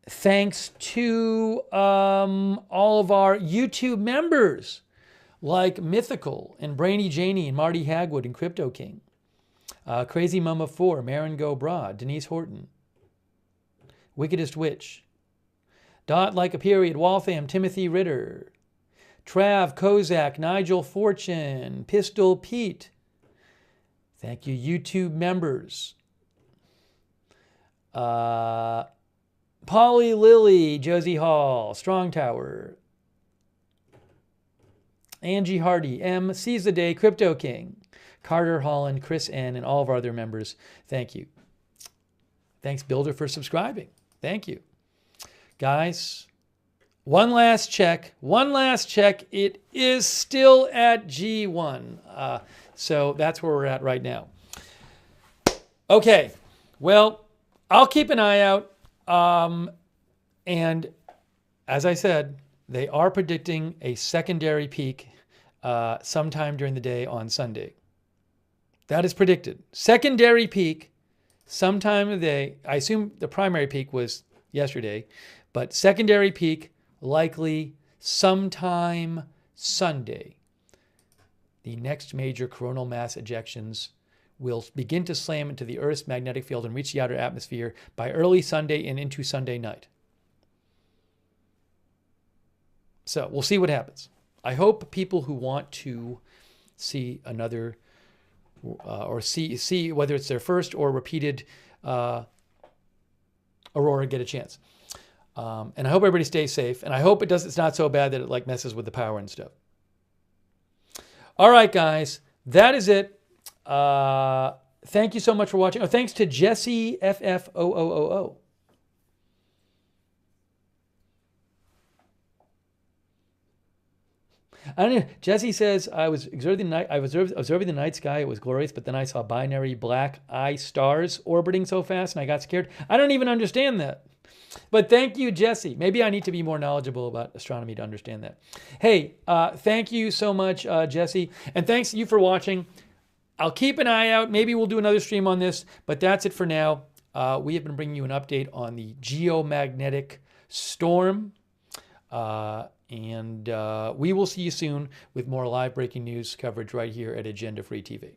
thanks to all of our YouTube members like Mythical and Brainy Janie and Marty Hagwood and Crypto King, Crazy Mama 4, Marin Go Bra, Denise Horton, Wickedest Witch, Dot Like a Period, Waltham, Timothy Ritter, Trav Kozak, Nigel Fortune, Pistol Pete. Thank you, YouTube members. Polly Lilly, Josie Hall, Strong Tower, Angie Hardy, M. Seize the Day, Crypto King, Carter Holland, Chris N., and all of our other members. Thank you. Thanks, Builder, for subscribing. Thank you. Guys, one last check. It is still at G1. So that's where we're at right now. Okay. Well, I'll keep an eye out. And as I said, they are predicting a secondary peak sometime during the day on Sunday. That is predicted. Secondary peak sometime in the day. I assume the primary peak was yesterday, but secondary peak likely sometime Sunday. The next major coronal mass ejections will begin to slam into the Earth's magnetic field and reach the outer atmosphere by early Sunday and into Sunday night. So we'll see what happens. I hope people who want to see another or see whether it's their first or repeated aurora get a chance. And I hope everybody stays safe. And I hope it's not so bad that it like messes with the power and stuff. All right, guys, that is it. Thank you so much for watching. Oh, thanks to Jesse FF0000. I don't know. Jesse says, I was observing the night sky. It was glorious, but then I saw binary black eye stars orbiting so fast, and I got scared. I don't even understand that. But thank you, Jesse. Maybe I need to be more knowledgeable about astronomy to understand that. Hey, thank you so much, Jesse. And thanks to you for watching. I'll keep an eye out. Maybe we'll do another stream on this, but that's it for now. We have been bringing you an update on the geomagnetic storm. And we will see you soon with more live breaking news coverage right here at Agenda Free TV.